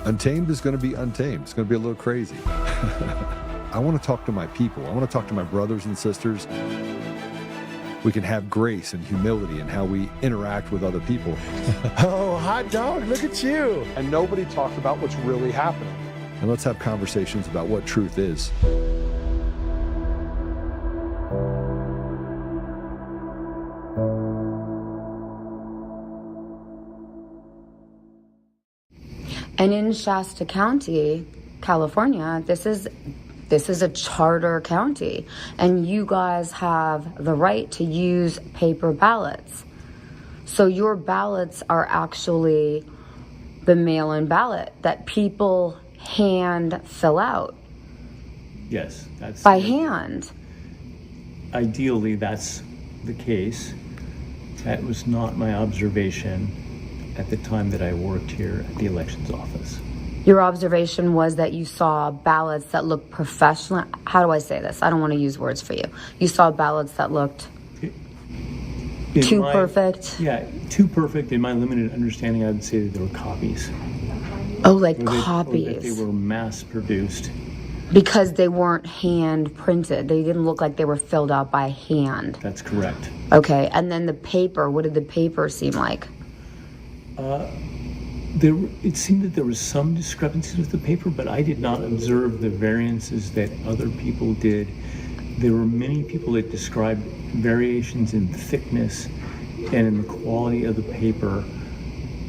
Untamed is going to be untamed. It's going to be a little crazy. I want to talk to my people. I want to talk to my brothers and sisters. We can have grace and humility in how we interact with other people. Oh, hot dog, look at you. And nobody talked about what's really happening. And let's have conversations about what truth is. And in Shasta County, California, this is a charter county, and you guys have the right to use paper ballots. So your ballots are actually the mail-in ballot that people hand fill out. Yes, that's by hand. Ideally, that's the case. That was not my observation at the time that I worked here at the elections office. Your observation was that you saw ballots that looked professional. How do I say this? I don't want to use words for you. You saw ballots that looked perfect. Yeah, too perfect. In my limited understanding, I would say that they were copies. Oh, like copies. Or that they were mass produced. Because they weren't hand printed. They didn't look like they were filled out by hand. That's correct. Okay, and then the paper, what did the paper seem like? It seemed that there was some discrepancies with the paper, but I did not observe the variances that other people did. There were many people that described variations in thickness and in the quality of the paper.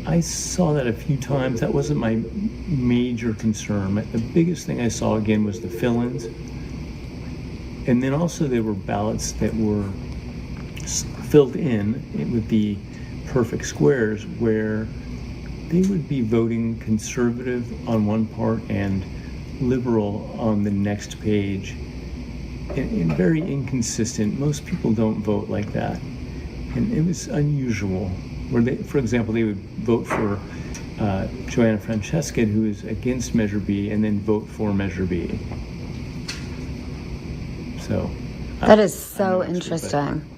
I saw that a few times. That wasn't my major concern. The biggest thing I saw again was the fill-ins. And then also there were ballots that were filled in with the perfect squares where they would be voting conservative on one part and liberal on the next page. And very inconsistent. Most people don't vote like that. And it was unusual. Where they, for example, they would vote for Joanna Francesca, who is against Measure B, and then vote for Measure B. So that is so interesting.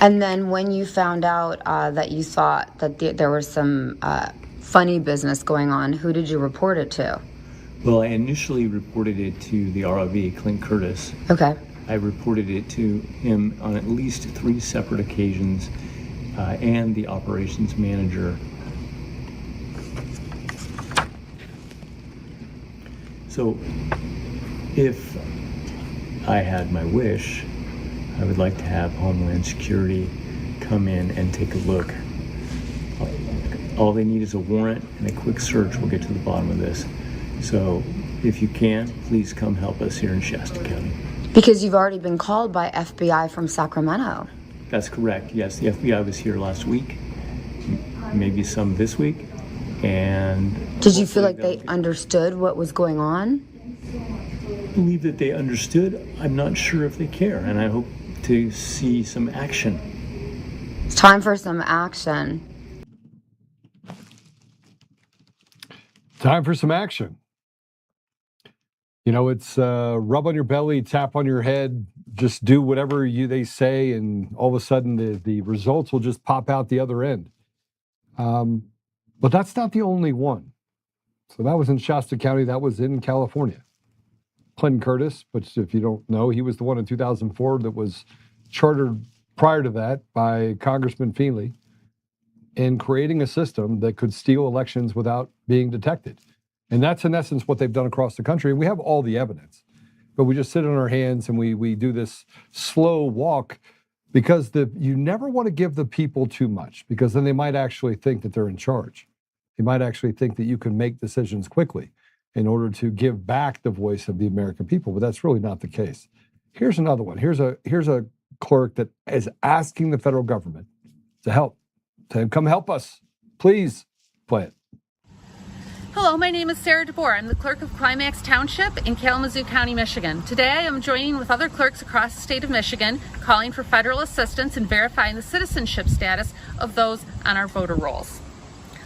And then when you found out that you thought that there was some funny business going on, who did you report it to? Well, I initially reported it to the ROV, Clint Curtis. Okay. I reported it to him on at least 3 separate occasions, and the operations manager. So if I had my wish, I would like to have Homeland Security come in and take a look. All they need is a warrant and a quick search will get to the bottom of this. So if you can, please come help us here in Shasta County. Because you've already been called by FBI from Sacramento. That's correct, yes. The FBI was here last week, maybe some this week. And did you feel like they understood what was going on? I believe that they understood. I'm not sure if they care, and I hope to see some action. It's time for some action. Time for some action. You know, it's rub on your belly, tap on your head, just do whatever they say, and all of a sudden the results will just pop out the other end. But that's not the only one. So that was in Shasta County. That was in California. Clint Curtis, but if you don't know, he was the one in 2004 that was chartered prior to that by Congressman Feenley in creating a system that could steal elections without being detected. And that's in essence what they've done across the country. And we have all the evidence, but we just sit on our hands and we do this slow walk because you never want to give the people too much, because then they might actually think that they're in charge. They might actually think that you can make decisions quickly in order to give back the voice of the American people, but that's really not the case. Here's another one. Here's a clerk that is asking the federal government to help. To come help us. Please play it. Hello, my name is Sarah DeBoer. I'm the clerk of Climax Township in Kalamazoo County, Michigan. Today I am joining with other clerks across the state of Michigan, calling for federal assistance in verifying the citizenship status of those on our voter rolls.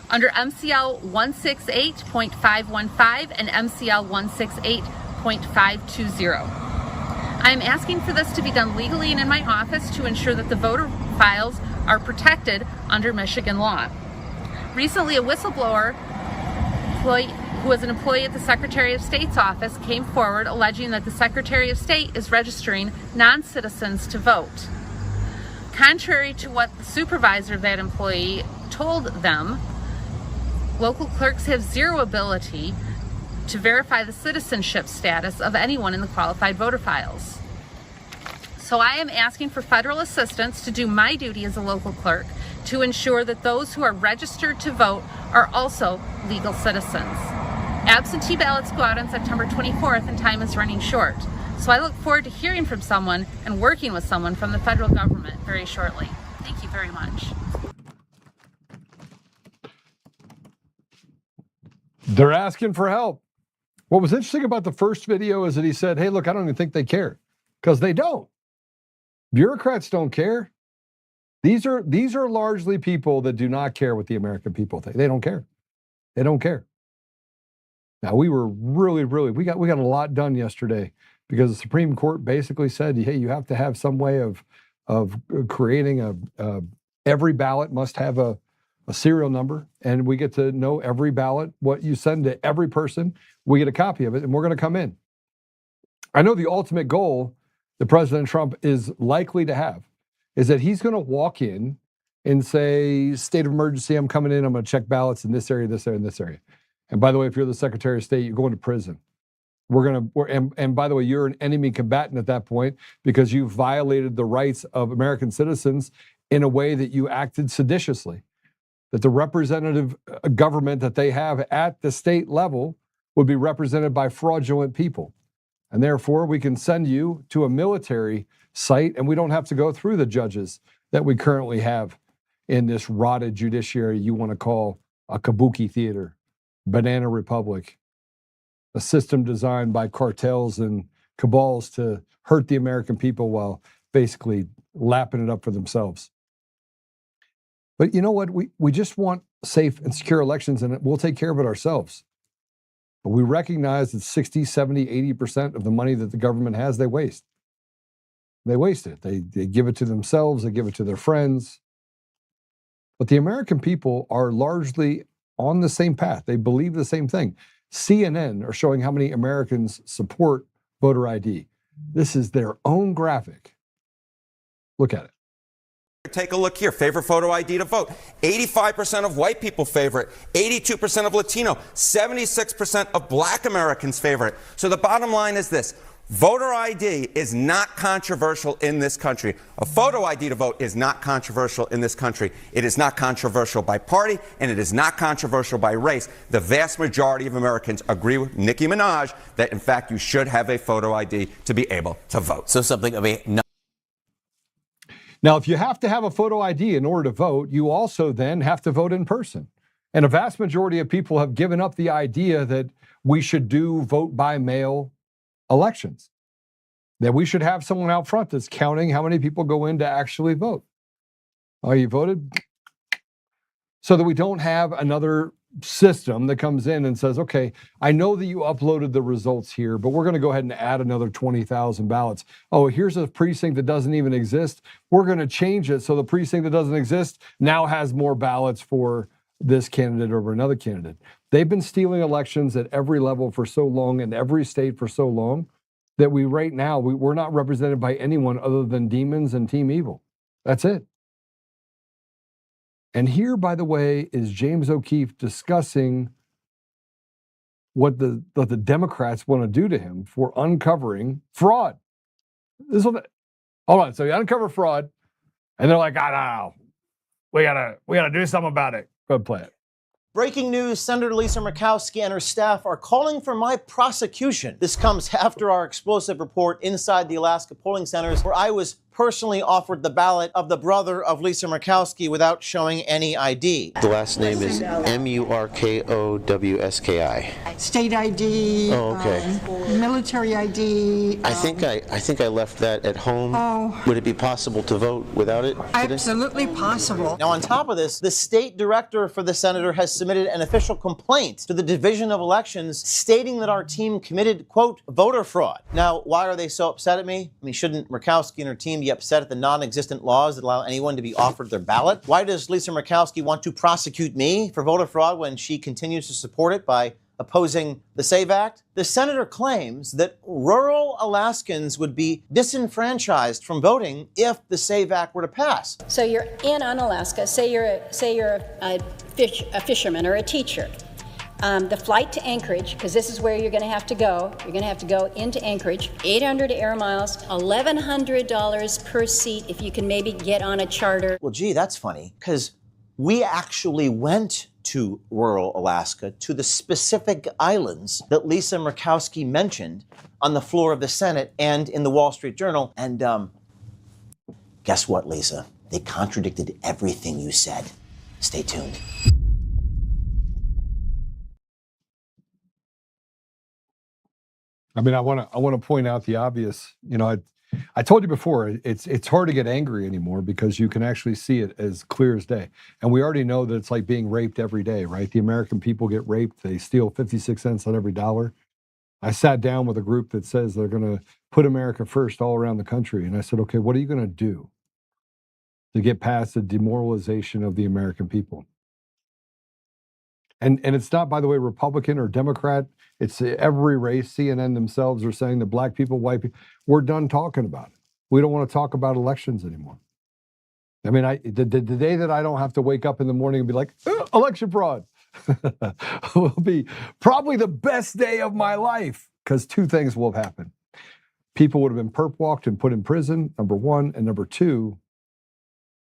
Under MCL 168.515 and MCL 168.520. I am asking for this to be done legally and in my office to ensure that the voter files are protected under Michigan law. Recently, a whistleblower who was an employee at the Secretary of State's office came forward alleging that the Secretary of State is registering non-citizens to vote. Contrary to what the supervisor of that employee told them, local clerks have zero ability to verify the citizenship status of anyone in the qualified voter files. So I am asking for federal assistance to do my duty as a local clerk to ensure that those who are registered to vote are also legal citizens. Absentee ballots go out on September 24th and time is running short. So I look forward to hearing from someone and working with someone from the federal government very shortly. Thank you very much. They're asking for help. What was interesting about the first video is that he said, hey, look, I don't even think they care, because they don't. Bureaucrats don't care. These are largely people that do not care what the American people think. They don't care. They don't care. Now, we were we got a lot done yesterday because the Supreme Court basically said, hey, you have to have some way of creating every ballot must have a serial number, and we get to know every ballot, what you send to every person, we get a copy of it, and we're going to come in. I know the ultimate goal that President Trump is likely to have is that he's going to walk in and say, state of emergency, I'm coming in, I'm going to check ballots in this area, this area, and this area. And by the way, if you're the Secretary of State, you're going to prison. And by the way, you're an enemy combatant at that point because you violated the rights of American citizens in a way that you acted seditiously. That the representative government that they have at the state level would be represented by fraudulent people. And therefore, we can send you to a military site and we don't have to go through the judges that we currently have in this rotted judiciary you want to call a kabuki theater, banana republic, a system designed by cartels and cabals to hurt the American people while basically lapping it up for themselves. But you know what? We just want safe and secure elections, and we'll take care of it ourselves. But we recognize that 60, 70, 80% of the money that the government has, they waste. They waste it. They give it to themselves. They give it to their friends. But the American people are largely on the same path. They believe the same thing. CNN are showing how many Americans support voter ID. This is their own graphic. Look at it. Take a look here. Favorite photo ID to vote. 85% of white people favor it. 82% of Latino. 76% of black Americans favor it. So the bottom line is this. Voter ID is not controversial in this country. A photo ID to vote is not controversial in this country. It is not controversial by party, and it is not controversial by race. The vast majority of Americans agree with Nicki Minaj that, in fact, you should have a photo ID to be able to vote. So something of a... Now, if you have to have a photo ID in order to vote, you also then have to vote in person. And a vast majority of people have given up the idea that we should do vote by mail elections, that we should have someone out front that's counting how many people go in to actually vote. Oh, you voted? So that we don't have another system that comes in and says, okay, I know that you uploaded the results here, but we're going to go ahead and add another 20,000 ballots. Oh, here's a precinct that doesn't even exist. We're going to change it so the precinct that doesn't exist now has more ballots for this candidate over another candidate. They've been stealing elections at every level for so long in every state for so long that we're not represented by anyone other than demons and Team Evil. That's it. And here, by the way, is James O'Keefe discussing what the Democrats want to do to him for uncovering fraud. This is what hold on. So you uncover fraud, and they're like, no, we gotta do something about it. Go ahead, play it. Breaking news, Senator Lisa Murkowski and her staff are calling for my prosecution. This comes after our explosive report inside the Alaska polling centers, where I was personally offered the ballot of the brother of Lisa Murkowski without showing any ID. The last name is Murkowski. State ID. Oh, okay. Military ID. I think I left that at home. Oh. Would it be possible to vote without it today? Absolutely possible. Now, on top of this, the state director for the senator has submitted an official complaint to the Division of Elections stating that our team committed, quote, voter fraud. Now, why are they so upset at me? I mean, shouldn't Murkowski and her team be upset at the non-existent laws that allow anyone to be offered their ballot? Why does Lisa Murkowski want to prosecute me for voter fraud when she continues to support it by opposing the SAVE Act? The senator claims that rural Alaskans would be disenfranchised from voting if the SAVE Act were to pass. So you're in on Alaska, say you're a fisherman or a teacher. The flight to Anchorage, because this is where you're going to have to go. You're going to have to go into Anchorage, 800 air miles, $1,100 per seat if you can maybe get on a charter. Well, gee, that's funny, because we actually went to rural Alaska, to the specific islands that Lisa Murkowski mentioned on the floor of the Senate and in the Wall Street Journal. And guess what, Lisa? They contradicted everything you said. Stay tuned. I mean, I want to point out the obvious. You know, I told you before, it's hard to get angry anymore because you can actually see it as clear as day. And we already know that it's like being raped every day, right? The American people get raped. They steal 56 cents on every dollar. I sat down with a group that says they're going to put America first all around the country. And I said, okay, what are you going to do to get past the demoralization of the American people? And it's not, by the way, Republican or Democrat. It's every race. CNN themselves are saying that black people, white people, we're done talking about it. We don't want to talk about elections anymore. I mean, the day that I don't have to wake up in the morning and be like, election fraud will be probably the best day of my life, because two things will have happened. People would have been perp walked and put in prison, number one. And number two,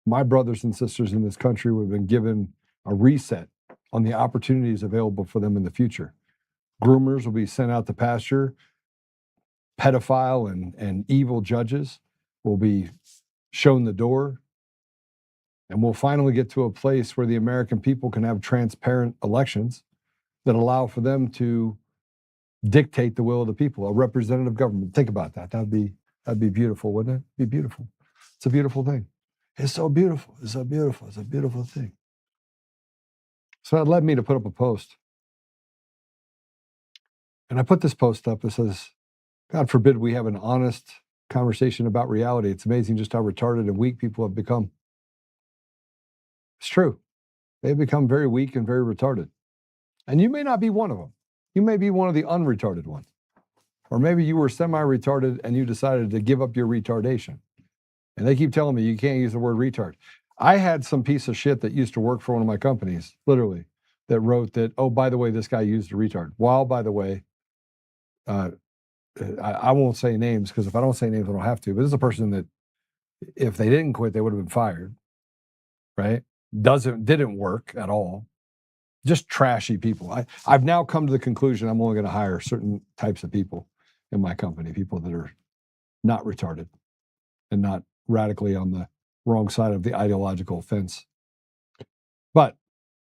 my brothers and sisters in this country would have been given a reset on the opportunities available for them in the future. Groomers will be sent out to pasture. Pedophile and evil judges will be shown the door. And we'll finally get to a place where the American people can have transparent elections that allow for them to dictate the will of the people, a representative government. Think about that. That'd be beautiful, wouldn't it? It'd be beautiful. It's a beautiful thing. It's so beautiful. It's so beautiful. It's a beautiful thing. So that led me to put up a post. And I put this post up that says, God forbid we have an honest conversation about reality. It's amazing just how retarded and weak people have become. It's true. They've become very weak and very retarded. And you may not be one of them. You may be one of the unretarded ones. Or maybe you were semi-retarded and you decided to give up your retardation. And they keep telling me you can't use the word retard. I had some piece of shit that used to work for one of my companies, literally, that wrote that, oh, by the way, this guy used a retard. While, by the way, I won't say names, because if I don't say names, I don't have to. But this is a person that, if they didn't quit, they would have been fired, right? Didn't work at all. Just trashy people. I've now come to the conclusion I'm only going to hire certain types of people in my company, people that are not retarded and not radically on the wrong side of the ideological fence. But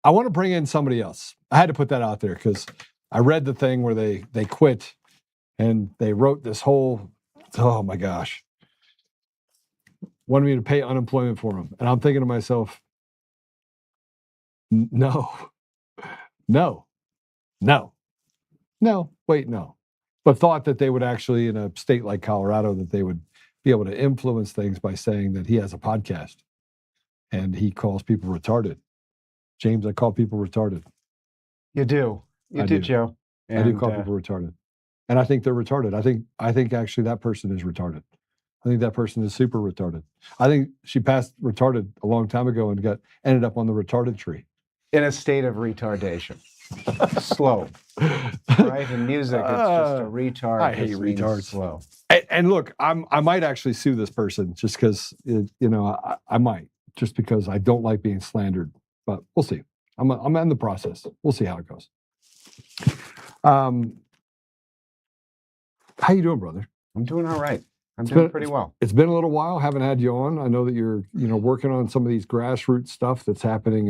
I want to bring in somebody else. I had to put that out there because I read the thing where they quit and they wrote this whole, oh my gosh, wanted me to pay unemployment for them. And I'm thinking to myself, no. But thought that they would actually, in a state like Colorado, that they would be able to influence things by saying that he has a podcast and he calls people retarded. James, I call people retarded. You do. You do, Joe. And, I do call people retarded. And I think they're retarded. I think actually that person is retarded. I think that person is super retarded. I think she passed retarded a long time ago and ended up on the retarded tree. In a state of retardation. Slow. Right? In music, it's just a retard. I hate just means retards. Slow. And look, I might actually sue this person just because, I might, just because I don't like being slandered. But we'll see. I'm in the process. We'll see how it goes. How you doing, brother? I'm doing all right. I'm doing pretty well. It's been a little while. Haven't had you on. I know that you're, working on some of these grassroots stuff that's happening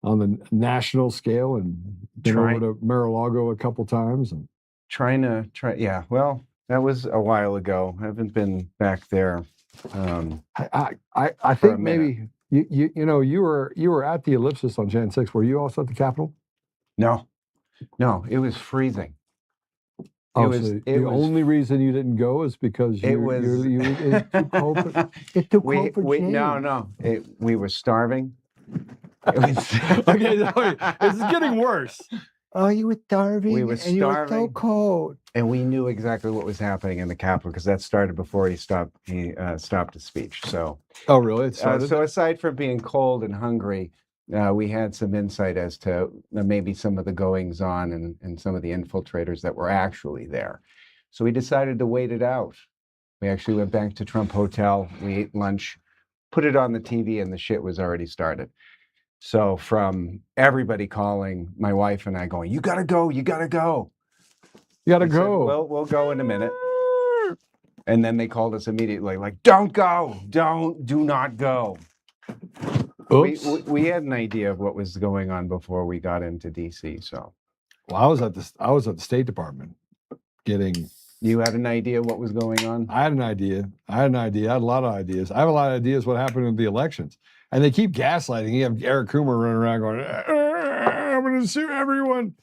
on the national scale, and been over to Mar-a-Lago a couple times. And Yeah. Well, that was a while ago. I haven't been back there. I think maybe you were at the Ellipsis on Jan 6. Were you also at the Capitol? No, it was freezing. The only reason you didn't go is because it's too cold. It's too cold for Jane. No. We were starving. Okay, this is getting worse. Oh, you were starving. We were starving. And you were so cold. And we knew exactly what was happening in the Capitol because that started before he stopped his speech. So. Oh, really? So aside from being cold and hungry, we had some insight as to maybe some of the goings on and some of the infiltrators that were actually there. So we decided to wait it out. We actually went back to Trump Hotel. We ate lunch, put it on the TV, and the shit was already started. So from everybody calling, my wife and I going, "You gotta go, you gotta go." You gotta go. Well, we'll go in a minute. And then they called us immediately, like, "Don't go, do not go." Oops. We had an idea of what was going on before we got into DC. So, well, I was at the State Department getting. You had an idea what was going on? I had an idea. I had a lot of ideas. I have a lot of ideas what happened in the elections. And they keep gaslighting. You have Eric Coomer running around going, "I'm going to sue everyone."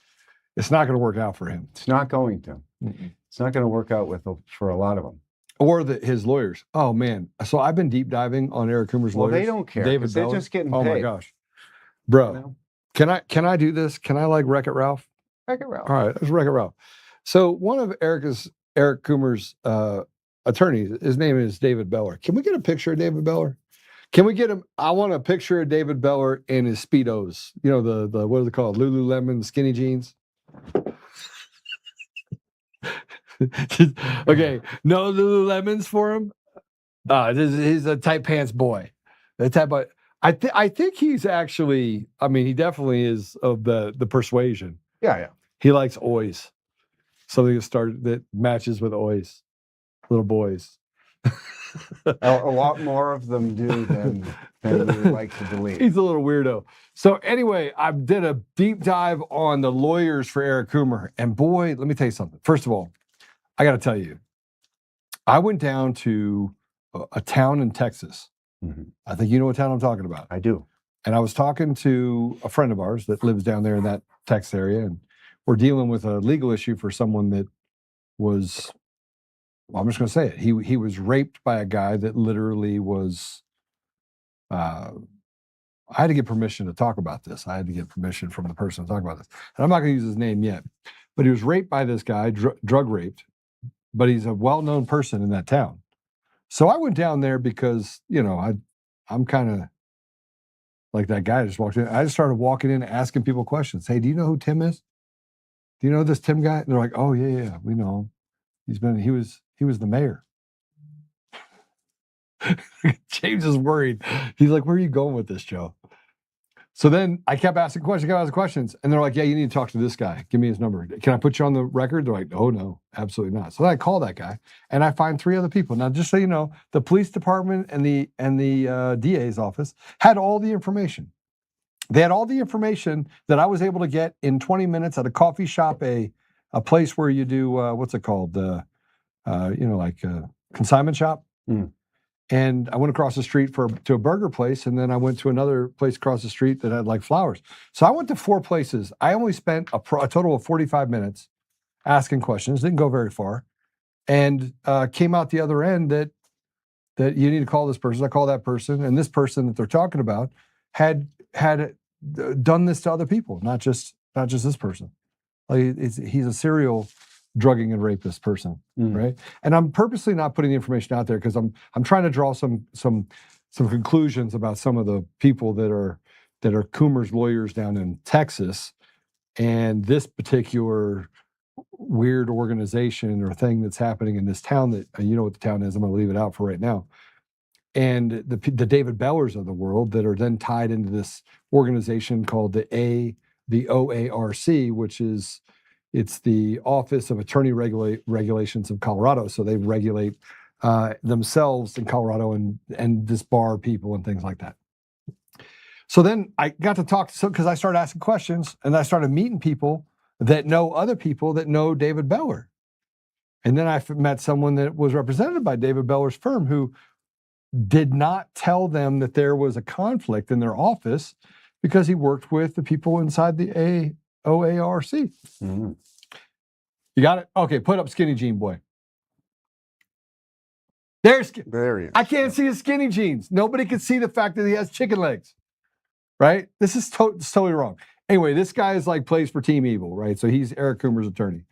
It's not going to work out for him. It's not going to. Mm-mm. It's not going to work out for a lot of them. Or his lawyers. Oh, man. So I've been deep diving on Eric Coomer's lawyers. Well, they don't care. David They're just getting paid. Oh, my gosh. Bro, You know? can I do this? Can I Wreck-It Ralph? Wreck-It Ralph. All right, let's Wreck-It Ralph. So one of Eric Coomer's attorneys, his name is David Beller. Can we get a picture of David Beller? Can we get him? I want a picture of David Beller in his Speedos. The what are they called? Lululemon skinny jeans. Okay, no Lululemons for him. He's a tight pants boy. I think he's actually. I mean, he definitely is of the persuasion. Yeah. He likes Oys. Something that matches with Oys. Little boys. A lot more of them do than we would like to believe. He's a little weirdo. So anyway, I did a deep dive on the lawyers for Eric Coomer. And boy, let me tell you something. First of all, I got to tell you, I went down to a town in Texas. Mm-hmm. I think you know what town I'm talking about. I do. And I was talking to a friend of ours that lives down there in that Texas area. And we're dealing with a legal issue for someone that was... Well, I'm just going to say it. He was raped by a guy that literally was. I had to get permission to talk about this. I had to get permission from the person to talk about this, and I'm not going to use his name yet. But he was raped by this guy, drug raped. But he's a well-known person in that town. So I went down there because I'm kind of like that guy just walked in. I just started walking in, asking people questions. Hey, do you know who Tim is? Do you know this Tim guy? And they're like, "Oh yeah, we know him. He was the mayor." James is worried. He's like, "Where are you going with this, Joe?" So then I kept asking questions, and they're like, "Yeah, you need to talk to this guy. Give me his number. Can I put you on the record?" They're like, "Oh no, absolutely not." So then I call that guy, and I find 3 other people. Now, just so you know, the police department and the DA's office had all the information. They had all the information that I was able to get in 20 minutes at a coffee shop, a place where you do what's it called? Consignment shop. Mm. And I went across the street to a burger place, and then I went to another place across the street that had like flowers. So I went to 4 places. I only spent a total of 45 minutes asking questions. Didn't go very far, and came out the other end that you need to call this person. I call that person, and this person that they're talking about had done this to other people, not just this person. Like he's a serial drugging and rapist person, right? And I'm purposely not putting the information out there because I'm trying to draw some conclusions about some of the people that are Coomer's lawyers down in Texas And this particular weird organization or thing that's happening in this town that, you know what the town is, I'm going to leave it out for right now. And the David Bellers of the world that are then tied into this organization called the OARC, which is, it's the Office of Attorney Regulations of Colorado. So they regulate themselves in Colorado and disbar people and things like that. So then I got to talk, because I started asking questions and I started meeting people that know other people that know David Beller. And then I met someone that was represented by David Beller's firm who did not tell them that there was a conflict in their office because he worked with the people inside the OARC. Mm-hmm. You got it? Okay, put up Skinny Jean Boy. There he is. I can't see his skinny jeans. Nobody can see the fact that he has chicken legs, right? This is totally wrong. Anyway, this guy is like plays for Team Evil, right? So he's Eric Coomer's attorney.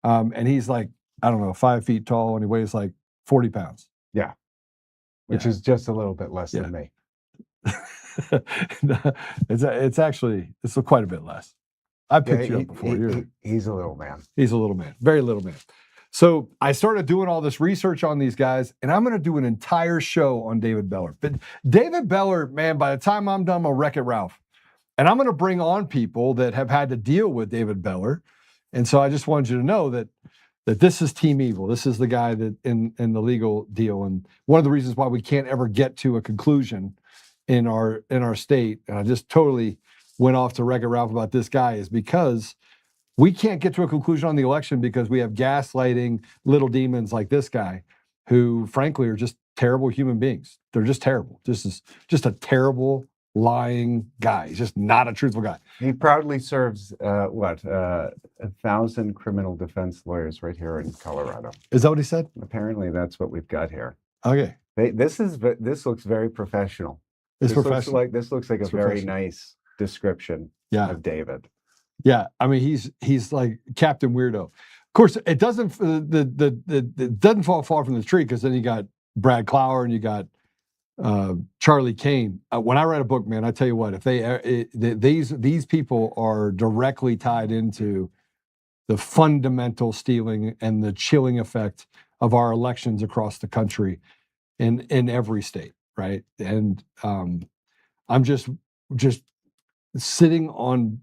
And he's like, I don't know, 5 feet tall, and he weighs like 40 pounds. Yeah. Which is just a little bit less than me. It's quite a bit less. I picked you up before. He's a little man. He's a little man, very little man. So I started doing all this research on these guys, and I'm going to do an entire show on David Beller. But David Beller, man, by the time I'm done, I'll wreck it, Ralph. And I'm going to bring on people that have had to deal with David Beller. And so I just wanted you to know that this is Team Evil. This is the guy that in the legal deal. And one of the reasons why we can't ever get to a conclusion in our state, and I just totally went off to Wreck-It Ralph about this guy, is because we can't get to a conclusion on the election because we have gaslighting little demons like this guy who, frankly, are just terrible human beings. They're just terrible. Just a terrible, lying guy. He's just not a truthful guy. He proudly serves 1,000 criminal defense lawyers right here in Colorado. Is that what he said? Apparently, that's what we've got here. Okay. This looks very professional. This looks like a very nice description of David. Yeah, I mean he's like Captain Weirdo. Of course, it doesn't it doesn't fall far from the tree, because then you got Brad Clower and you got Charlie Kane. When I write a book, man, I tell you what, if these people are directly tied into the fundamental stealing and the chilling effect of our elections across the country in every state, right? And I'm just sitting on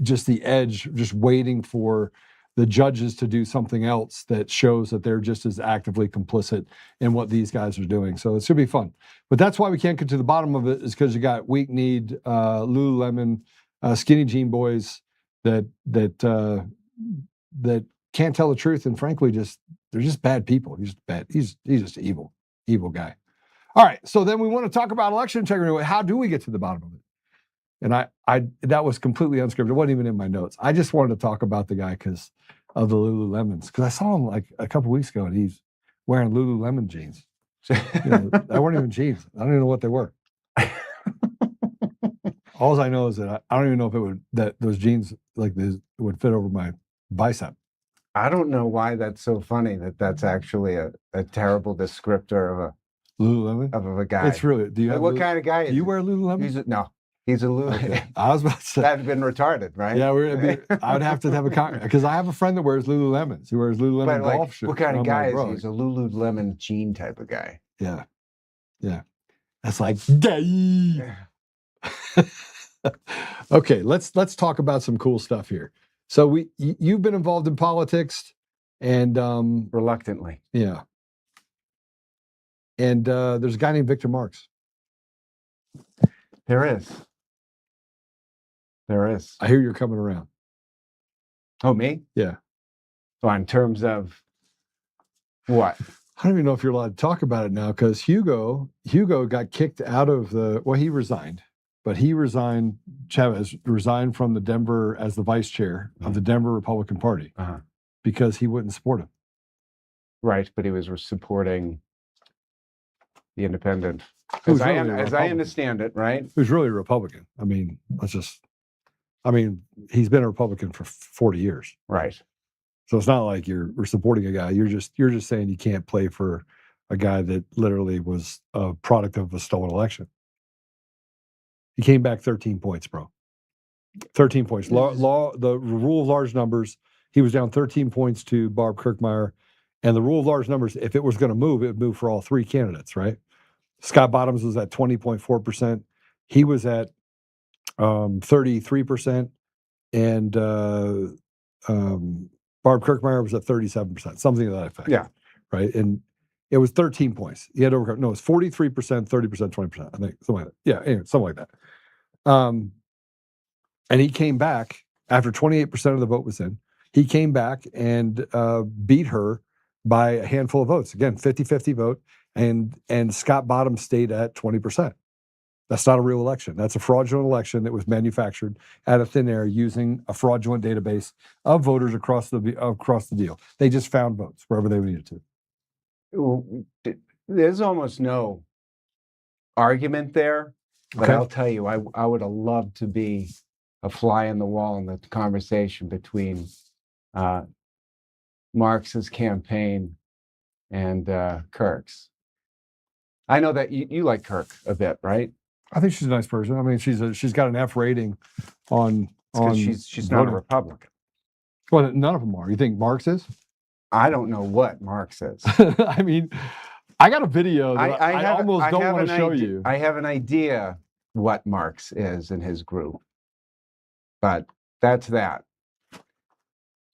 just the edge, just waiting for the judges to do something else that shows that they're just as actively complicit in what these guys are doing. So it should be fun. But that's why we can't get to the bottom of it, is because you got weak-kneed, Lululemon, skinny jean boys that can't tell the truth, and frankly, they're just bad people. He's just bad. He's just an evil guy. All right, so then we want to talk about election integrity. How do we get to the bottom of it? And I that was completely unscripted. It wasn't even in my notes. I just wanted to talk about the guy because of the Lululemons. Because I saw him like a couple weeks ago, and he's wearing Lululemon jeans. They weren't even jeans. I don't even know what they were. All I know is that I don't even know if those jeans like this would fit over my bicep. I don't know why that's so funny. That's actually a terrible descriptor of a Lululemon of a guy. It's really. Do you have what kind of guy? Do you wear Lululemon? No. He's a Lululemon. I was about to say that'd been retarded, right? Yeah, I would have to have a because I have a friend that wears Lululemons. He wears Lululemon golf shoes. What kind of guy is he? He's a Lululemon jean type of guy. Yeah. That's like gay. Okay, let's talk about some cool stuff here. So you've been involved in politics, and reluctantly. Yeah. And there's a guy named Victor Marx. There is. I hear you're coming around. Oh, me? Yeah. So in terms of what? I don't even know if you're allowed to talk about it now, because Hugo got kicked out of he resigned. But Chavez resigned from the Denver as the vice chair of the Denver Republican Party because he wouldn't support him. Right, but he was supporting the independent. As I understand it, right? Who's really a Republican. I mean, he's been a Republican for 40 years. Right. So it's not like we're supporting a guy. You're just saying you can't play for a guy that literally was a product of a stolen election. He came back 13 points, bro. 13 points. The rule of large numbers, he was down 13 points to Barb Kirkmeyer. And the rule of large numbers, if it was going to move, it would move for all three candidates, right? Scott Bottoms was at 20.4%. He was at 33%. And Barb Kirkmeyer was at 37%, something to that effect. Yeah. Right. And it was 13 points. He had over, no, it was 43%, 30%, 20%. I think something like that. Yeah. Anyway, something like that. And he came back after 28% of the vote was in. He came back and beat her by a handful of votes. Again, 50-50 vote. And Scott Bottoms stayed at 20%. That's not a real election. That's a fraudulent election that was manufactured out of thin air using a fraudulent database of voters across the deal. They just found votes wherever they needed to. There's almost no argument there, but Okay. I'll tell you, I would have loved to be a fly in the wall in the conversation between Marx's campaign and Kirk's. I know that you like Kirk a bit, right? I think she's a nice person. I mean, she's got an F rating on she's not a Republican. Well, none of them are. You think Marx is? I don't know what Marx is. I mean, I got a video that I almost don't want to show you. I have an idea what Marx is in his group, but that's that.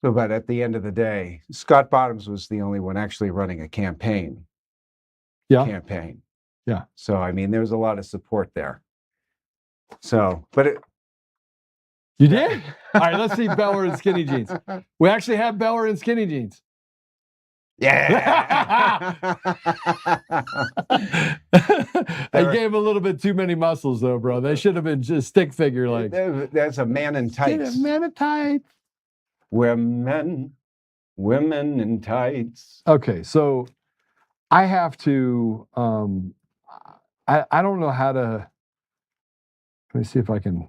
So, but at the end of the day, Scott Bottoms was the only one actually running a campaign. Yeah. Yeah. So, I mean, there was a lot of support there. So, but you did? All right, let's see Beller in skinny jeans. We actually have Beller in skinny jeans. Yeah. They gave a little bit too many muscles, though, bro. They should have been just stick figure legs. That's a man in tights. Man in tights. We're men, women in tights. Okay, so I have to. I don't know how to. Let me see if I can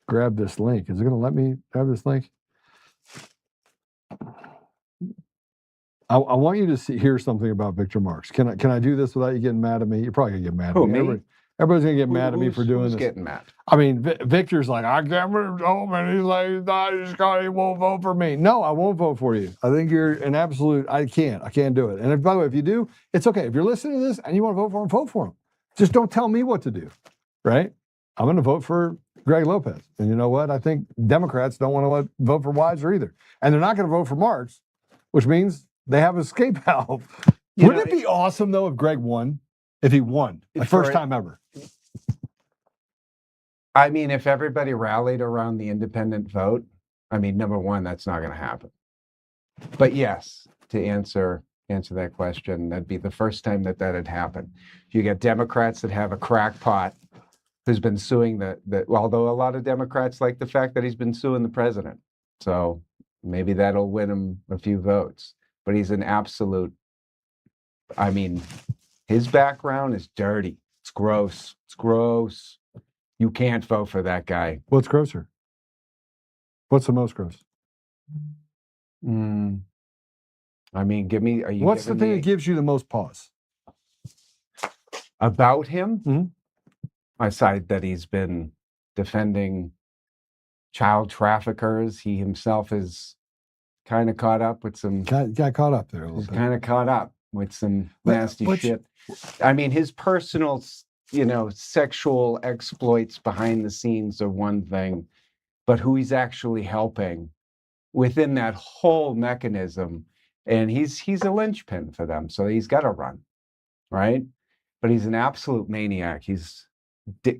grab this link. Is it going to let me grab this link? I want you to hear something about Victor Marx. Can I do this without you getting mad at me? You're probably gonna get mad at me. Everybody's gonna get mad at me for doing this. Who's getting mad? I mean, Victor's like, I can't move home, and he's like, he won't vote for me. No, I won't vote for you. I think you're an absolute. I can't do it. And by the way, if you do, it's okay. If you're listening to this and you want to vote for him. Just don't tell me what to do, right? I'm going to vote for Greg Lopez. And you know what? I think Democrats don't want to vote for Weiser either. And they're not going to vote for Marx, which means they have a escape valve. Wouldn't it be awesome, though, if Greg won? If he won, the first time ever. I mean, if everybody rallied around the independent vote, I mean, number one, that's not going to happen. But yes, to answer that question, that'd be the first time that had happened. You get Democrats that have a crackpot who's been suing although a lot of Democrats like the fact that he's been suing the president. So maybe that'll win him a few votes. But he's an absolute, I mean, his background is dirty. It's gross. It's gross. You can't vote for that guy. What's grosser? What's the most gross? I mean, what's the thing that gives you the most pause? About him? Mm-hmm. Aside that he's been defending child traffickers, he himself is kind of caught up with some. Got caught up there a little bit. Kind of caught up with some nasty shit. I mean, his personal, sexual exploits behind the scenes are one thing, but who he's actually helping within that whole mechanism, and he's a linchpin for them, so he's got to run, right? But he's an absolute maniac.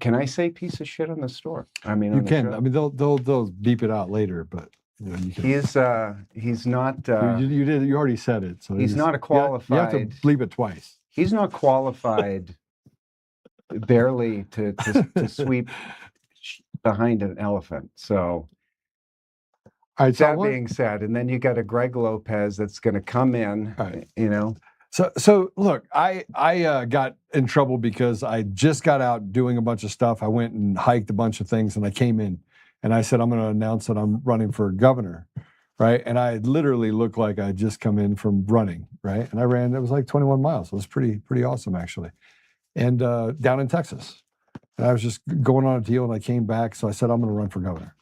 Can I say piece of shit on the store? I mean, you can. I mean, they'll beep it out later, but you can. He's not. You already said it. So he's not a qualified. You have to bleep it twice. He's not qualified, barely to sweep behind an elephant. So. All right, that being said, and then you got a Greg Lopez that's going to come in. Right. So look, I got in trouble because I just got out doing a bunch of stuff. I went and hiked a bunch of things, and I came in, and I said I'm going to announce that I'm running for governor, right? And I literally looked like I just come in from running, right? And I ran. It was like 21 miles. It was pretty awesome actually, and down in Texas. And I was just going on a deal, and I came back. So I said, I'm going to run for governor.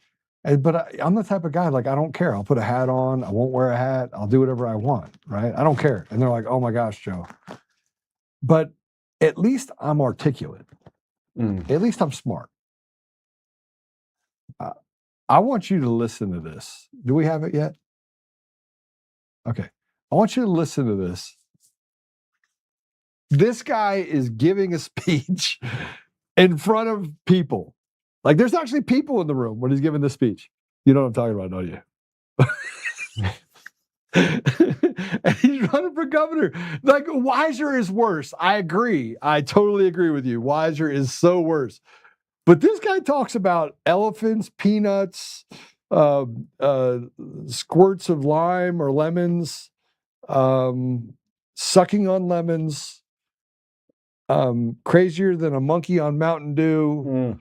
But I'm the type of guy, like, I don't care. I'll put a hat on. I won't wear a hat. I'll do whatever I want, right? I don't care. And they're like, oh my gosh, Joe. But at least I'm articulate. At least I'm smart. I want you to listen to this. Do we have it yet? Okay. I want you to listen to this. This guy is giving a speech in front of people. Like, there's actually people in the room when he's giving this speech. You know what I'm talking about, don't you? And he's running for governor. Like, Weiser is worse. I agree. I totally agree with you. Weiser is so worse. But this guy talks about elephants, peanuts, squirts of lime or lemons, sucking on lemons, crazier than a monkey on Mountain Dew.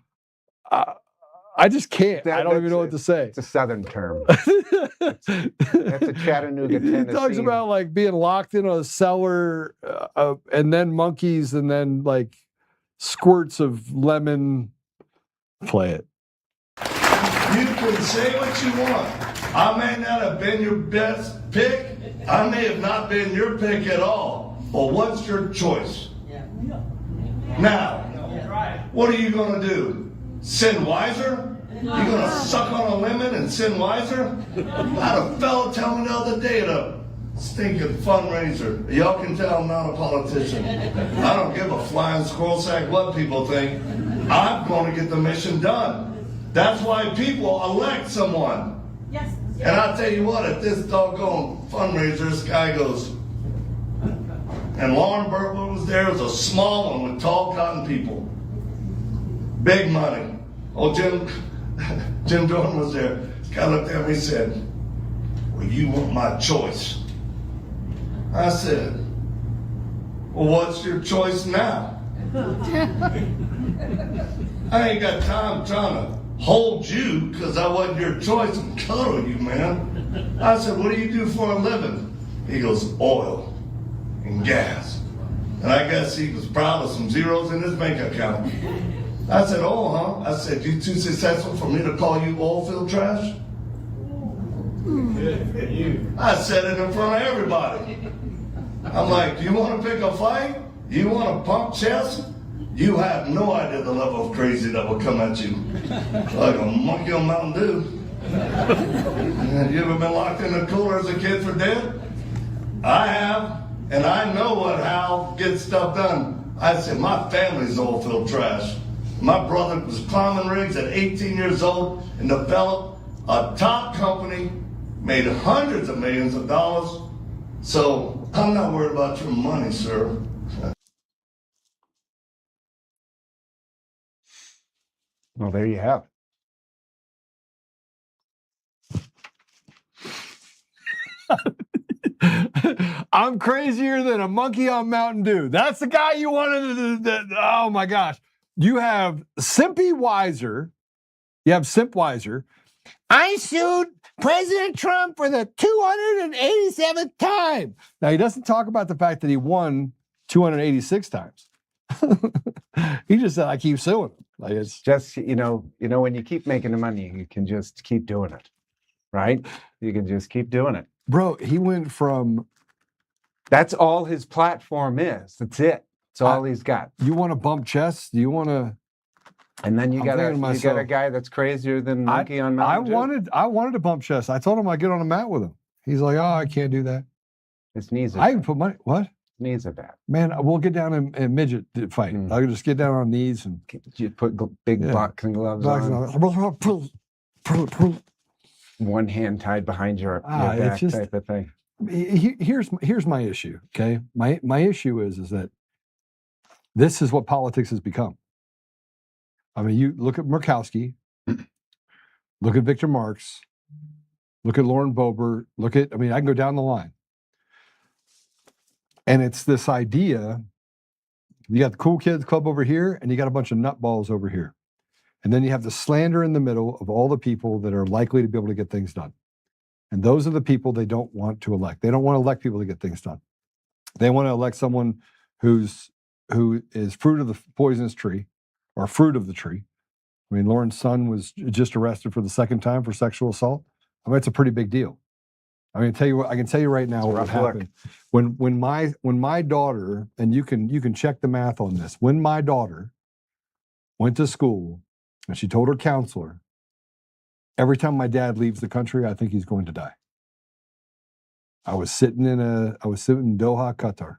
I just can't. I don't even know what to say. It's a Southern term. That's a Chattanooga, Tennessee. He talks about like being locked in a cellar and then monkeys and then like squirts of lemon. Play it. You can say what you want. I may not have been your best pick. I may have not been your pick at all. But what's your choice? Now, what are you going to do? Send Weiser? You going to suck on a lemon and send Weiser? I had a fellow tell me the other day at a stinking fundraiser. Y'all can tell I'm not a politician. I don't give a flying squirrel sack what people think. I'm going to get the mission done. That's why people elect someone. Yes. And I'll tell you what, at this doggone fundraiser, this guy goes, and Lauren Burtwood was there. It was a small one with tall cotton people. Big money. Oh, Jim Jordan was there. This guy looked at me and said, well, you want my choice? I said, well, what's your choice now? I ain't got time trying to hold you because I wasn't your choice and cuddle you, man. I said, what do you do for a living? He goes, oil and gas. And I guess he was proud of some zeros in his bank account. I said, oh, huh? I said, you too successful for me to call you oil field trash? Good for you. I said it in front of everybody. I'm like, do you want to pick a fight? You want to pump chest? You have no idea the level of crazy that will come at you. Like a monkey on Mountain Dew. You ever been locked in a cooler as a kid for dead? I have, and I know how gets stuff done. I said, my family's oil field trash. My brother was climbing rigs at 18 years old and developed a top company, made hundreds of millions of dollars. So I'm not worried about your money, sir. Well, there you have it. I'm crazier than a monkey on Mountain Dew. That's the guy you wanted to. Oh my gosh. You have Simpy Weiser. You have Simp Weiser. I sued President Trump for the 287th time. Now, he doesn't talk about the fact that he won 286 times. He just said, I keep suing him. Like, it's just, you know, when you keep making the money, you can just keep doing it, right? You can just keep doing it. Bro, he went from... That's all his platform is. That's it. That's all he's got. You want to bump chests? Do you want to... And then you got a guy that's crazier than monkey on Mountain Dew. I wanted to bump chests. I told him I'd get on a mat with him. He's like, oh, I can't do that. His knees are I even put money... What? Knees are bad. Man, we'll get down and midget fight. I'll just get down on knees and... You put big boxing gloves on. One hand tied behind your back type of thing. Here's my issue, okay? My issue is that this is what politics has become. I mean, you look at Murkowski, look at Victor Marx, look at Lauren Boebert, I can go down the line. And it's this idea, you got the cool kids club over here, and you got a bunch of nutballs over here. And then you have the slander in the middle of all the people that are likely to be able to get things done. And those are the people they don't want to elect. They don't want to elect people to get things done. They want to elect someone who is fruit of the poisonous tree, or fruit of the tree. I mean, Lauren's son was just arrested for the second time for sexual assault. I mean, it's a pretty big deal. I mean, I can tell you right now what would happen when my daughter, and you can check the math on this. When my daughter went to school and she told her counselor, every time my dad leaves the country, I think he's going to die. I was sitting in Doha, Qatar,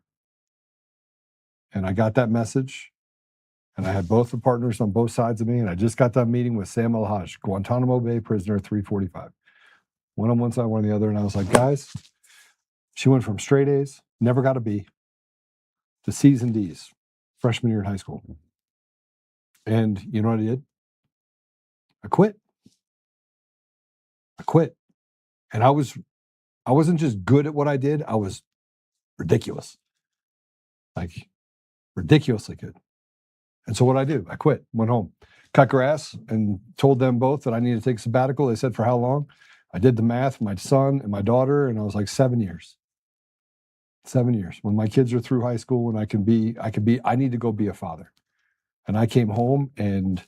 and I got that message. And I had both the partners on both sides of me, and I just got that meeting with Sam El-Haj, Guantanamo Bay prisoner 345. One on one side, one on the other, and I was like, guys, she went from straight A's, never got a B, to C's and D's, freshman year in high school. And you know what I did? I quit. And I wasn't just good at what I did, I was ridiculous. Like, ridiculously good. And so what I do, I quit, went home, cut grass, and told them both that I needed to take a sabbatical. They said, for how long? I did the math, my son and my daughter, and I was like, 7 years. 7 years. When my kids are through high school and I need to go be a father. And I came home, and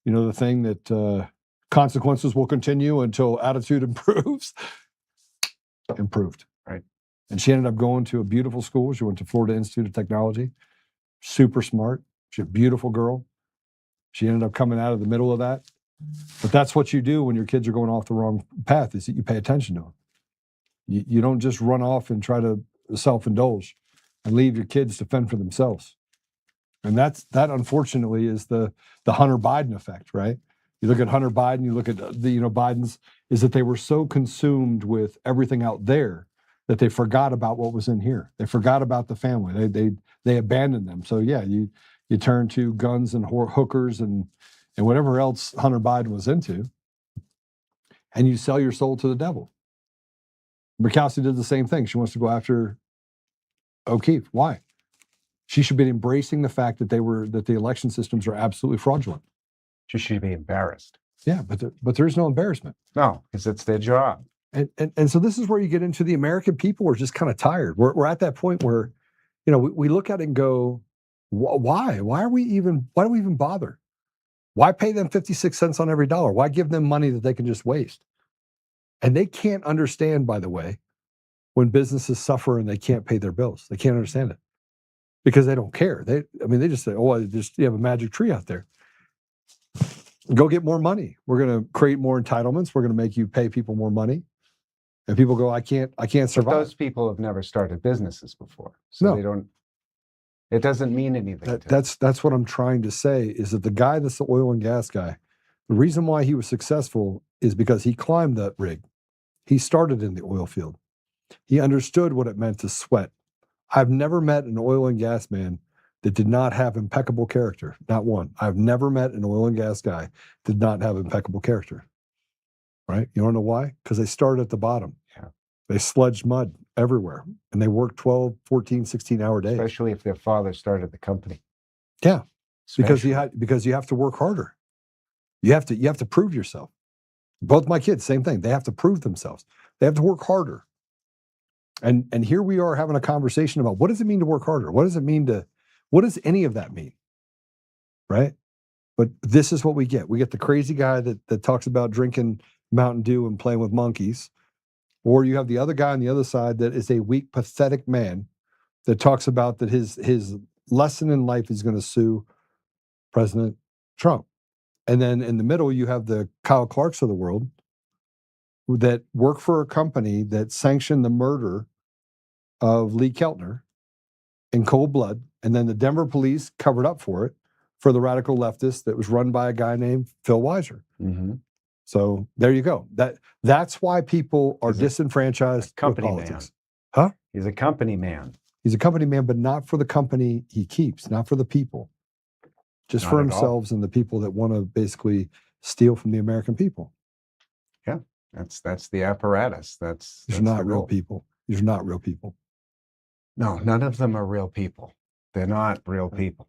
you know the thing that consequences will continue until attitude improves? Improved. Right. And she ended up going to a beautiful school. She went to Florida Institute of Technology. Super smart. She's a beautiful girl. She ended up coming out of the middle of that. But that's what you do when your kids are going off the wrong path, is that you pay attention to them. You don't just run off and try to self-indulge and leave your kids to fend for themselves. And that unfortunately is the Hunter Biden effect, right? You look at Hunter Biden, you look at Biden's, is that they were so consumed with everything out there that they forgot about what was in here. They forgot about the family. They abandoned them. So yeah, you turn to guns and hookers and whatever else Hunter Biden was into, and you sell your soul to the devil. Murkowski did the same thing. She wants to go after O'Keefe. Why? She should be embracing the fact that the election systems are absolutely fraudulent. She should be embarrassed. Yeah, but there's no embarrassment. No, because it's their job. And so this is where you get into the American people are just kind of tired. We're at that point where, we look at it and go, why? Why do we even bother? Why pay them 56 cents on every dollar? Why give them money that they can just waste? And they can't understand, by the way, when businesses suffer and they can't pay their bills. They can't understand it because they don't care. They just say, you have a magic tree out there. Go get more money. We're going to create more entitlements. We're going to make you pay people more money. And people go, I can't survive. But those people have never started businesses before. So they don't, it doesn't mean anything. That's what I'm trying to say, is that the guy that's the oil and gas guy, the reason why he was successful is because he climbed that rig. He started in the oil field. He understood what it meant to sweat. I've never met an oil and gas man that did not have impeccable character. Not one. I've never met an oil and gas guy that did not have impeccable character. Right? You don't know why? Because they started at the bottom. Yeah. They sludged mud everywhere. And they worked 12, 14, 16-hour days. Especially if their father started the company. Yeah. Because you have to work harder. You have to prove yourself. Both my kids, same thing. They have to prove themselves. They have to work harder. And here we are having a conversation about what does it mean to work harder? What does any of that mean? Right? But this is what we get. We get the crazy guy that talks about drinking Mountain Dew and playing with monkeys. Or you have the other guy on the other side that is a weak, pathetic man that talks about that his lesson in life is going to sue President Trump. And then in the middle, you have the Kyle Clarks of the world that work for a company that sanctioned the murder of Lee Keltner in cold blood. And then the Denver police covered up for it for the radical leftist that was run by a guy named Phil Weiser. Mm-hmm. So there you go. That's why people are disenfranchised with politics. Huh? He's a company man. He's a company man, but not for the company he keeps, not for the people. Just Not for at themselves and the people that want to basically steal from the American people. Yeah, that's the apparatus. These are not real people. These are not real people. No, none of them are real people. They're not real people.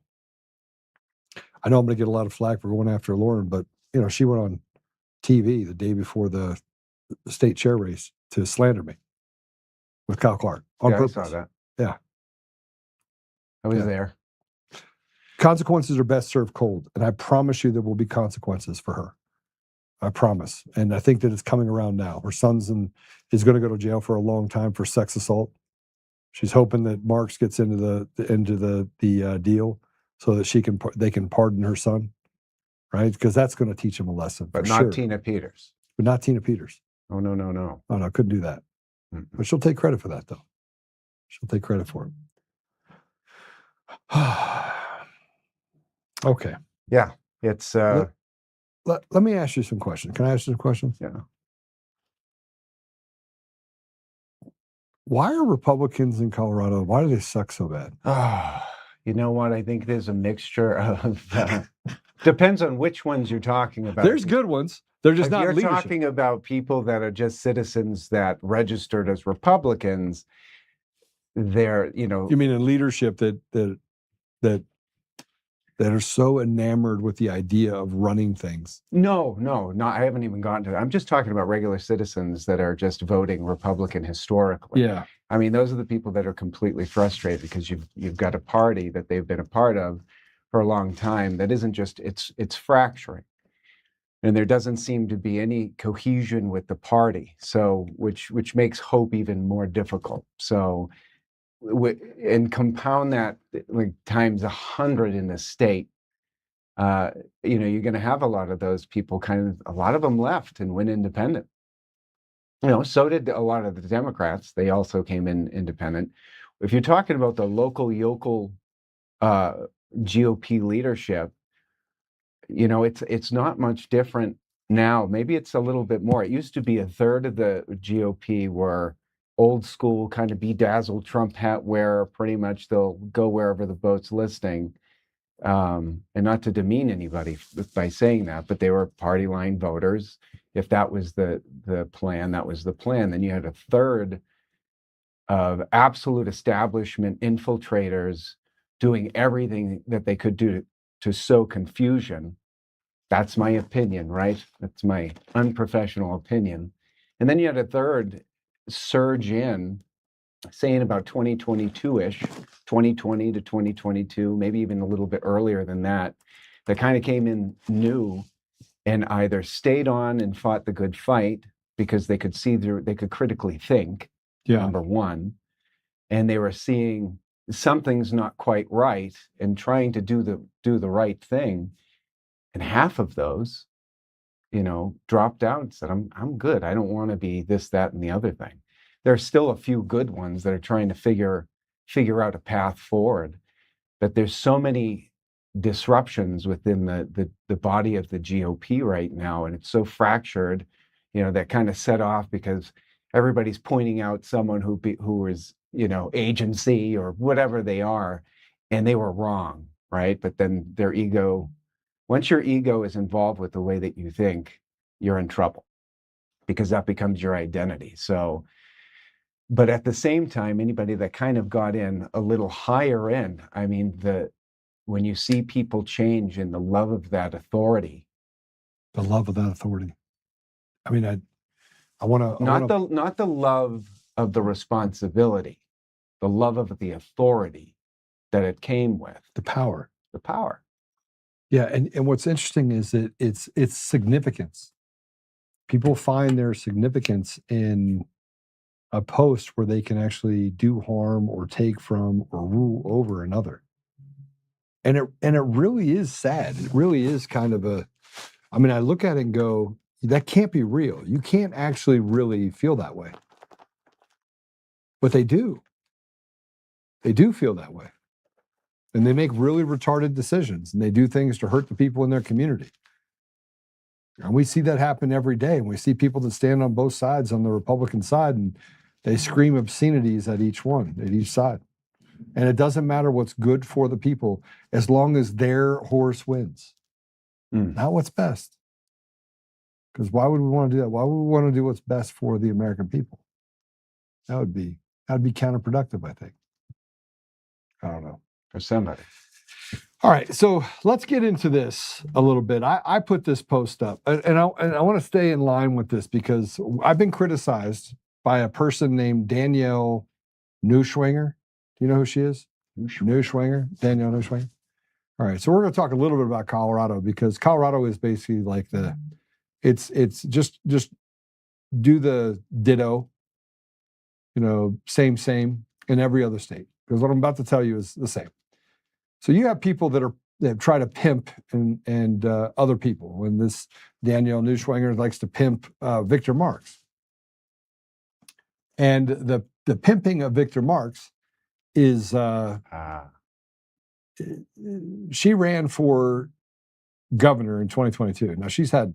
I know I'm going to get a lot of flack for going after Lauren, but she went on TV the day before the state chair race to slander me with Kyle Clark on purpose. I saw that. Yeah, I was there. Consequences are best served cold, and I promise you there will be consequences for her. I promise. And I think that it's coming around now. Her son's is going to go to jail for a long time for sex assault. She's hoping that Marks gets into the deal so that they can pardon her son, right? Because that's going to teach him a lesson. But for not sure. Tina Peters. But not Tina Peters. Oh, no. Oh, no, couldn't do that. Mm-hmm. But she'll take credit for that, though. She'll take credit for it. Okay. Yeah, it's... Let me ask you some questions. Can I ask you some questions? Yeah. Why are Republicans in Colorado, why do they suck so bad? You know what? I think there's a mixture of... depends on which ones you're talking about. There's good ones. They're just not leadership. You're talking about people that are just citizens that registered as Republicans. They're, You mean in leadership that are so enamored with the idea of running things? No, I haven't even gotten to that. I'm just talking about regular citizens that are just voting Republican historically. Yeah. I mean, those are the people that are completely frustrated because you've got a party that they've been a part of for a long time that isn't just, it's fracturing. And there doesn't seem to be any cohesion with the party, so which makes hope even more difficult. So, and compound that like times 100 in the state, you're going to have a lot of those people. A lot of them left and went independent. So did a lot of the Democrats. They also came in independent. If you're talking about the local yokel GOP leadership, it's not much different now. Maybe it's a little bit more. It used to be a third of the GOP were old school, kind of bedazzled Trump hat wearer. Pretty much they'll go wherever the boat's listing. And not to demean anybody by saying that, but they were party line voters. If that was the plan, that was the plan. Then you had a third of absolute establishment infiltrators doing everything that they could do to sow confusion. That's my opinion, right? That's my unprofessional opinion. And then you had a third surge in, saying about 2022-ish, 2020 to 2022, maybe even a little bit earlier than that kind of came in new and either stayed on and fought the good fight because they could see they could critically think, number one, and they were seeing something's not quite right and trying to do the right thing. And half of those, dropped out and said, I'm good. I don't want to be this, that, and the other thing. There's still a few good ones that are trying to figure out a path forward. But there's so many disruptions within the body of the GOP right now, and it's so fractured, that kind of set off because everybody's pointing out someone who is, agency or whatever they are, and they were wrong, right? But then their ego, once your ego is involved with the way that you think, you're in trouble because that becomes your identity. So, but at the same time, anybody that kind of got in a little higher end, I mean, when you see people change in the love of that authority. The love of that authority. I mean, I want to... Not the love of the responsibility, the love of the authority that it came with. The power. The power. Yeah, and what's interesting is that it's significance. People find their significance in a post where they can actually do harm or take from or rule over another. And it really is sad. It really is kind of I look at it and go, that can't be real. You can't actually really feel that way. But they do. They do feel that way. And they make really retarded decisions, and they do things to hurt the people in their community. And we see that happen every day. And we see people that stand on both sides, on the Republican side, and they scream obscenities at each side. And it doesn't matter what's good for the people, as long as their horse wins. Not what's best. Because why would we want to do that? Why would we want to do what's best for the American people? That would be counterproductive, I think. I don't know. For somebody. All right, so let's get into this a little bit. I put this post up, and I want to stay in line with this because I've been criticized by a person named Danielle Neuschwanger. Do you know who she is? Neuschwanger. Danielle Neuschwanger. All right, so we're going to talk a little bit about Colorado because Colorado is basically like it's just do the ditto, same in every other state, because what I'm about to tell you is the same. So you have people that try to pimp and other people, and this Danielle Neuschwanger likes to pimp Victor Marx. And the pimping of Victor Marx is she ran for governor in 2022. Now she's had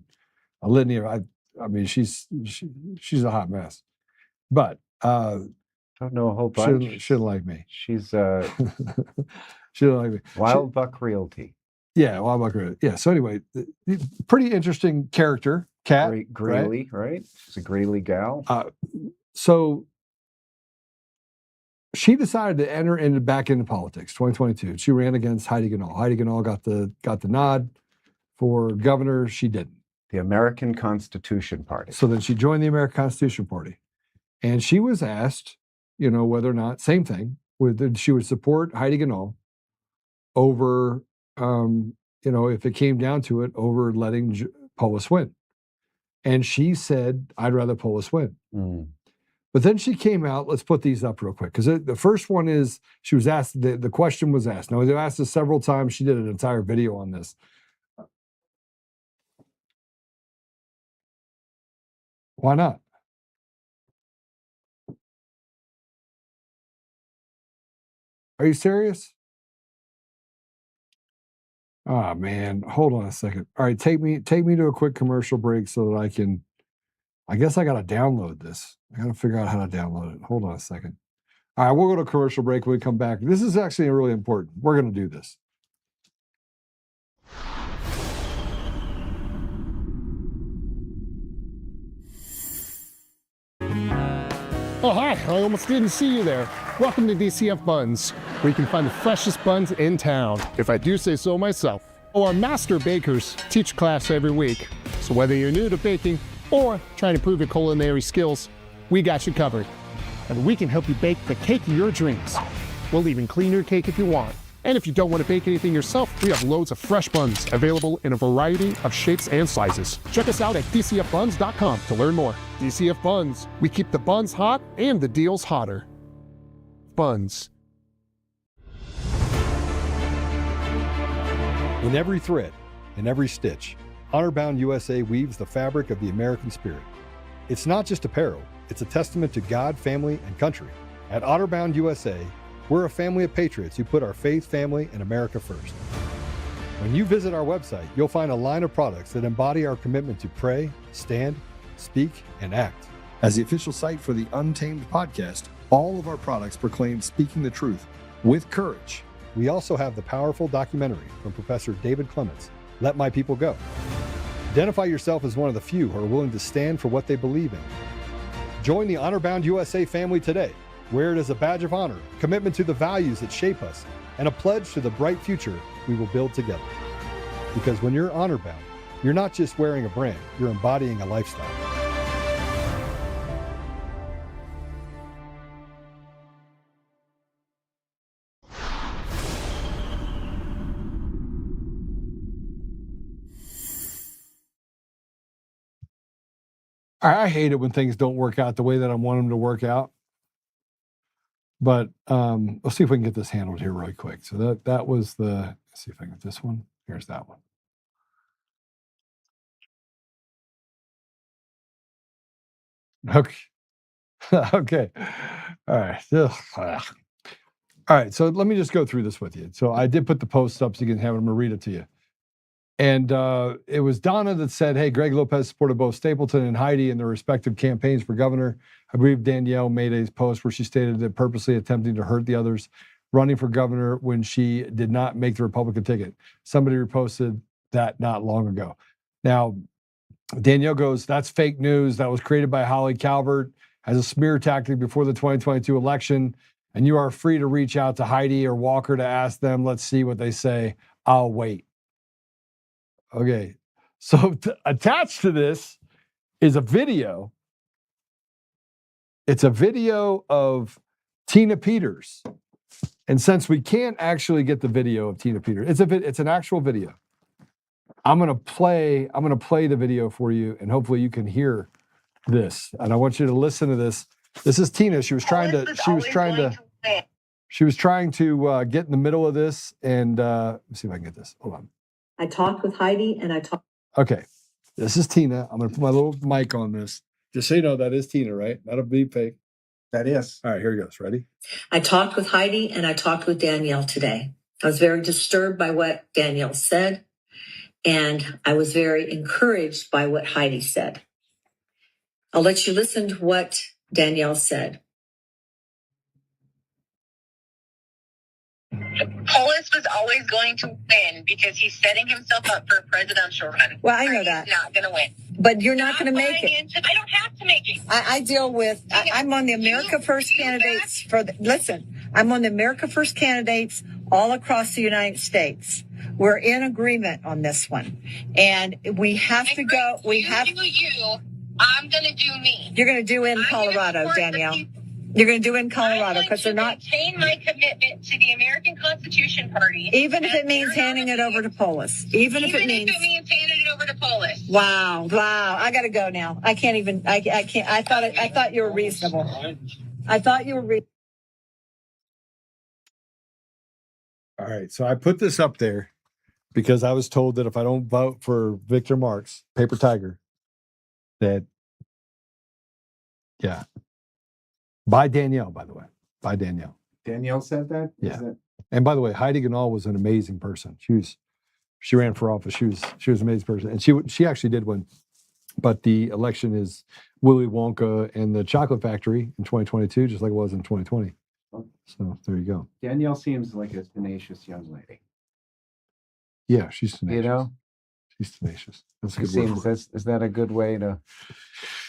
a litany of, I mean, she's a hot mess, but don't know a whole bunch. She didn't like me. She's she didn't like me. Wild Buck Realty. Yeah, Wild Buck Realty. Yeah. So anyway, pretty interesting character, Kat. Greeley, right? She's a Greeley gal. So she decided to enter back into politics, 2022. She ran against Heidi Ganahl. Heidi Ganahl got the nod for governor. She didn't. The American Constitution Party. So then she joined the American Constitution Party. And she was asked, whether or not, same thing, whether she would support Heidi Ganahl over, if it came down to it, over letting Polis win. And she said, I'd rather Polis win. Mm. But then she came out, let's put these up real quick, because the first one is, she was asked, the question was asked. Now, they asked this several times. She did an entire video on this. Why not? Are you serious? Oh, man, hold on a second. All right, take me to a quick commercial break so that I guess I got to download this. I got to figure out how to download it. Hold on a second. All right, we'll go to a commercial break when we come back. This is actually really important. We're going to do this. Oh, hi. I almost didn't see you there. Welcome to DCF Buns, where you can find the freshest buns in town, if I do say so myself. Oh, our master bakers teach class every week. So whether you're new to baking or trying to improve your culinary skills, we got you covered. And we can help you bake the cake of your dreams. We'll even clean your cake if you want. And if you don't want to bake anything yourself, we have loads of fresh buns available in a variety of shapes and sizes. Check us out at dcfbuns.com to learn more. DCF Buns, we keep the buns hot and the deals hotter. Buns. In every thread, in every stitch, Honor-Bound USA weaves the fabric of the American spirit. It's not just apparel, it's a testament to God, family, and country. At Honor-Bound USA, we're a family of patriots who put our faith, family, and America first. When you visit our website, you'll find a line of products that embody our commitment to pray, stand, speak, and act. As the official site for the Untamed podcast, all of our products proclaim speaking the truth with courage. We also have the powerful documentary from Professor David Clements, Let My People Go. Identify yourself as one of the few who are willing to stand for what they believe in. Join the Honor-Bound USA family today. Wear it as a badge of honor, commitment to the values that shape us, and a pledge to the bright future we will build together. Because when you're honor-bound, you're not just wearing a brand, you're embodying a lifestyle. I hate it when things don't work out the way that I want them to work out. But let's see if we can get this handled here really quick. So that was let's see if I can get this one. Here's that one. Okay. Okay. All right. All right. So let me just go through this with you. So I did put the posts up so you can have them. I'm going to read it to you. And it was Donna that said, hey, Greg Lopez supported both Stapleton and Heidi in their respective campaigns for governor. I believe Danielle made a post where she stated that purposely attempting to hurt the others running for governor when she did not make the Republican ticket. Somebody reposted that not long ago. Now, Danielle goes, that's fake news. That was created by Holly Calvert as a smear tactic before the 2022 election. And you are free to reach out to Heidi or Walker to ask them. Let's see what they say. I'll wait. Okay, so attached to this is a video. It's a video of Tina Peters And since we can't actually get the video of Tina Peters, it's an actual video. I'm gonna play the video for you, and hopefully you can hear this. And I want you to listen to this. This is Tina. She was trying to get in the middle of this. And let's see if I can get this. Hold on. I talked with Heidi, and I talked. Okay, this is Tina. I'm gonna put my little mic on this. Just so you know, that is Tina, right? Not a beep fake. That is. All right, here he goes. Ready? I talked with Heidi, and I talked with Danielle today. I was very disturbed by what Danielle said, and I was very encouraged by what Heidi said. I'll let you listen to what Danielle said. Polis was always going to win because he's setting himself up for a presidential run. Well, I know that. He's not going to win. But you're not going to make it. I don't have to make it. I deal with, I'm on the America First candidates I'm on the America First candidates all across the United States. We're in agreement on this one. And we have to go, I'm going to do me. You're going to do in Colorado, Danielle. You're going to do in Colorado because they're not. Maintain my commitment to the American Constitution Party. Even if it means handing it over to Polis. Even if it means handing it over to Polis. Wow. I got to go now. I can't even. I can't. I thought you were reasonable. I thought you were. All right. So I put this up there because I was told that if I don't vote for Victor Marx, Paper Tiger, that, yeah. By Danielle, by the way. By Danielle. Danielle said that? Yeah. And by the way, Heidi Ganahl was an amazing person. She ran for office. She was an amazing person. And she actually did win. But the election is Willy Wonka and the Chocolate Factory in 2022, just like it was in 2020. So there you go. Danielle seems like a tenacious young lady. Yeah, she's tenacious. You know? She's tenacious. That's a good word for it. Is that a good way to,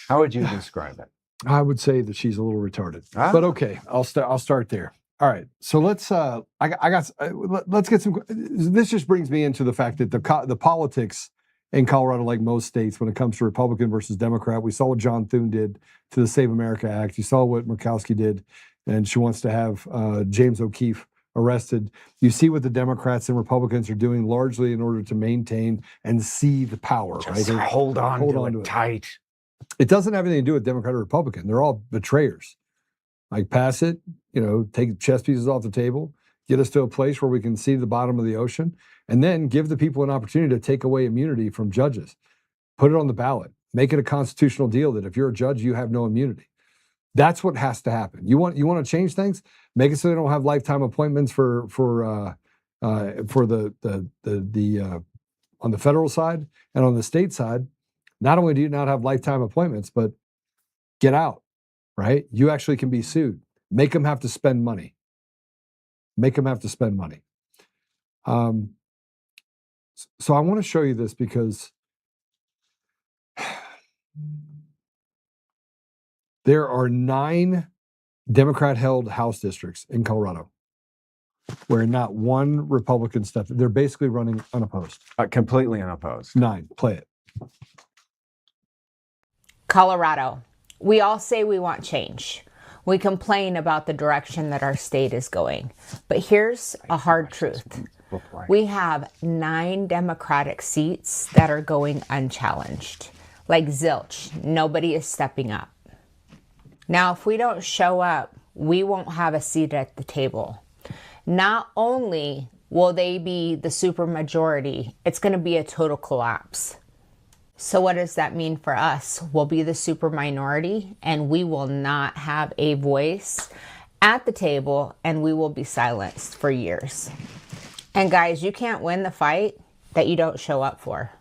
how would you describe it? I would say that she's a little retarded, but okay, I'll start there. All right, so let's let's get some. This just brings me into the fact that the politics in Colorado, like most states, when it comes to Republican versus Democrat, we saw what John Thune did to the Save America Act. You saw what Murkowski did, and she wants to have James O'Keefe arrested. You see what the Democrats and Republicans are doing, largely in order to maintain and seize power. Just right? Hold on to it tight. It doesn't have anything to do with Democrat or Republican. They're all betrayers. Like, pass it, take chess pieces off the table, get us to a place where we can see the bottom of the ocean, and then give the people an opportunity to take away immunity from judges. Put it on the ballot. Make it a constitutional deal that if you're a judge, you have no immunity. That's what has to happen. You want to change things? Make it so they don't have lifetime appointments for the on the federal side and on the state side. Not only do you not have lifetime appointments, but get out, right? You actually can be sued. Make them have to spend money. Make them have to spend money. So I want to show you this because there are 9 Democrat-held House districts in Colorado where not one Republican stepped. They're basically running unopposed. Completely unopposed. 9. Play it. Colorado. We all say we want change. We complain about the direction that our state is going. But here's a hard truth. We have 9 Democratic seats that are going unchallenged. Like zilch, nobody is stepping up. Now, if we don't show up, we won't have a seat at the table. Not only will they be the supermajority, it's going to be a total collapse. So what does that mean for us? We'll be the super minority and we will not have a voice at the table and we will be silenced for years. And guys, you can't win the fight that you don't show up for.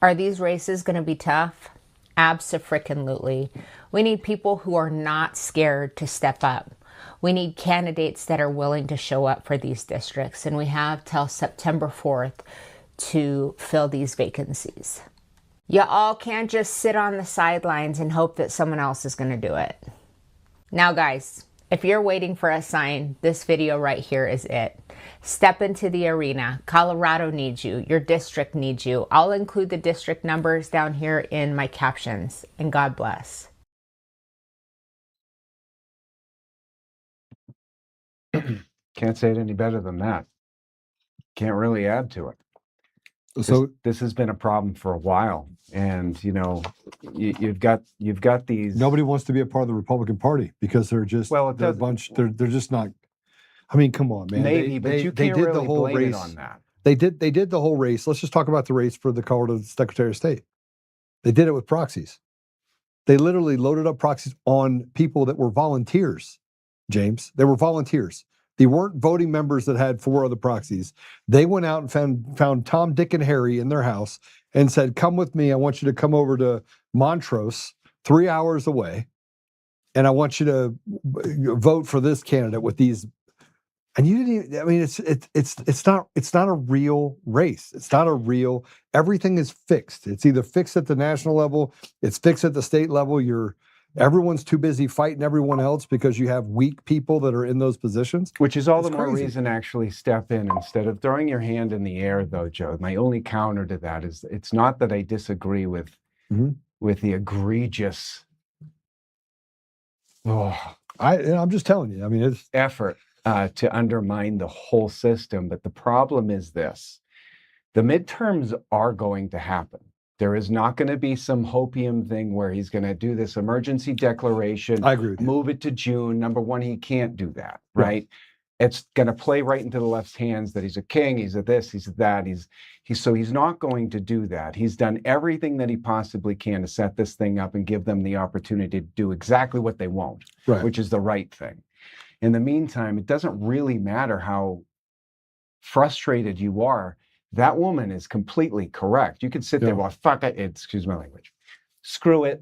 Are these races going to be tough? Abso-frickin-lutely. We need people who are not scared to step up. We need candidates that are willing to show up for these districts. And we have till September 4th to fill these vacancies. You all can't just sit on the sidelines and hope that someone else is going to do it. Now, guys, if you're waiting for a sign, this video right here is it. Step into the arena. Colorado needs you. Your district needs you. I'll include the district numbers down here in my captions. And God bless. Can't say it any better than that. Can't really add to it. So this has been a problem for a while, and you've got these. Nobody wants to be a part of the Republican Party because they're just they're a bunch. They're just not. I mean, come on, man. Maybe, but you can't really blame it on that. They did the whole race. Let's just talk about the race for the Colorado Secretary of State. They did it with proxies. They literally loaded up proxies on people that were volunteers, James. They were volunteers. They weren't voting members that had 4 other proxies. They went out and found Tom, Dick, and Harry in their house and said, come with me. I want you to come over to Montrose, 3 hours away, and I want you to vote for this candidate with these. And you didn't even, I mean, it's not a real race. It's not a real, everything is fixed. It's either fixed at the national level, it's fixed at the state level. Everyone's too busy fighting everyone else because you have weak people that are in those positions. Which is all the more reason to actually step in instead of throwing your hand in the air, though, Joe. My only counter to that is it's not that I disagree with the egregious I'm just telling you. I mean, it's effort to undermine the whole system. But the problem is this. The midterms are going to happen. There is not going to be some hopium thing where he's going to do this emergency declaration. I agree with you. Move it to June. Number one, he can't do that, right? It's going to play right into the left's hands that he's a king, he's a this, he's a that, so he's not going to do that. He's done everything that he possibly can to set this thing up and give them the opportunity to do exactly what they want, which is the right thing. In the meantime, it doesn't really matter how frustrated you are. That woman is completely correct. You could sit there, well, fuck it, excuse my language. Screw it.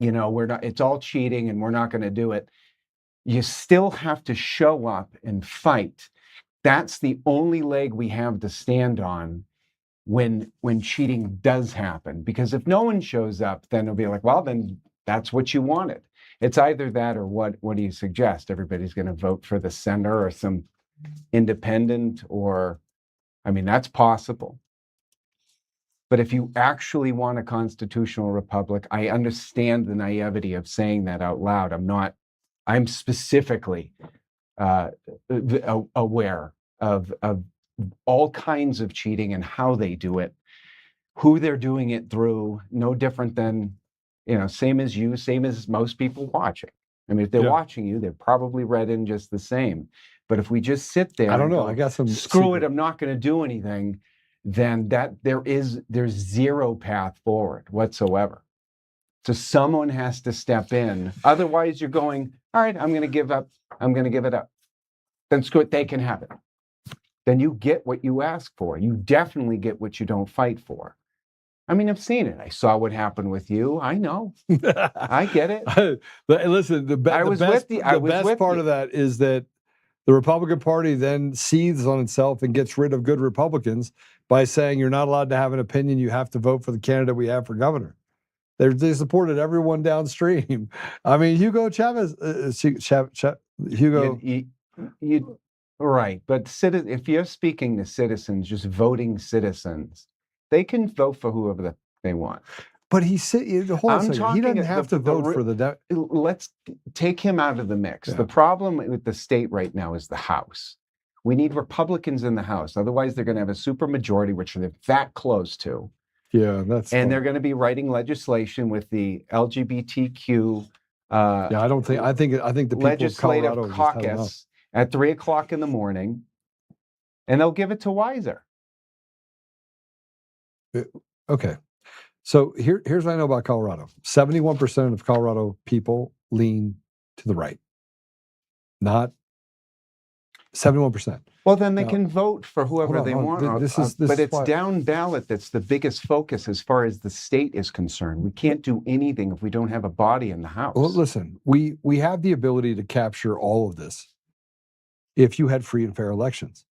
It's all cheating and we're not going to do it. You still have to show up and fight. That's the only leg we have to stand on when cheating does happen. Because if no one shows up, then it'll be like, well, then that's what you wanted. It's either that or what do you suggest? Everybody's going to vote for the center or some independent or... I mean, that's possible. But if you actually want a constitutional republic, I understand the naivety of saying that out loud. I'm specifically aware of all kinds of cheating and how they do it, who they're doing it through, no different than, same as you, same as most people watching. I mean, if they're watching you, they're probably read in just the same. But if we just sit there, I don't know. I got some. Screw it. I'm not going to do anything. Then there's zero path forward whatsoever. So someone has to step in. Otherwise, you're going, all right, I'm going to give up. I'm going to give it up. Then screw it. They can have it. Then you get what you ask for. You definitely get what you don't fight for. I mean, I've seen it. I saw what happened with you. I know. I get it. Listen, the best part of that is that the Republican Party then seethes on itself and gets rid of good Republicans by saying you're not allowed to have an opinion. You have to vote for the candidate we have for governor. They supported everyone downstream. I mean, Hugo Chavez, Hugo. Right. But if you're speaking to citizens, just voting citizens, they can vote for whoever they want. But he said, hold on a second. He doesn't have to vote for the... Let's take him out of the mix. Yeah. The problem with the state right now is the House. We need Republicans in the House. Otherwise, they're going to have a supermajority, which they're that close to. Yeah, that's... And they're going to be writing legislation with the LGBTQ... I think the people legislative of Colorado caucus at 3:00 in the morning, and they'll give it to Weiser. Okay. So here's what I know about Colorado. 71% of Colorado people lean to the right. Not 71%. Well, then they can vote for whoever they want. But it's down ballot that's the biggest focus as far as the state is concerned. We can't do anything if we don't have a body in the House. Well, listen, we have the ability to capture all of this if you had free and fair elections.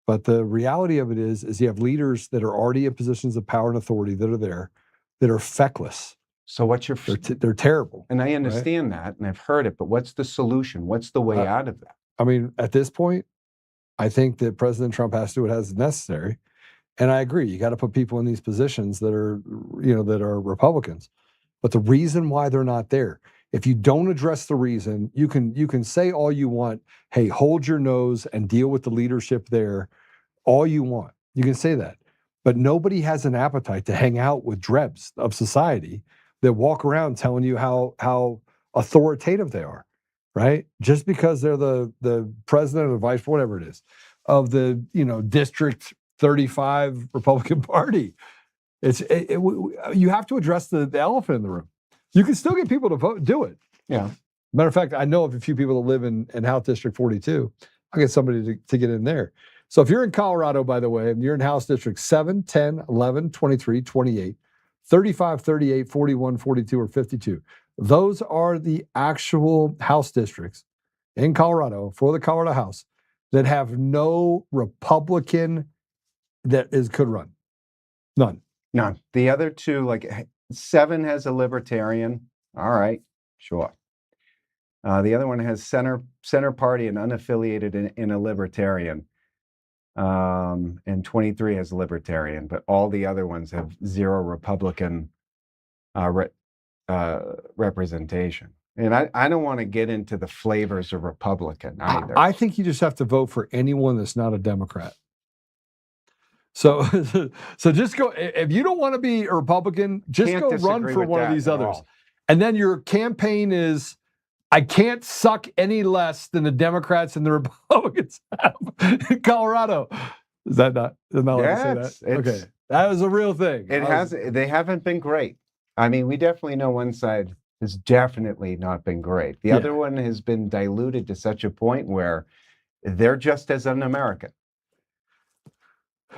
But the reality of it is you have leaders that are already in positions of power and authority that are there, that are feckless. So what's your... They're terrible. And I understand that, and I've heard it, but what's the solution? What's the way out of that? I mean, at this point, I think that President Trump has to do what is necessary. And I agree, you got to put people in these positions that are, that are Republicans. But the reason why they're not there If you don't address the reason, you can say all you want, hey, hold your nose and deal with the leadership there, all you want. You can say that. But nobody has an appetite to hang out with drebs of society that walk around telling you how authoritative they are, right? Just because they're the president or the vice, whatever it is, of the District 35 Republican Party. You have to address the elephant in the room. You can still get people to vote, do it. Yeah. Matter of fact, I know of a few people that live in House District 42. I'll get somebody to get in there. So if you're in Colorado, by the way, and you're in House District 7, 10, 11, 23, 28, 35, 38, 41, 42, or 52, those are the actual House districts in Colorado for the Colorado House that have no Republican that could run. None. None. The other two, like 7 has a libertarian. All right, sure. The other one has center party and unaffiliated in a libertarian. And 23 has libertarian, but all the other ones have 0 Republican representation. And I don't want to get into the flavors of Republican either. I think you just have to vote for anyone that's not a Democrat. So just go. If you don't want to be a Republican, just go run for one of these others. And then your campaign is, I can't suck any less than the Democrats and the Republicans have in Colorado. Is that not? Am I allowed to say that? Okay, that was a real thing. They haven't been great. I mean, we definitely know one side has definitely not been great. The other one has been diluted to such a point where they're just as un-American.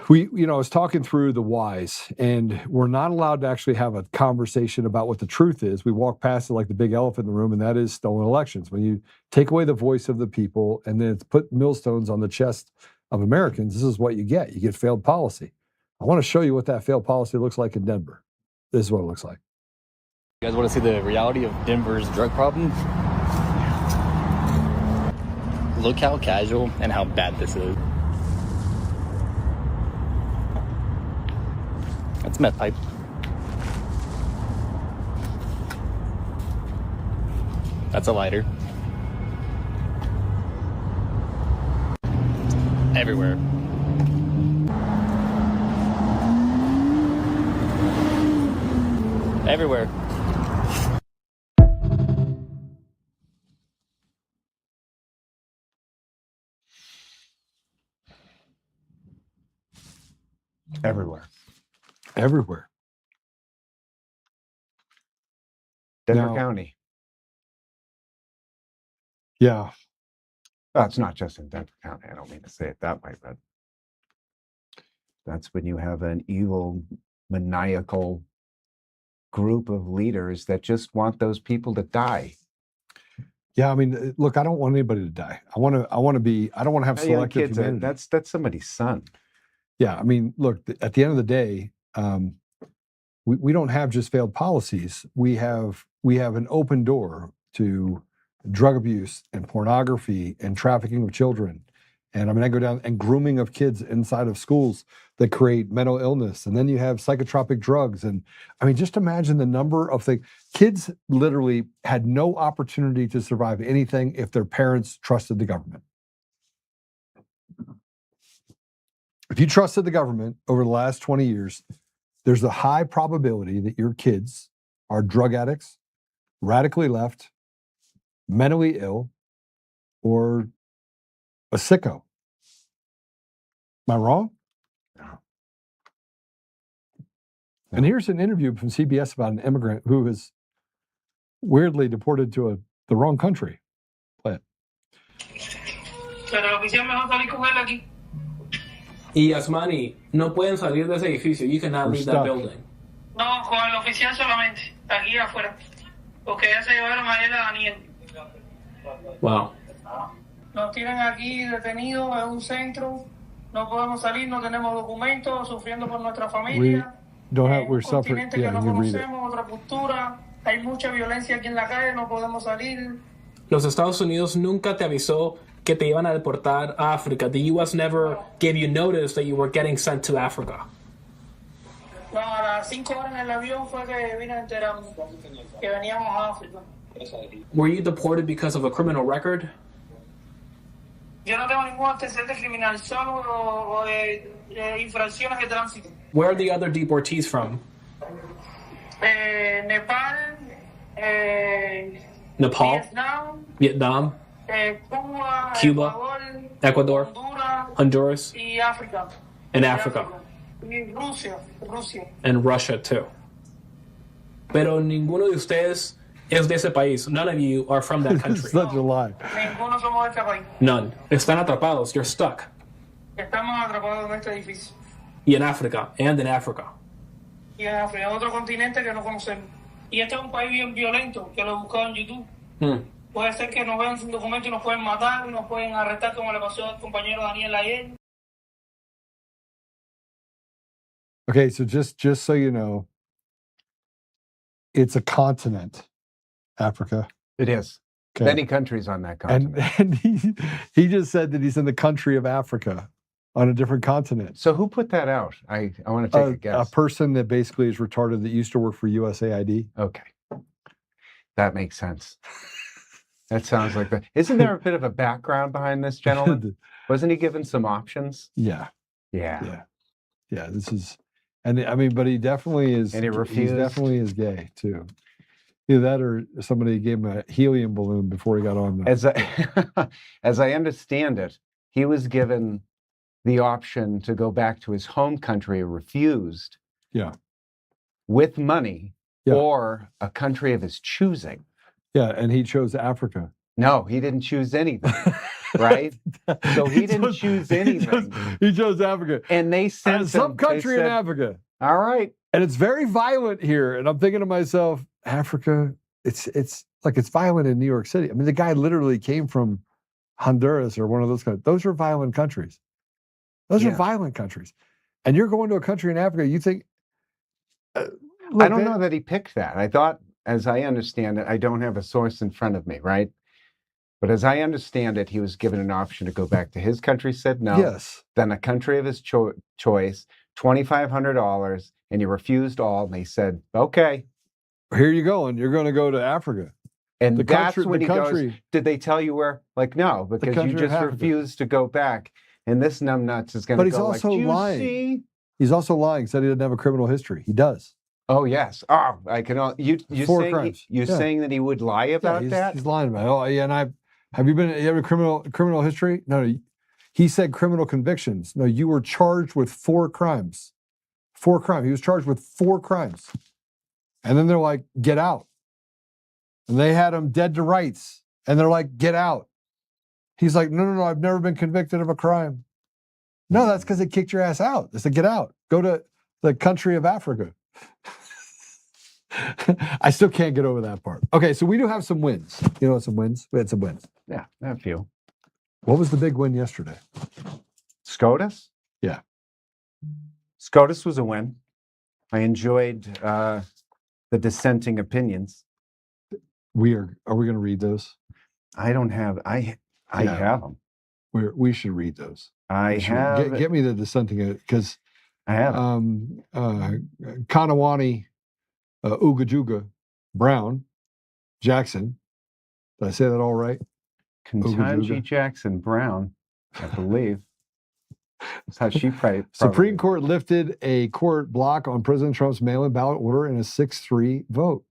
I was talking through the whys, and we're not allowed to actually have a conversation about what the truth is. We walk past it like the big elephant in the room, and that is stolen elections. When you take away the voice of the people and then put millstones on the chest of Americans, this is what you get. You get failed policy. I want to show you what that failed policy looks like in Denver. This is what it looks like. You guys want to see the reality of Denver's drug problem? Look how casual and how bad this is. That's meth pipe. That's a lighter. Everywhere. Everywhere. Everywhere. Everywhere. Denver County. Yeah. Well, it's not just in Denver County. I don't mean to say it that way, but that's when you have an evil, maniacal group of leaders that just want those people to die. Yeah, I mean, look, I don't want anybody to die. I want to I don't want to have selective humanity. That's somebody's son. Yeah, I mean, look, at the end of the day, we don't have just failed policies. We have an open door to drug abuse and pornography and trafficking of children. And I mean, I go down and grooming of kids inside of schools that create mental illness. And then you have psychotropic drugs. And I mean, just imagine the number of things. Kids literally had no opportunity to survive anything if their parents trusted the government. If you trusted the government over the last 20 years, there's a high probability that your kids are drug addicts, radically left, mentally ill, or a sicko. Am I wrong? No. And here's an interview from CBS about an immigrant who is weirdly deported to the wrong country. Play it. Y Yasmani, no pueden salir de ese edificio. You cannot leave that building. No, con el oficial solamente, aquí afuera. Porque ya se llevaron a él a Daniel. Wow. Nos tienen aquí detenidos en un centro. No podemos salir, no tenemos documentos, sufriendo por nuestra familia. We're suffering. Que no conocemos, otra cultura. Hay mucha violencia aquí en la calle, no podemos salir. Los Estados Unidos nunca te avisó que te iban a deportar a África. The U.S. never gave you notice that you were getting sent to Africa. No, a las 5 horas en el avión fue que vine a enterarme que veníamos a África. Were you deported because of a criminal record? Yo no tengo ningún antecedente criminal, solo infracciones de tránsito. Where are the other deportees from? Nepal, Nepal, Vietnam, Cuba, Ecuador, Honduras, y África. and Africa, Y Rusia. and Russia too. Pero ninguno de ustedes es de ese país. None of you are from that country. Such a lie. Ninguno somos de este país. None. Están atrapados. You're stuck. Estamos atrapados en este edificio. Y en África, and in Africa. Y en África, en otro continente que no conocemos. Y este es un país bien violento, que lo he buscado en YouTube. Puede ser que nos vean sin documento y nos pueden matar, nos pueden arrestar como le pasó al compañero Daniel ayer. Okay, so just so you know, it's a continent, Africa. It is. Okay. Many countries on that continent. And he just said that he's in the country of Africa on a different continent. So who put that out? I want to take a guess. A person that basically is retarded that used to work for USAID. Okay. That makes sense. That sounds like that. Isn't there a bit of a background behind this gentleman? Wasn't he given some options? Yeah. Yeah. This is, and I mean, but he definitely is. And he refused. He definitely is gay too. Either that, or somebody gave him a helium balloon before he got on the. As I understand it, he was given the option to go back to his home country, refused. Yeah. With money, or a country of his choosing. Yeah, and he chose Africa. No, he didn't choose anything, right? So he didn't choose anything. He chose Africa. And they sent some country in Africa. All right. And it's very violent here. And I'm thinking to myself, Africa, it's like it's violent in New York City. I mean, the guy literally came from Honduras or one of those countries. Those are violent countries. Those are violent countries. And you're going to a country in Africa, you think... I don't know that he picked that. I thought, as I understand it, I don't have a source in front of me, right? But as I understand it, he was given an option to go back to his country, said no. Yes. Then a country of his choice, $2,500, and he refused all. And they said, okay. Here you go, and you're going to go to Africa. And that's when he goes, did they tell you where? Like, no, because you just refused to go back. And this numbnuts is going to go like, but he's also lying. He's also lying, said he didn't have a criminal history. He does. Oh, yes. Oh, I can. You Four saying that he would lie about that? He's lying about it. Oh, yeah, and you have a criminal history? No, he said criminal convictions. No, you were charged with 4 crimes. 4 crimes. He was charged with 4 crimes. And then they're like, get out. And they had him dead to rights. And they're like, get out. He's like, no, I've never been convicted of a crime. No, that's because they kicked your ass out. They said, get out. Go to the country of Africa. I still can't get over that part. Okay, so we do have some wins. You know, some wins. We had some wins. Yeah, a few. What was the big win yesterday? SCOTUS? Yeah. SCOTUS was a win. I enjoyed the dissenting opinions. Are we going to read those? I don't have. I have them. We should read those. Get me the dissenting, because I have Kanawani, Ugajuga, Brown, Jackson. Did I say that all right? Ketanji Jackson Brown, I believe. That's how she probably. Supreme Court lifted a court block on President Trump's mail-in ballot order in a 6-3 vote.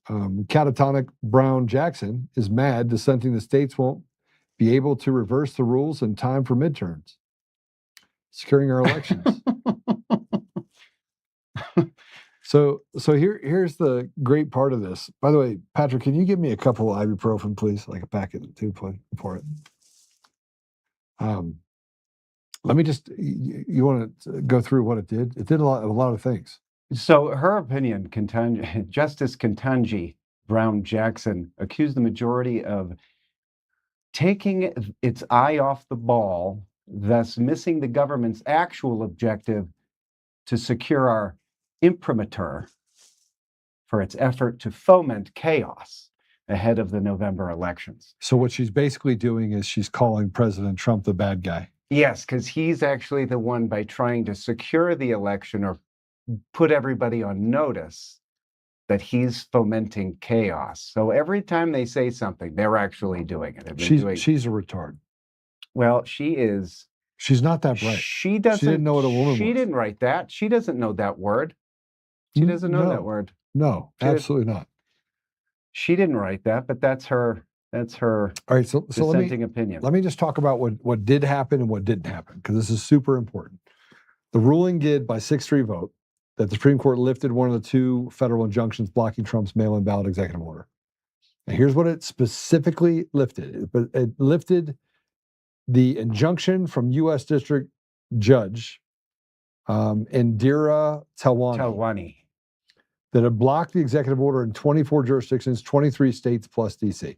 Catatonic Brown Jackson is mad, dissenting the states won't be able to reverse the rules in time for midterms. Securing our elections. So here's the great part of this. By the way, Patrick, can you give me a couple of ibuprofen, please? Like a packet of 2 for it. Let me just. You want to go through what it did? It did a lot of things. So her opinion, Justice Ketanji Brown Jackson accused the majority of taking its eye off the ball, thus missing the government's actual objective to secure our imprimatur for its effort to foment chaos ahead of the November elections. So what she's basically doing is she's calling President Trump the bad guy. Yes, because he's actually the one, by trying to secure the election or put everybody on notice, that he's fomenting chaos. So every time they say something, they're actually doing it. She's a retard. Well, she is. She's not that bright. She doesn't. She didn't know what a woman She was. didn't write that. She doesn't know that word. She doesn't know that word. No, absolutely not. She didn't write that, but that's her. That's her. All right, so dissenting opinion. Let me just talk about what did happen and what didn't happen, because this is super important. The ruling did, by 6-3 vote, that the Supreme Court lifted one of the 2 federal injunctions blocking Trump's mail-in ballot executive order. And here's what it specifically lifted. It lifted the injunction from U.S. District Judge Indira Talwani that had blocked the executive order in 24 jurisdictions, 23 states plus D.C.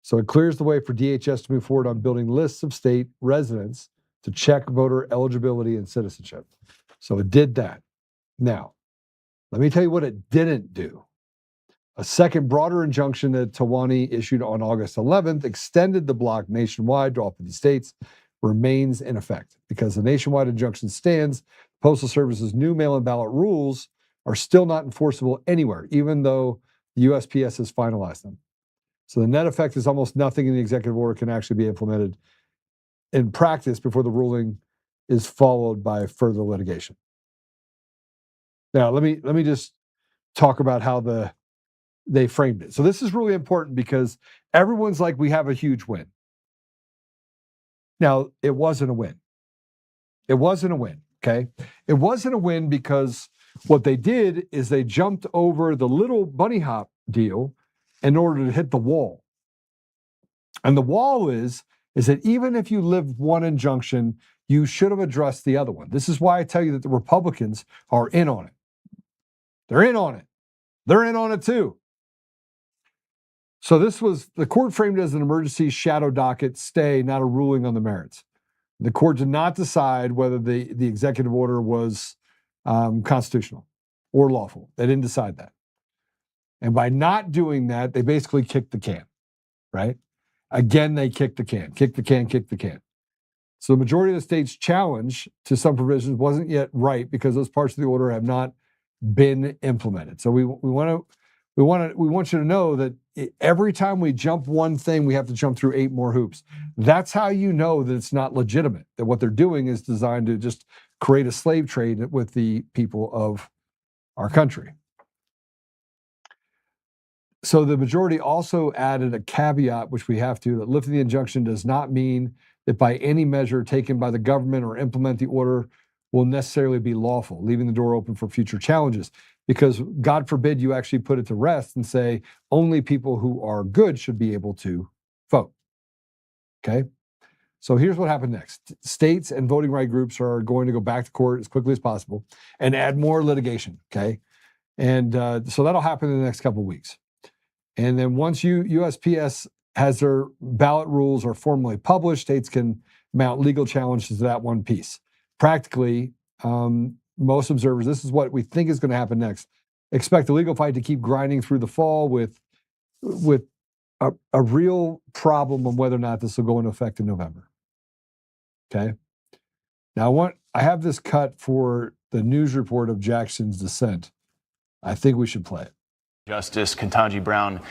So it clears the way for DHS to move forward on building lists of state residents to check voter eligibility and citizenship. So it did that. Now, let me tell you what it didn't do. A second broader injunction that Talwani issued on August 11th extended the block nationwide to all 50 states, remains in effect. Because the nationwide injunction stands, Postal Service's new mail-in ballot rules are still not enforceable anywhere, even though the USPS has finalized them. So the net effect is almost nothing in the executive order can actually be implemented in practice before the ruling is followed by further litigation. Now, let me just talk about how they framed it. So this is really important because everyone's like, we have a huge win. Now, it wasn't a win. It wasn't a win, okay? It wasn't a win because what they did is they jumped over the little bunny hop deal in order to hit the wall. And the wall is that even if you live one injunction, you should have addressed the other one. This is why I tell you that the Republicans are in on it. They're in on it. They're in on it too. So the court framed it as an emergency shadow docket stay, not a ruling on the merits. The court did not decide whether the executive order was constitutional or lawful. They didn't decide that. And by not doing that, they basically kicked the can, right? Again, they kicked the can. So the majority of the state's challenge to some provisions wasn't yet right because those parts of the order have not been implemented. So we want you to know that every time we jump one thing, we have to jump through 8 more hoops. That's how you know that it's not legitimate, that what they're doing is designed to just create a slave trade with the people of our country. So the majority also added a caveat, which we have to, that lifting the injunction does not mean that by any measure taken by the government or implement the order will necessarily be lawful, leaving the door open for future challenges. Because God forbid you actually put it to rest and say only people who are good should be able to vote. Okay? So here's what happened next. States and voting right groups are going to go back to court as quickly as possible and add more litigation. Okay? And so that'll happen in the next couple of weeks. And then once USPS has their ballot rules are formally published, states can mount legal challenges to that one piece. Practically, most observers, this is what we think is going to happen next. Expect the legal fight to keep grinding through the fall with a real problem on whether or not this will go into effect in November. Okay. Now I have this cut for the news report of Jackson's dissent. I think we should play it. Justice Ketanji Brown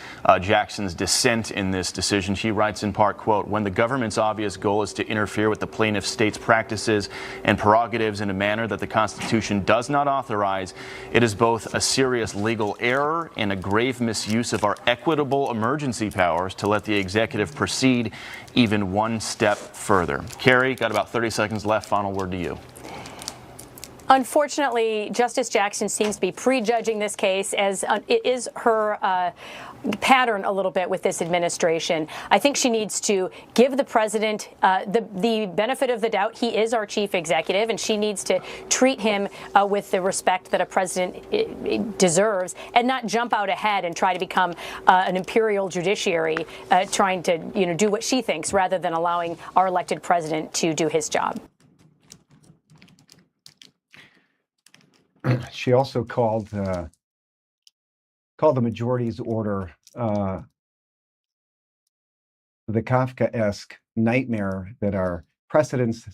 Jackson's dissent in this decision. She writes in part, quote, when the government's obvious goal is to interfere with the plaintiff's state's practices and prerogatives in a manner that the Constitution does not authorize, it is both a serious legal error and a grave misuse of our equitable emergency powers to let the executive proceed even one step further. Carrie, got about 30 seconds left. Final word to you. Unfortunately, Justice Jackson seems to be prejudging this case, as it is her pattern a little bit with this administration. I think she needs to give the president the benefit of the doubt. He is our chief executive, and she needs to treat him with the respect that a president deserves, and not jump out ahead and try to become an imperial judiciary, trying to do what she thinks rather than allowing our elected president to do his job. She also called the majority's order the Kafkaesque nightmare that our precedents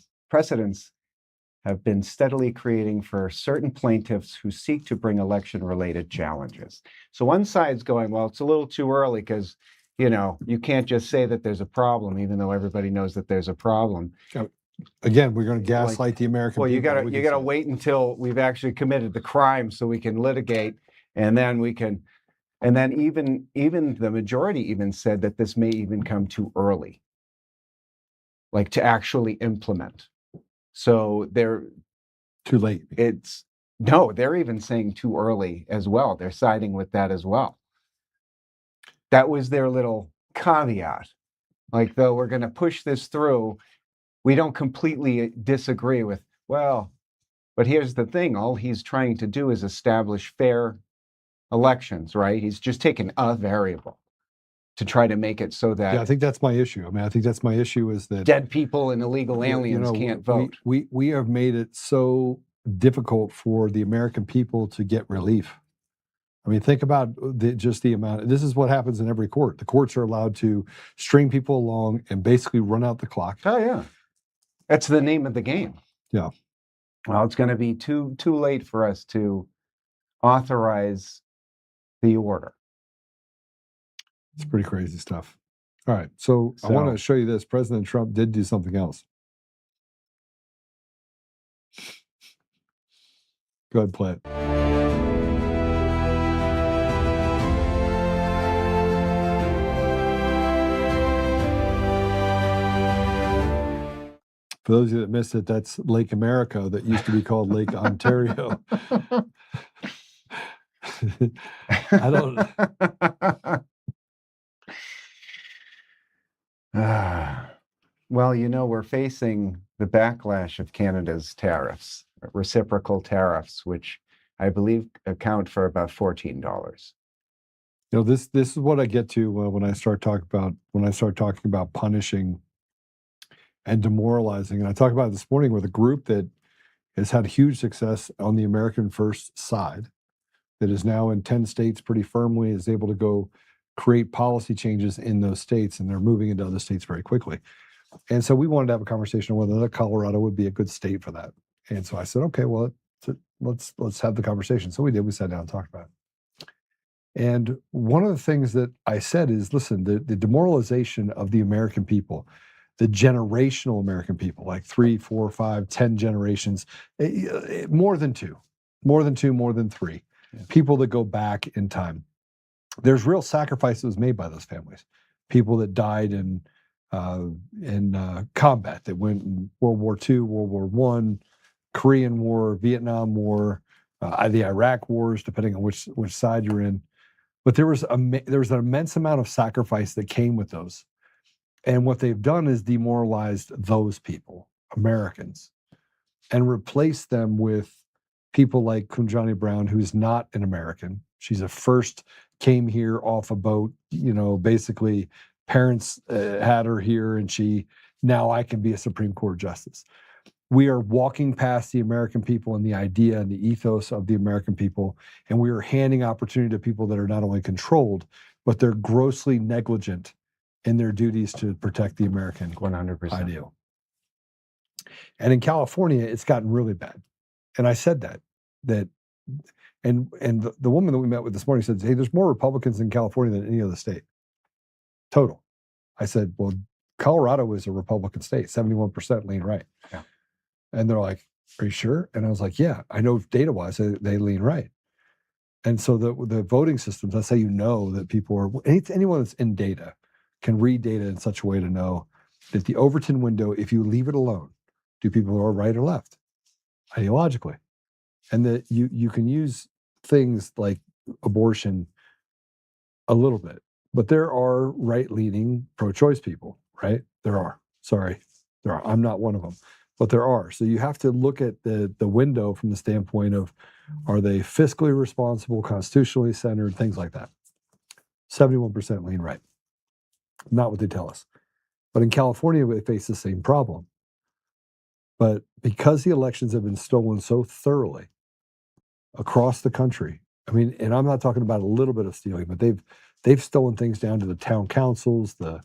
have been steadily creating for certain plaintiffs who seek to bring election-related challenges. So one side's going, well, it's a little too early because, you know, you can't just say that there's a problem, even though everybody knows that there's a problem. Again, we're going to gaslight the American well, people. Well, you got to wait until we've actually committed the crime so we can litigate, and then we can. And then even the majority even said that this may even come too early, like to actually implement. So they're too late. They're even saying too early as well. They're siding with that as well. That was their little caveat. Like, though we're going to push this through, we don't completely disagree with, well, but here's the thing. All he's trying to do is establish fair elections, right? He's just taken a variable to try to make it so that I think that's my issue. I mean, I think that's my issue is that dead people and illegal aliens can't vote. We have made it so difficult for the American people to get relief. I mean, think about just the amount. This is what happens in every court. The courts are allowed to string people along and basically run out the clock. Oh yeah, that's the name of the game. Yeah. Well, it's going to be too late for us to authorize the order. It's pretty crazy stuff. All right, so I want to show you this. President Trump did do something else. Go ahead, play it. For those of you that missed it, that's Lake America that used to be called Lake Ontario. I don't. Well, you know, we're facing the backlash of Canada's tariffs, reciprocal tariffs, which I believe account for about $14. You know, this is what I get to when I start talking about punishing and demoralizing. And I talked about it this morning with a group that has had huge success on the American First side, that is now in 10 states pretty firmly, is able to go create policy changes in those states, and they're moving into other states very quickly. And so we wanted to have a conversation on whether Colorado would be a good state for that. And so I said, okay, well, let's have the conversation. So we did. We sat down and talked about it. And one of the things that I said is, listen, the demoralization of the American people, the generational American people, like 3, 4, 5, 10 generations, more than two, more than 3, people that go back in time. There's real sacrifices made by those families. People that died in combat, that went in World War II, World War I, Korean War, Vietnam War, the Iraq wars, depending on which side you're in. But there was an immense amount of sacrifice that came with those. And what they've done is demoralized those people, Americans, and replaced them with people like Kunjani Brown, who's not an American. She's came here off a boat, you know, basically parents had her here, and now I can be a Supreme Court justice. We are walking past the American people and the idea and the ethos of the American people, and we are handing opportunity to people that are not only controlled, but they're grossly negligent in their duties to protect the American 100% ideal. And in California, it's gotten really bad. And I said that and the woman that we met with this morning said, hey, there's more Republicans in California than any other state. Total. I said, well, Colorado is a Republican state, 71% lean right. Yeah. And they're like, are you sure? And I was like, yeah, I know data-wise they lean right. And so the voting systems, that's how you know that people are, anyone that's in data can read data in such a way to know that the Overton window, if you leave it alone, do people are right or left, ideologically. And that you can use things like abortion a little bit, but there are right-leaning pro-choice people, right? There are. Sorry, there are. I'm not one of them, but there are. So you have to look at the window from the standpoint of, are they fiscally responsible, constitutionally centered, things like that. 71% lean right. Not what they tell us. But in California, they face the same problem. But because the elections have been stolen so thoroughly across the country, I mean, and I'm not talking about a little bit of stealing, but they've stolen things down to the town councils, the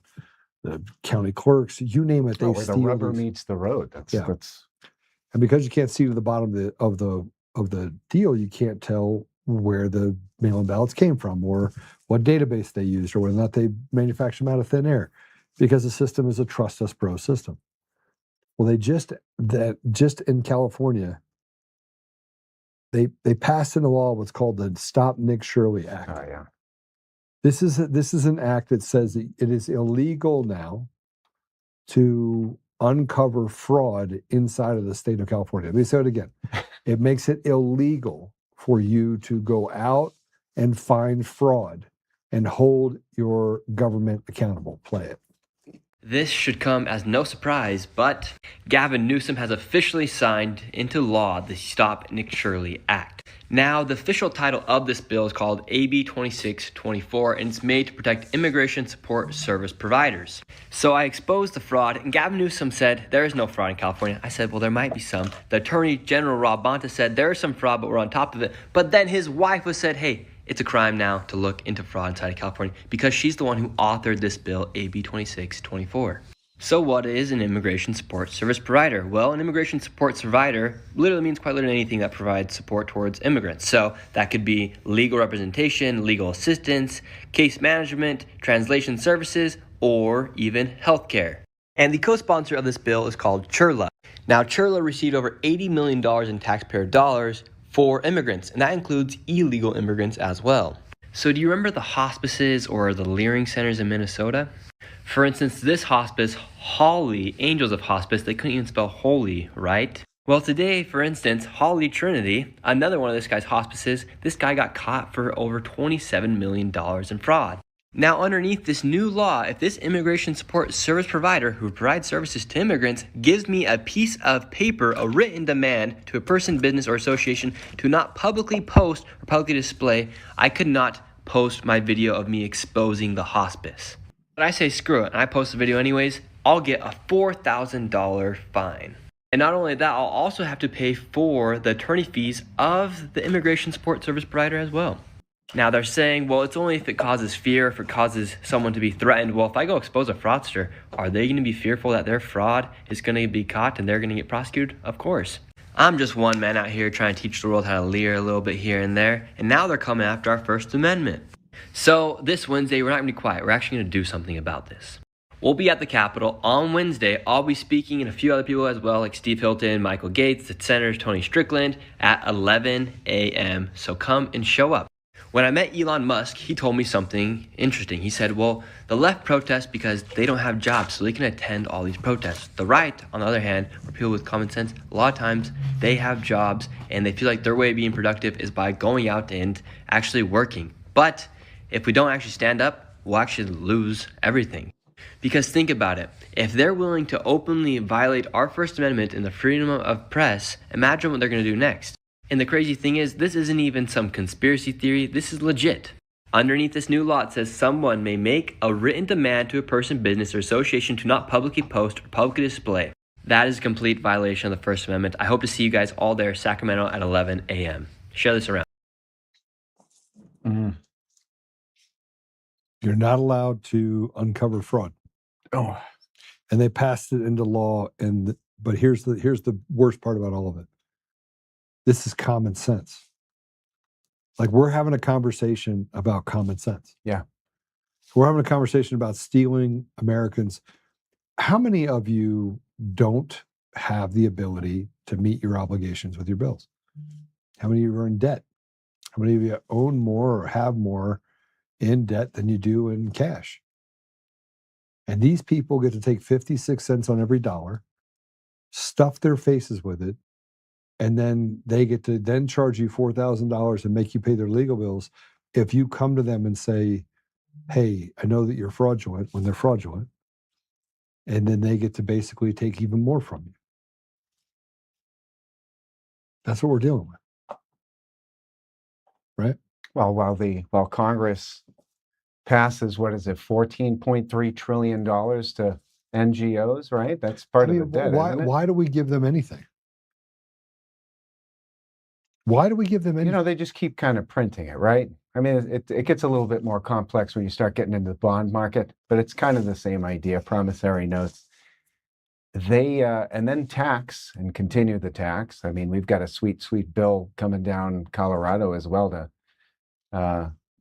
county clerks, you name it. Where the rubber meets the road. That's And because you can't see to the bottom of the deal, you can't tell where the mail-in ballots came from or what database they used or whether or not they manufactured them out of thin air, because the system is a trust us bro system. Well, just in California, they passed into law what's called the Stop Nick Shirley Act. Oh yeah. This is an act that says that it is illegal now to uncover fraud inside of the state of California. Let me say it again. It makes it illegal for you to go out and find fraud and hold your government accountable. Play it. This should come as no surprise, but Gavin Newsom has officially signed into law the Stop Nick Shirley Act. Now, the official title of this bill is called AB 2624, and it's made to protect immigration support service providers. So I exposed the fraud, and Gavin Newsom said there is no fraud in California. I said, well, there might be some. The Attorney General Rob Bonta said there is some fraud, but we're on top of it. But then his wife was said, hey, it's a crime now to look into fraud inside of California because she's the one who authored this bill, AB 2624. So what is an immigration support service provider? Well, an immigration support provider literally means quite literally anything that provides support towards immigrants. So that could be legal representation, legal assistance, case management, translation services, or even healthcare. And the co-sponsor of this bill is called CHRLA. Now, CHRLA received over $80 million in taxpayer dollars for immigrants, and that includes illegal immigrants as well. So do you remember the hospices or the Leering centers in Minnesota? For instance, this hospice, Holly, Angels of Hospice, they couldn't even spell holy, right? Well, today, for instance, Holly Trinity, another one of this guy's hospices, this guy got caught for over $27 million in fraud. Now, underneath this new law, if this immigration support service provider who provides services to immigrants gives me a piece of paper, a written demand to a person, business, or association to not publicly post or publicly display, I could not post my video of me exposing the hospice. But I say screw it, and I post the video anyways, I'll get a $4,000 fine. And not only that, I'll also have to pay for the attorney fees of the immigration support service provider as well. Now they're saying, well, it's only if it causes fear, if it causes someone to be threatened. Well, if I go expose a fraudster, are they going to be fearful that their fraud is going to be caught and they're going to get prosecuted? Of course. I'm just one man out here trying to teach the world how to leer a little bit here and there, and now they're coming after our First Amendment. So this Wednesday, we're not going to be quiet. We're actually going to do something about this. We'll be at the Capitol on Wednesday. I'll be speaking and a few other people as well, like Steve Hilton, Michael Gates, the Senator Tony Strickland at 11 a.m. So come and show up. When I met Elon Musk, he told me something interesting. He said, well, the left protests because they don't have jobs, so they can attend all these protests. The right, on the other hand, or people with common sense, a lot of times they have jobs and they feel like their way of being productive is by going out and actually working. But if we don't actually stand up, we'll actually lose everything. Because think about it, if they're willing to openly violate our First Amendment and the freedom of press, imagine what they're going to do next. And the crazy thing is, this isn't even some conspiracy theory, this is legit. Underneath this new law, it says someone may make a written demand to a person, business, or association to not publicly post or publicly display. That is a complete violation of the First Amendment. I hope to see you guys all there, Sacramento at 11 a.m. Share this around. You're not allowed to uncover fraud. Oh. And they passed it into law, but here's the worst part about all of it. This is common sense. Like, we're having a conversation about common sense. Yeah. We're having a conversation about stealing Americans. How many of you don't have the ability to meet your obligations with your bills? How many of you are in debt? How many of you own more or have more in debt than you do in cash? And these people get to take 56 cents on every dollar, stuff their faces with it, and then they get to then charge you $4,000 and make you pay their legal bills if you come to them and say, hey, I know that you're fraudulent, when they're fraudulent. And then they get to basically take even more from you. That's what we're dealing with. Right? Well, while Congress passes, what is it, $14.3 trillion to NGOs, right? That's part of the debt, isn't it? Why do we give them anything? Why do we give them anything? You know, they just keep kind of printing it, right? I mean, it gets a little bit more complex when you start getting into the bond market, but it's kind of the same idea, promissory notes. and then tax and continue the tax. I mean, we've got a sweet, sweet bill coming down Colorado as well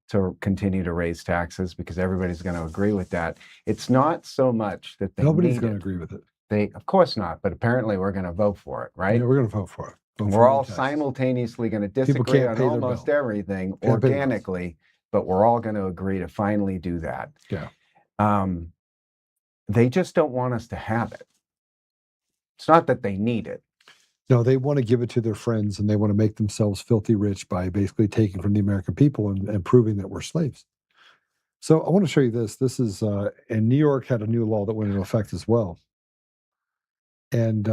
to continue to raise taxes because everybody's going to agree with that. It's not so much that Nobody's going to agree with it. Of course not, but apparently we're going to vote for it, right? Yeah, we're going to vote for it. We're all simultaneously going to disagree on almost everything organically, but we're all going to agree to finally do that. Yeah. They just don't want us to have it. It's not that they need it. No, they want to give it to their friends and they want to make themselves filthy rich by basically taking from the American people and proving that we're slaves. So I want to show you this. This is, and New York had a new law that went into effect as well. And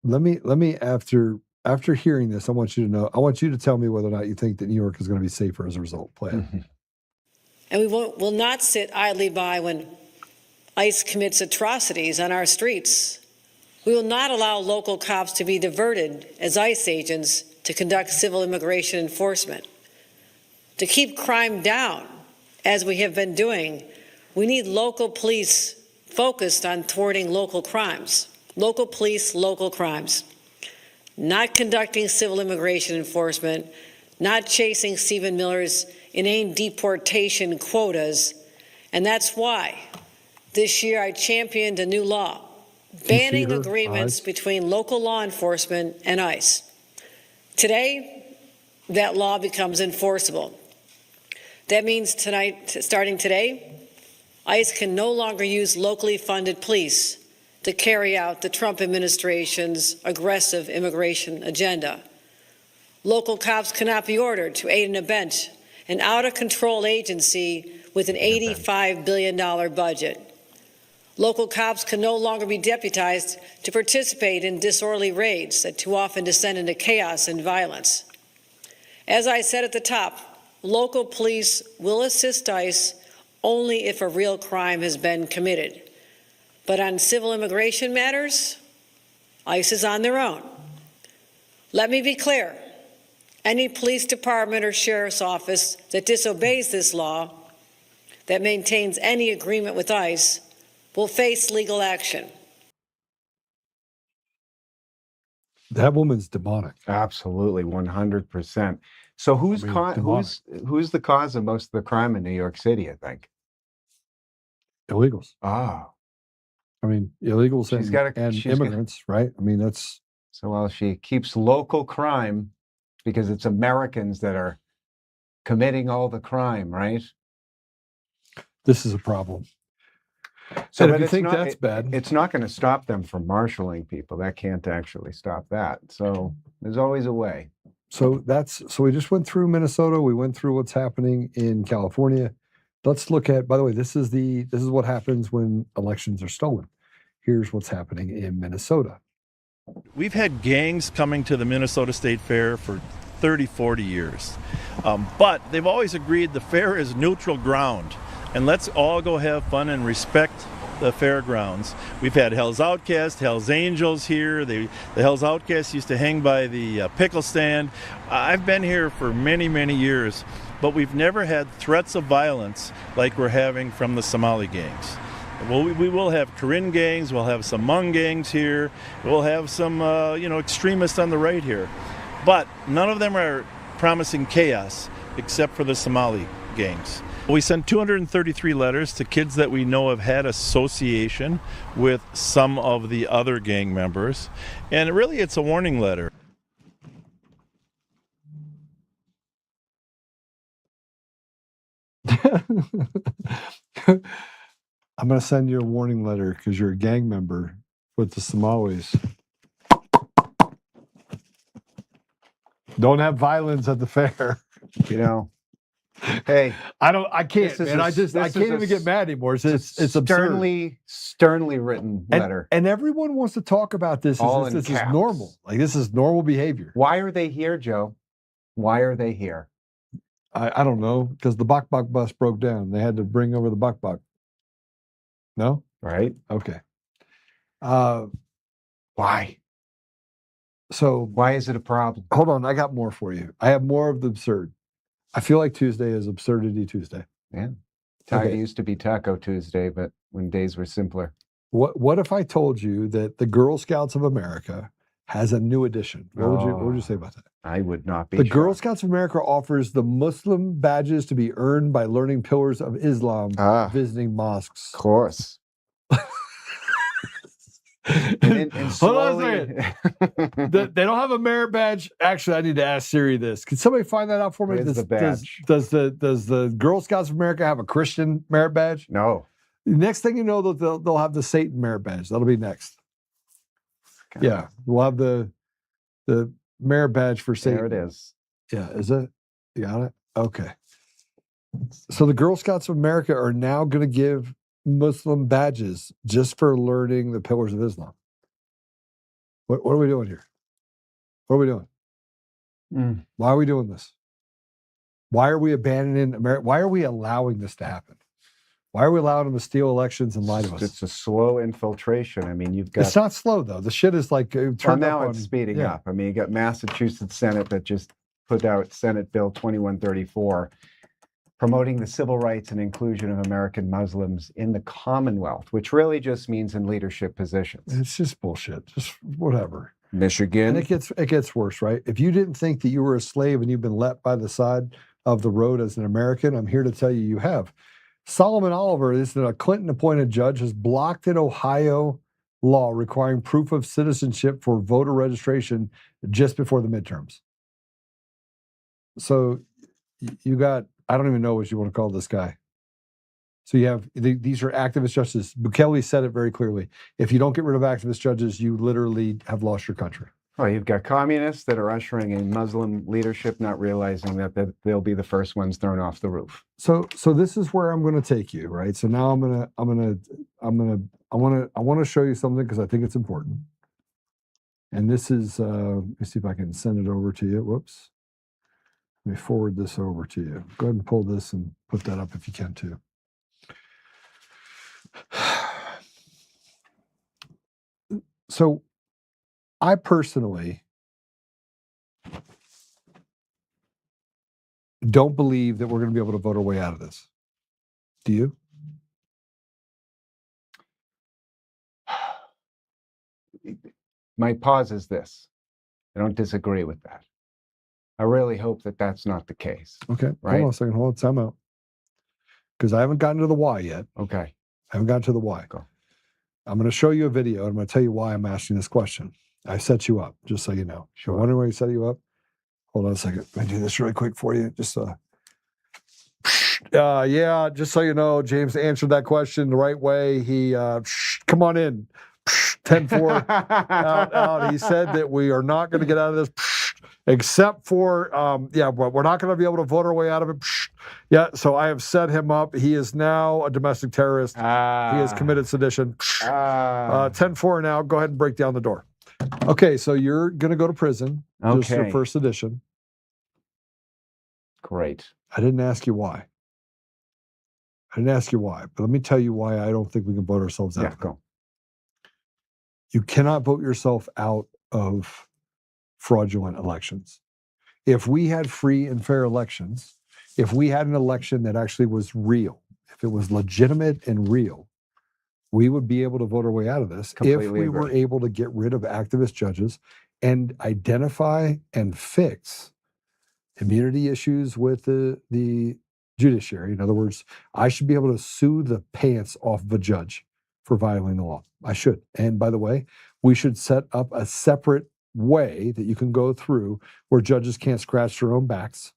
let me after hearing this, I want you to tell me whether or not you think that New York is going to be safer as a result. Play it. And we will not sit idly by when ICE commits atrocities on our streets. We will not allow local cops to be diverted as ICE agents to conduct civil immigration enforcement. To keep crime down, as we have been doing, we need local police focused on thwarting local crimes. Local police, local crimes. Not conducting civil immigration enforcement, not chasing Stephen Miller's inane deportation quotas. And that's why this year I championed a new law banning agreements between local law enforcement and ICE. Today, that law becomes enforceable. That means starting today, ICE can no longer use locally funded police to carry out the Trump administration's aggressive immigration agenda. Local cops cannot be ordered to aid and abet an out-of-control agency with an $85 billion budget. Local cops can no longer be deputized to participate in disorderly raids that too often descend into chaos and violence. As I said at the top, local police will assist ICE only if a real crime has been committed. But on civil immigration matters, ICE is on their own. Let me be clear. Any police department or sheriff's office that disobeys this law, that maintains any agreement with ICE, will face legal action. That woman's demonic. Absolutely, 100%. So who's the cause of most of the crime in New York City, I think? Illegals. Ah. I mean, illegals and immigrants, right? I mean, that's... So, well, she keeps local crime because it's Americans that are committing all the crime, right? This is a problem. So if you think that's bad, it's not going to stop them from marshaling people. That can't actually stop that. So there's always a way. So we just went through Minnesota. We went through what's happening in California. Let's look at, by the way, this is what happens when elections are stolen. Here's what's happening in Minnesota. We've had gangs coming to the Minnesota State Fair for 30, 40 years. But they've always agreed the fair is neutral ground. And let's all go have fun and respect the fairgrounds. We've had Hell's Outcast, Hell's Angels here. The Hell's Outcast used to hang by the pickle stand. I've been here for many, many years, but we've never had threats of violence like we're having from the Somali gangs. Well, we will have Karen gangs, we'll have some Hmong gangs here, we'll have some extremists on the right here. But none of them are promising chaos except for the Somali gangs. We sent 233 letters to kids that we know have had association with some of the other gang members. And really, it's a warning letter. I'm going to send you a warning letter because you're a gang member with the Somalis. Don't have violence at the fair. You know. Hey, I can't, man. I can't even get mad anymore. It's absurd. Sternly written letter. And everyone wants to talk about this as this is normal. Like this is normal behavior. Why are they here, Joe? Why are they here? I don't know, because the Bok Bok bus broke down. They had to bring over the Bok Bok. No? Right. Okay. Why? So why is it a problem? Hold on, I got more for you. I have more of the absurd. I feel like Tuesday is Absurdity Tuesday. Yeah. It used to be Taco Tuesday, but when days were simpler. What if I told you that the Girl Scouts of America has a new edition? What would you say about that? I would not be The shocked. Girl Scouts of America offers the Muslim badges to be earned by learning pillars of Islam, visiting mosques. Of course. and Hold on slowly, a second. They don't have a merit badge. Actually, I need to ask Siri this. Can somebody find that out for me? Where's the badge? Does the Girl Scouts of America have a Christian merit badge? No. Next thing you know, they'll have the Satan merit badge. That'll be next. Okay. Yeah, we'll have the merit badge for Satan. There it is. Yeah, is it? You got it? Okay. So the Girl Scouts of America are now going to give Muslim badges just for learning the pillars of Islam. What are we doing here? What are we doing? Why are we doing this? Why are we abandoning America? Why are we allowing this to happen? Why are we allowing them to steal elections and lie to us? It's a slow infiltration. I mean, you've got... It's not slow, though. The shit is like... Well, now it's speeding up. I mean, you got Massachusetts Senate that just put out Senate Bill 2134, promoting the civil rights and inclusion of American Muslims in the Commonwealth, which really just means in leadership positions. It's just bullshit. Just whatever. Michigan. And it gets worse, right? If you didn't think that you were a slave and you've been let by the side of the road as an American, I'm here to tell you have. Solomon Oliver, this is a Clinton-appointed judge, has blocked an Ohio law requiring proof of citizenship for voter registration just before the midterms. So you got, I don't even know what you want to call this guy. So you have, these are activist judges. Bukele said it very clearly. If you don't get rid of activist judges, you literally have lost your country. Oh, you've got communists that are ushering in Muslim leadership, not realizing that they'll be the first ones thrown off the roof. So this is where I'm going to take you, right? So now I want to show you something because I think it's important. And this is, let me see if I can send it over to you. Whoops. Let me forward this over to you. Go ahead and pull this and put that up if you can too. So I personally don't believe that we're going to be able to vote our way out of this. Do you? My pause is this. I don't disagree with that. I really hope that that's not the case. Okay. Right? Hold on a second. Hold on. Time out. Because I haven't gotten to the why yet. Okay. I haven't gotten to the why. Go. I'm going to show you a video. And I'm going to tell you why I'm asking this question. I set you up, just so you know. Sure. Wondering why I set you up? Hold on a second. Let me do this really quick for you. Just yeah, just so you know, James answered that question the right way. He, come on in. 10-4 out. He said that we are not going to get out of this, except for, but we're not going to be able to vote our way out of it. Yeah, so I have set him up. He is now a domestic terrorist. He has committed sedition. 10-4 now. Go ahead and break down the door. Okay, so you're going to go to prison. Okay. Just for first edition. Great. I didn't ask you why. But let me tell you why I don't think we can vote ourselves out. Yeah, go. You cannot vote yourself out of fraudulent elections. If we had free and fair elections, if we had an election that actually was real, if it was legitimate and real, we would be able to vote our way out of this if we were able to get rid of activist judges and identify and fix immunity issues with the judiciary. In other words, I should be able to sue the pants off of a judge for violating the law. I should. And by the way, we should set up a separate way that you can go through where judges can't scratch their own backs,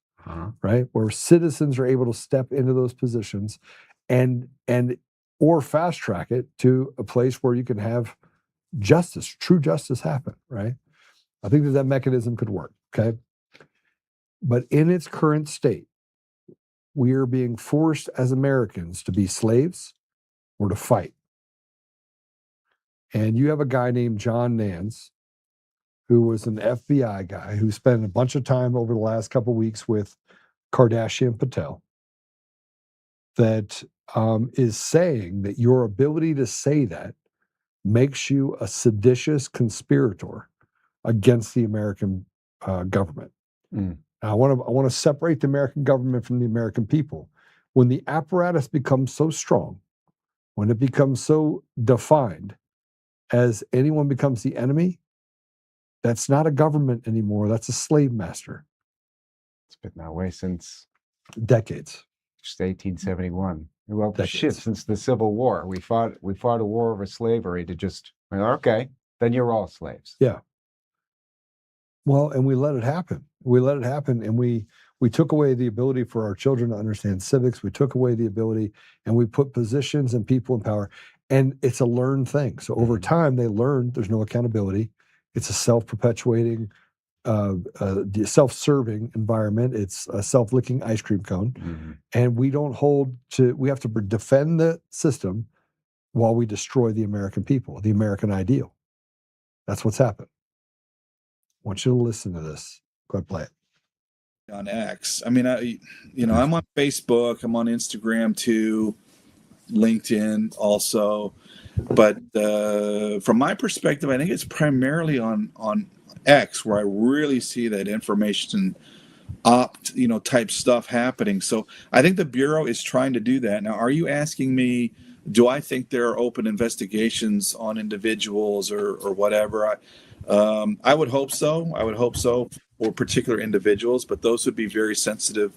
right? Where citizens are able to step into those positions and or fast track it to a place where you can have justice, true justice happen, right? I think that mechanism could work, okay? But in its current state, we are being forced as Americans to be slaves or to fight. And you have a guy named John Nance, who was an FBI guy who spent a bunch of time over the last couple of weeks with Kardashian Patel, that is saying that your ability to say that makes you a seditious conspirator against the American government. Mm. I want to separate the American government from the American people. When the apparatus becomes so strong when it becomes so defined as anyone becomes the enemy, that's not a government anymore. That's a slave master. It's been that way since decades. Just 1871. Well, Decades. shit, since the Civil War, we fought a war over slavery to just, okay, then you're all slaves. Yeah. Well, and we let it happen. We let it happen, and we took away the ability for our children to understand civics. We took away the ability, and we put positions and people in power. And it's a learned thing. So over time, they learned there's no accountability. It's a self-perpetuating, self-serving environment. It's a self-licking ice cream cone. And we have to defend the system while we destroy the American people, the American ideal. That's what's happened. I want you to listen to this. Go ahead, play it. On X. I mean, I'm on Facebook, I'm on Instagram too, LinkedIn also. But from my perspective, I think it's primarily on X where I really see that information type stuff happening. So I think the Bureau is trying to do that. Now, are you asking me, do I think there are open investigations on individuals or whatever? I would hope so. I would hope so for particular individuals, but those would be very sensitive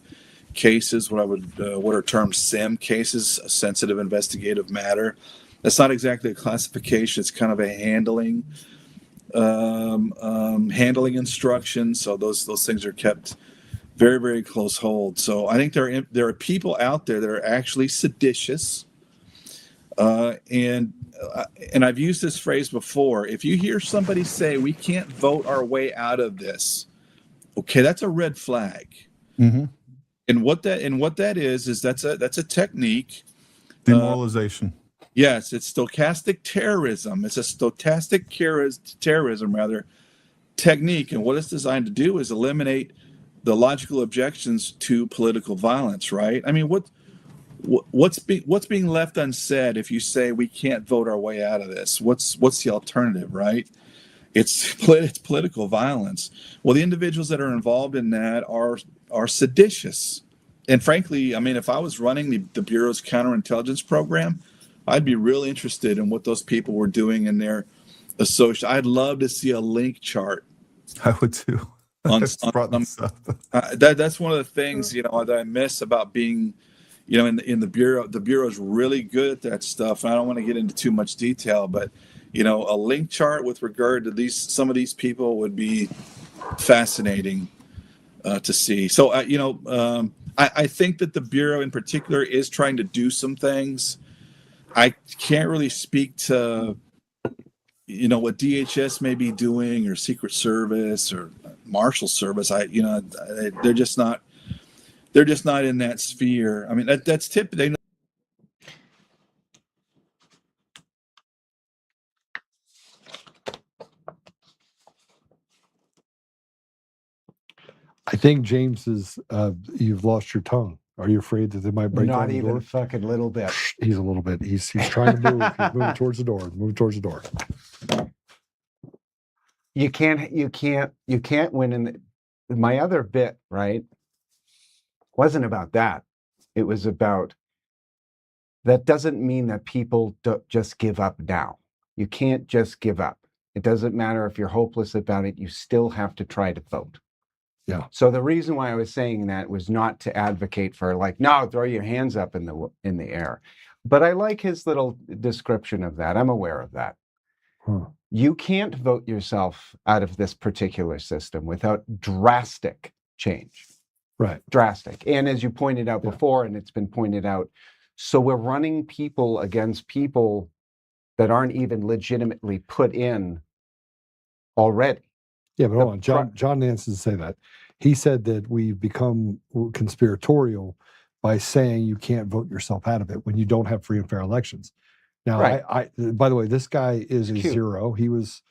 cases, what are termed SIM cases, a sensitive investigative matter. That's not exactly a classification. It's kind of a handling instruction. So those things are kept very, very close hold. So I think there are people out there that are actually seditious. And I've used this phrase before. If you hear somebody say, we can't vote our way out of this, okay, that's a red flag. Mm-hmm. And what that is that's a technique. Demoralization. Yes, it's stochastic terrorism. It's a stochastic terrorism technique. And what it's designed to do is eliminate the logical objections to political violence, right? I mean, what's being left unsaid if you say we can't vote our way out of this? What's the alternative, right? It's political violence. Well, the individuals that are involved in that are seditious. And frankly, I mean, if I was running the Bureau's counterintelligence program, I'd be really interested in what those people were doing in their association. I'd love to see a link chart. I would too. That's one of the things, that I miss about being, in the Bureau. The Bureau is really good at that stuff. I don't want to get into too much detail, but a link chart with regard to some of these people would be fascinating to see. So, I think that the Bureau in particular is trying to do some things. I can't really speak to, what DHS may be doing or Secret Service or Marshal Service. They're just not in that sphere. I mean, that's typical. I think James you've lost your tongue. Are you afraid that they might break down the door? Not even a fucking little bit. He's a little bit. He's trying to move. He's moving towards the door. Moving towards the door. You can't win in my other bit, right? Wasn't about that. It was about that doesn't mean that people don't just give up now. You can't just give up. It doesn't matter if you're hopeless about it. You still have to try to vote. Yeah. So the reason why I was saying that was not to advocate for no, throw your hands up in the air. But I like his little description of that. I'm aware of that. You can't vote yourself out of this particular system without drastic change. Right. Drastic. And as you pointed out before, and it's been pointed out, so we're running people against people that aren't even legitimately put in already. Yeah, but hold on. John Nance didn't say that. He said that we've become conspiratorial by saying you can't vote yourself out of it when you don't have free and fair elections. Now, Right. I by the way, this guy is a zero. He was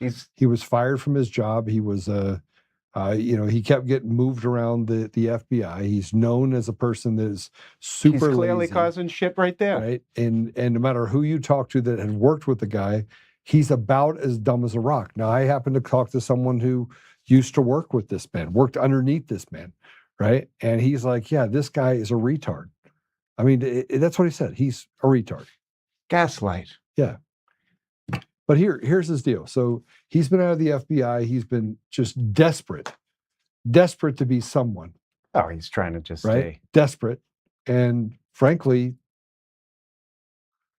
fired from his job. He was he kept getting moved around the FBI. He's known as a person that is super He's clearly lazy, causing shit right there. right? And no matter who you talk to that had worked with the guy, he's about as dumb as a rock. Now, I happen to talk to someone who used to work with this man, worked underneath this man, right? And he's like, yeah, this guy is a retard. I mean, that's what he said. He's a retard. Gaslight. Yeah. But here's his deal. So he's been out of the FBI. He's been just desperate to be someone. Oh, he's trying to just right? stay. Desperate. And frankly,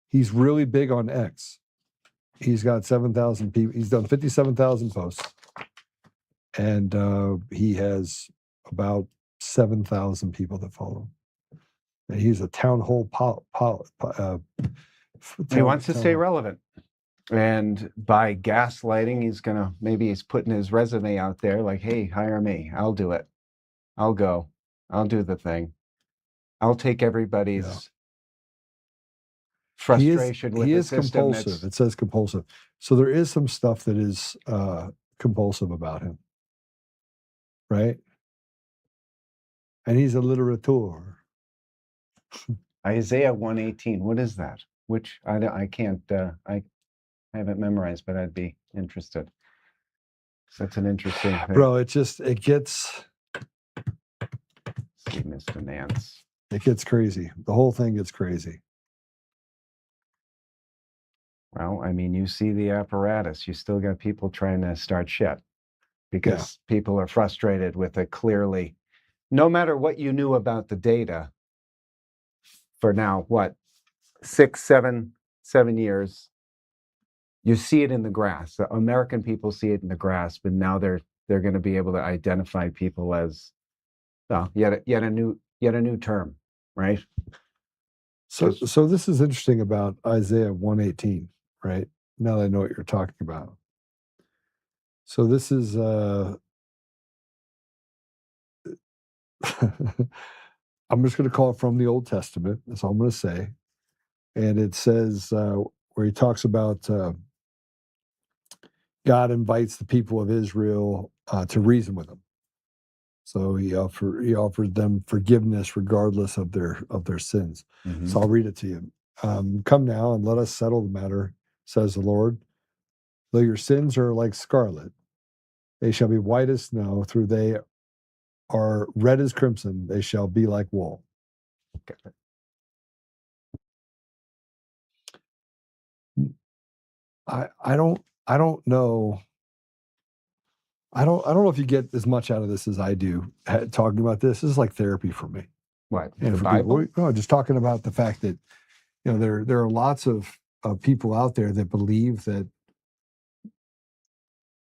he's really big on X. He's got 7,000 people. He's done 57,000 posts. And he has about 7,000 people that follow him. And he's a town hall He wants to stay relevant. And by gaslighting, he's putting his resume out there like, hey, hire me. I'll do it. I'll go. I'll do the thing. I'll take everybody's frustration with the system. Compulsive. It says compulsive. So there is some stuff that is compulsive about him. Right? And he's a literateur. Isaiah 118. What is that? Which I can't, I haven't memorized, but I'd be interested. So that's an interesting thing. Bro, it gets... See, Mr. Nance. It gets crazy. The whole thing gets crazy. Well, I mean, you see the apparatus. You still got people trying to start shit because people are frustrated with it clearly. No matter what you knew about the data for now, 7 years, you see it in the grass. The American people see it in the grass, but now they're going to be able to identify people as yet a new term, right? So this is interesting about Isaiah 118, right? Now that I know what you're talking about. So this is I'm just going to call it from the Old Testament. That's all I'm going to say. And it says where he talks about God invites the people of Israel to reason with him. So he offered them forgiveness regardless of their sins. Mm-hmm. So I'll read it to you. Come now and let us settle the matter, says the Lord. Though your sins are like scarlet, they shall be white as snow. Through they are red as crimson, they shall be like wool. Okay. I don't know. I don't know if you get as much out of this as I do talking about this. This is like therapy for me. What? And the for Bible? People, no, just talking about the fact that there are lots of people out there that believe that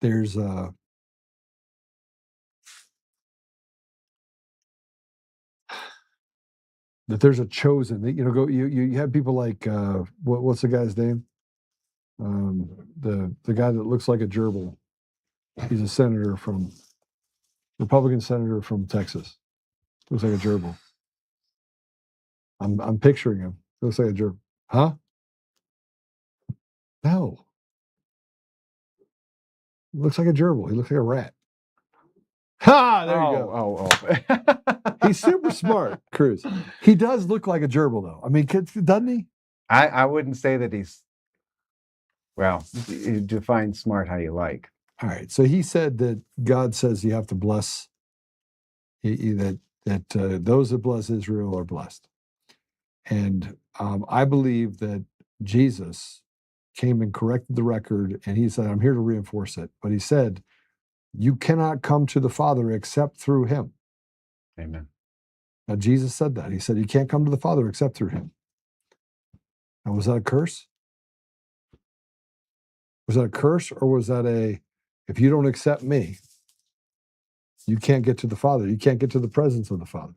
there's that there's a chosen. You have people like what's the guy's name? The guy that looks like a gerbil. He's a Republican senator from Texas. Looks like a gerbil. I'm picturing him. Looks like a gerbil. Huh? No. Looks like a gerbil. He looks like a rat. Ha! There you go. Oh. He's super smart, Cruz. He does look like a gerbil, though. I mean, doesn't he? I wouldn't say that he's. Well, you define smart how you like. All right. So he said that God says you have to bless. That those that bless Israel are blessed, and I believe that Jesus came and corrected the record, and he said, "I'm here to reinforce it." But he said, "You cannot come to the Father except through him." Amen. Now Jesus said that. He said, "You can't come to the Father except through him." Now, was that a curse? Was that a curse, or was that if you don't accept me, you can't get to the Father. You can't get to the presence of the Father.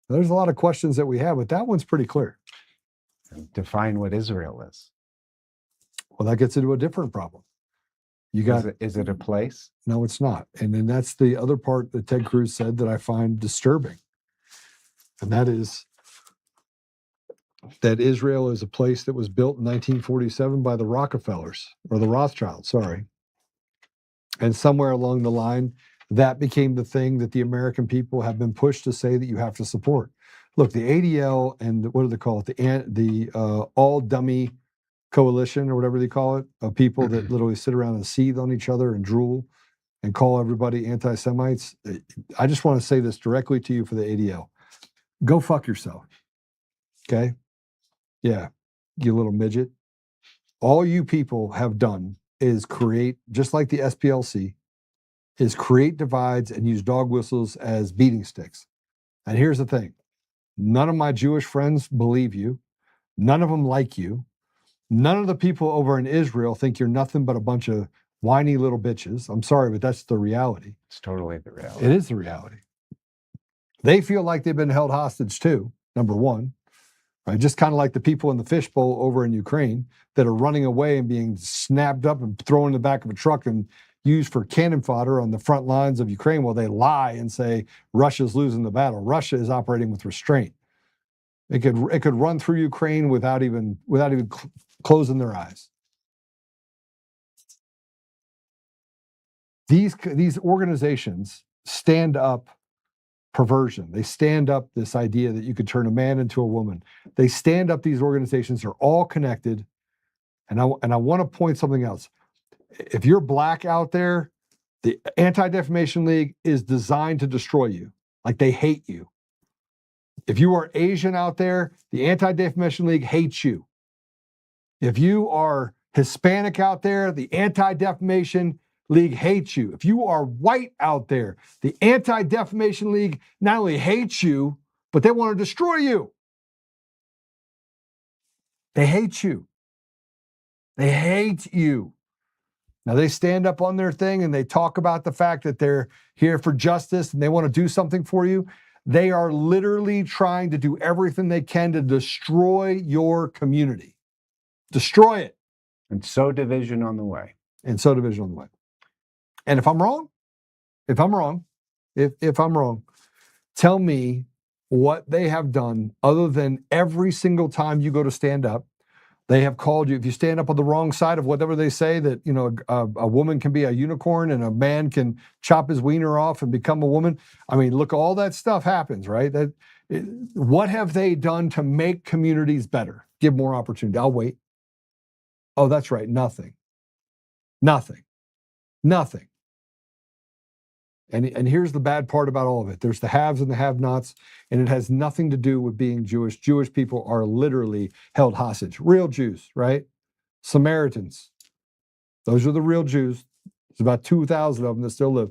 Now, there's a lot of questions that we have, but that one's pretty clear. Define what Israel is. Well, that gets into a different problem. Is it a place? No, it's not. And then that's the other part that Ted Cruz said that I find disturbing. And that is that Israel is a place that was built in 1947 by the Rockefellers, or the Rothschilds, sorry. And somewhere along the line, that became the thing that the American people have been pushed to say that you have to support. Look, the ADL and what do they call it? The all dummy coalition, or whatever they call it, of people that literally sit around and seethe on each other and drool and call everybody anti-Semites. I just want to say this directly to you for the ADL. Go fuck yourself. Okay? Yeah. you little midget. All you people have done is create, just like the SPLC, is create divides and use dog whistles as beating sticks. And here's the thing. None of my Jewish friends believe you. None of them like you. None of the people over in Israel think you're nothing but a bunch of whiny little bitches. I'm sorry, but that's the reality. It's totally the reality. It is the reality. They feel like they've been held hostage too, number one. Right? Just kind of like the people in the fishbowl over in Ukraine that are running away and being snapped up and thrown in the back of a truck and used for cannon fodder on the front lines of Ukraine while they lie and say Russia's losing the battle. Russia is operating with restraint. It could run through Ukraine without even closing their eyes. These organizations stand up perversion. They stand up this idea that you could turn a man into a woman. They stand up these organizations. They're all connected. And I want to point something else. If you're black out there, the Anti-Defamation League is designed to destroy you. Like they hate you. If you are Asian out there, the Anti-Defamation League hates you. If you are Hispanic out there, the Anti-Defamation League hates you. If you are white out there, the Anti-Defamation League not only hates you, but they want to destroy you. They hate you. They hate you. Now they stand up on their thing and they talk about the fact that they're here for justice and they want to do something for you. They are literally trying to do everything they can to destroy your community. Destroy it. And sow division on the way. And sow division on the way. And if I'm wrong, tell me what they have done other than every single time you go to stand up, they have called you, if you stand up on the wrong side of whatever they say, that, you know, a woman can be a unicorn and a man can chop his wiener off and become a woman. I mean, look, all that stuff happens, right? What have they done to make communities better? Give more opportunity. I'll wait. Oh, that's right. Nothing. And here's the bad part about all of it. There's the haves and the have-nots, and it has nothing to do with being Jewish. Jewish people are literally held hostage. Real Jews, right? Samaritans. Those are the real Jews. There's about 2,000 of them that still live.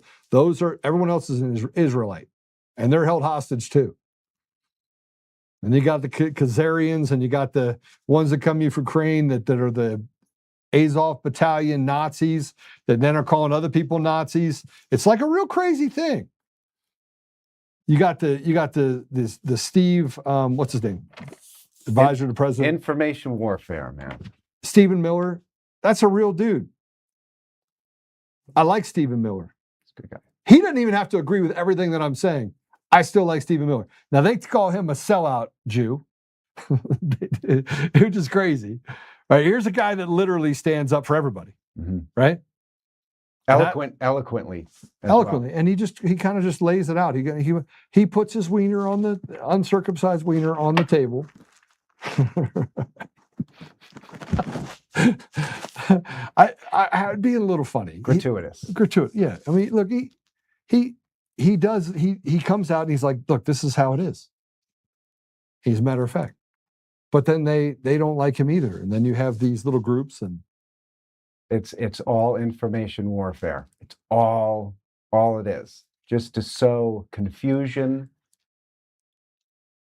Everyone else is an Israelite, and they're held hostage too. And you got the Khazarians, and you got the ones that come from Ukraine that are the Azov battalion Nazis that then are calling other people Nazis. It's like a real crazy thing. You got the Steve, what's his name? Advisor to the president. Information warfare, man. Stephen Miller. That's a real dude. I like Stephen Miller. He's a good guy. He doesn't even have to agree with everything that I'm saying. I still like Stephen Miller. Now they call him a sellout Jew, which is crazy. Right, here's a guy that literally stands up for everybody, right? Eloquently. Well. And he kind of just lays it out. He puts his wiener on the uncircumcised wiener on the table. I being a little funny, gratuitous, yeah. I mean, look, he comes out and he's like, look, this is how it is. He's a matter of fact. But then they don't like him either. And then you have these little groups and it's all information warfare. It's all it is. Just to sow confusion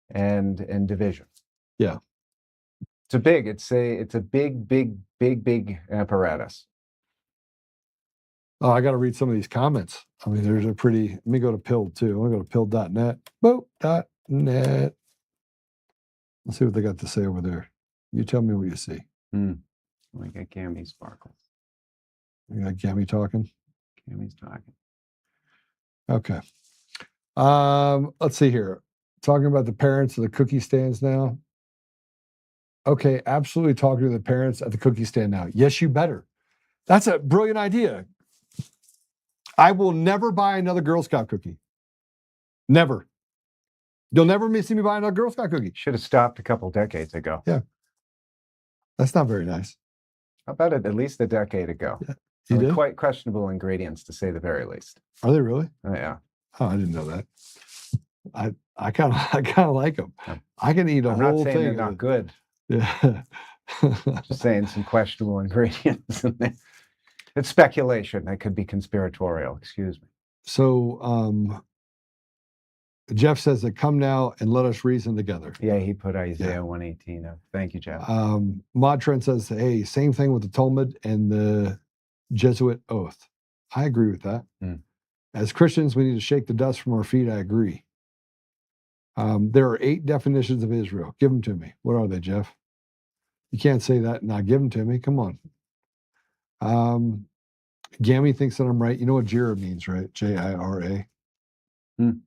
and division. Yeah. It's a big apparatus. Oh, I got to read some of these comments. I mean, let me go to Pill too. I want to go to pill.net. Boop.net. Let's see what they got to say over there. You tell me what you see. We got Gammy Sparkle. You got Gammy talking? Gammy's talking. Okay. Let's see here. Talking about the parents of the cookie stands now. Okay, absolutely talking to the parents at the cookie stand now. Yes, you better. That's a brilliant idea. I will never buy another Girl Scout cookie. Never. You'll never see me buy another Girl Scout cookie. Should have stopped a couple decades ago. Yeah. That's not very nice. How about it at least a decade ago? Yeah. You did? Quite questionable ingredients, to say the very least. Are they really? Oh, yeah. Oh, I didn't know that. I kind of like them. I can eat a I'm whole not saying thing. they're not good. Yeah. Just saying some questionable ingredients in there. It's speculation. That could be conspiratorial. Excuse me. So Jeff says that come now and let us reason together. Yeah, he put Isaiah 118 up. Thank you, Jeff. Mod Trent says, hey, same thing with the Talmud and the Jesuit oath. I agree with that. As Christians, we need to shake the dust from our feet. I agree. There are 8 definitions of Israel. Give them to me. What are they, Jeff? You can't say that and not give them to me. Come on. Gammy thinks that I'm right. You know what JIRA means, right? J-I-R-A. You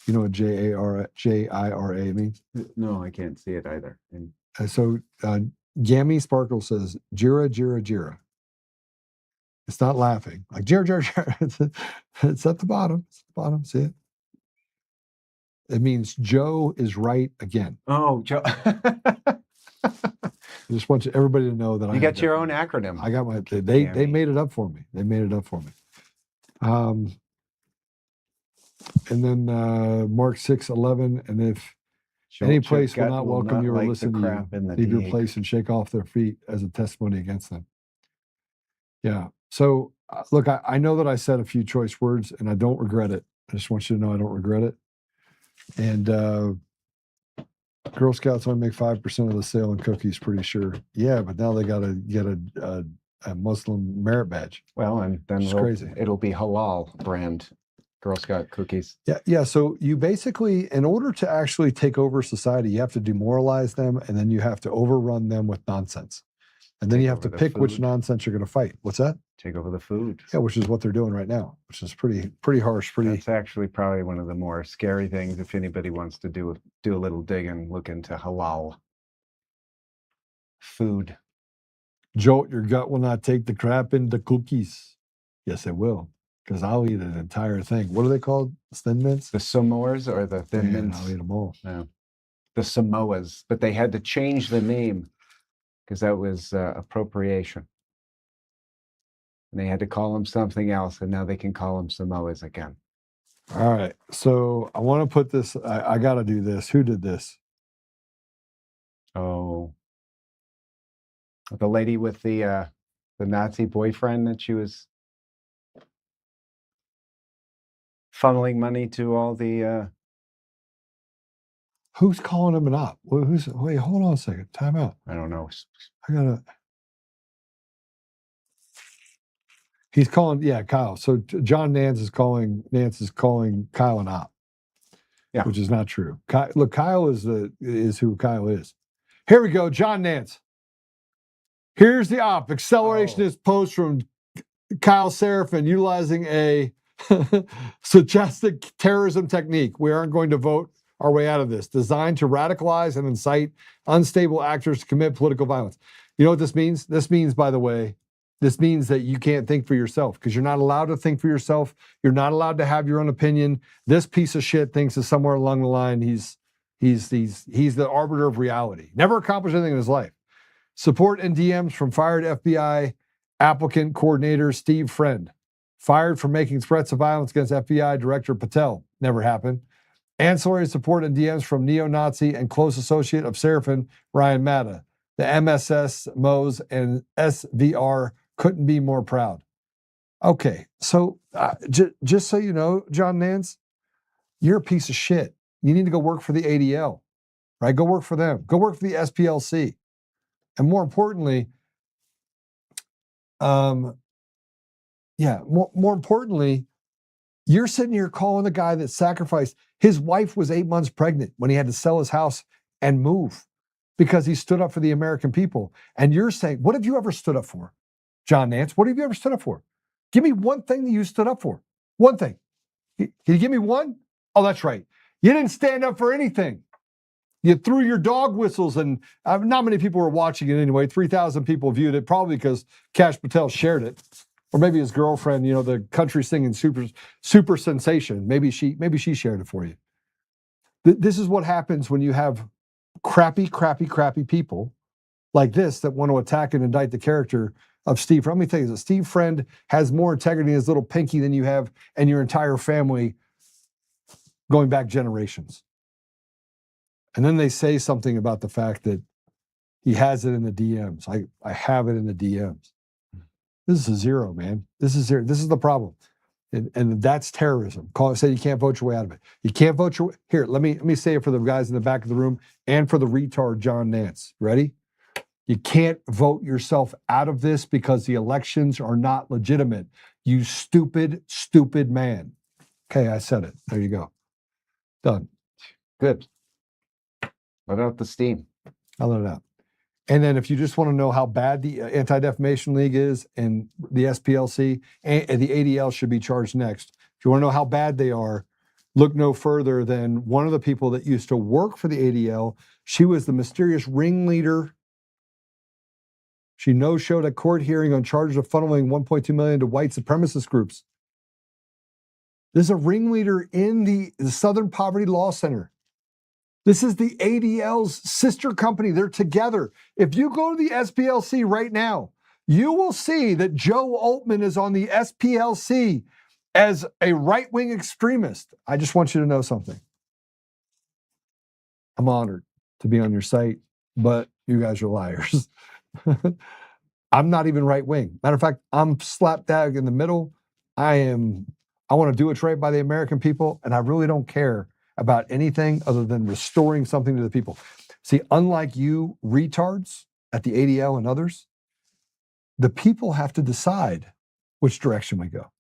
know what J-I-R-A means? No, I can't see it either. So Gammy Sparkle says, JIRA, JIRA, JIRA. It's not laughing. Like, JIRA, JIRA, JIRA. It's at the bottom. It's at the bottom. See it? It means Joe is right again. Oh, Joe. I just want everybody to know that you got your own acronym. I got my. They made it up for me. They made it up for me. And then Mark 6:11, and if any place will not welcome you or listen to you, leave your place and shake off their feet as a testimony against them. Yeah. So look, I know that I said a few choice words, and I don't regret it. I just want you to know I don't regret it. And Girl Scouts only make 5% of the sale in cookies, pretty sure. Yeah, but now they got to get a Muslim merit badge. Well, and then it'll be halal brand Girl Scout cookies. Yeah. So you basically, in order to actually take over society, you have to demoralize them, and then you have to overrun them with nonsense. And then you have to pick which nonsense you're going to fight. What's that? Take over the food. Yeah, which is what they're doing right now, which is pretty harsh. That's actually probably one of the more scary things. If anybody wants to do a little digging, look into halal food. Jolt, your gut will not take the crap into cookies. Yes, it will, because I'll eat an entire thing. What are they called? Thin mints? The Samoas or the thin mints? I'll eat them all. No, the Samoas, but they had to change the name because that was appropriation. And they had to call them something else, and now they can call them Samoas again. All right. So I want to put this, I got to do this. Who did this? Oh, the lady with the Nazi boyfriend that she was funneling money to all the... Who's calling him up? Wait, hold on a second. Time out. I don't know. He's calling, Kyle. So John Nance is calling Kyle an op. Yeah. Which is not true. Look, Kyle is who Kyle is. Here we go, John Nance. Here's the op. Accelerationist post from Kyle Seraphin utilizing a stochastic terrorism technique. We aren't going to vote our way out of this. Designed to radicalize and incite unstable actors to commit political violence. You know what this means? This means, by the way, this means that you can't think for yourself because you're not allowed to think for yourself. You're not allowed to have your own opinion. This piece of shit thinks that somewhere along the line he's the arbiter of reality. Never accomplished anything in his life. Support and DMs from fired FBI applicant coordinator Steve Friend. Fired for making threats of violence against FBI Director Patel. Never happened. Ancillary support and DMs from neo-Nazi and close associate of Seraphin, Ryan Matta. The MSS, MOS, and SVR couldn't be more proud. Okay, so just so you know, John Nance, you're a piece of shit. You need to go work for the ADL, right? Go work for them. Go work for the SPLC. And more importantly, more importantly, you're sitting here calling the guy that sacrificed. His wife was 8 months pregnant when he had to sell his house and move because he stood up for the American people. And you're saying, what have you ever stood up for? John Nance, what have you ever stood up for? Give me one thing that you stood up for. One thing. Can you give me one? Oh, that's right. You didn't stand up for anything. You threw your dog whistles, and not many people were watching it anyway. 3,000 people viewed it, probably because Kash Patel shared it. Or maybe his girlfriend, the country singing super sensation. Maybe she shared it for you. This is what happens when you have crappy people like this that want to attack and indict the character of Steve Friend. Let me tell you this, Steve Friend has more integrity in his little pinky than you have and your entire family going back generations. And then they say something about the fact that He has it in the DMs. I have it in the DMs. This is a zero, man. This is zero. This is the problem. And that's terrorism. Say you can't vote your way out of it. You can't vote your way. Here, let me say it for the guys in the back of the room and for the retard John Nance. Ready? You can't vote yourself out of this because the elections are not legitimate. You stupid, stupid man. Okay, I said it. There you go. Done. Good. Let out the steam. I'll let it out. And then if you just want to know how bad the Anti-Defamation League is and the SPLC, and the ADL should be charged next. If you want to know how bad they are, look no further than one of the people that used to work for the ADL. She was the mysterious ringleader. She no-showed a court hearing on charges of funneling $1.2 million to white supremacist groups. There's a ringleader in the Southern Poverty Law Center. This is the ADL's sister company. They're together. If you go to the SPLC right now, you will see that Joe Oltmann is on the SPLC as a right-wing extremist. I just want you to know something. I'm honored to be on your site, but you guys are liars. I'm not even right-wing. Matter of fact, I'm slap dab in the middle. I want to do what's right by the American people, and I really don't care about anything other than restoring something to the people. See, unlike you retards at the ADL and others, the people have to decide which direction we go.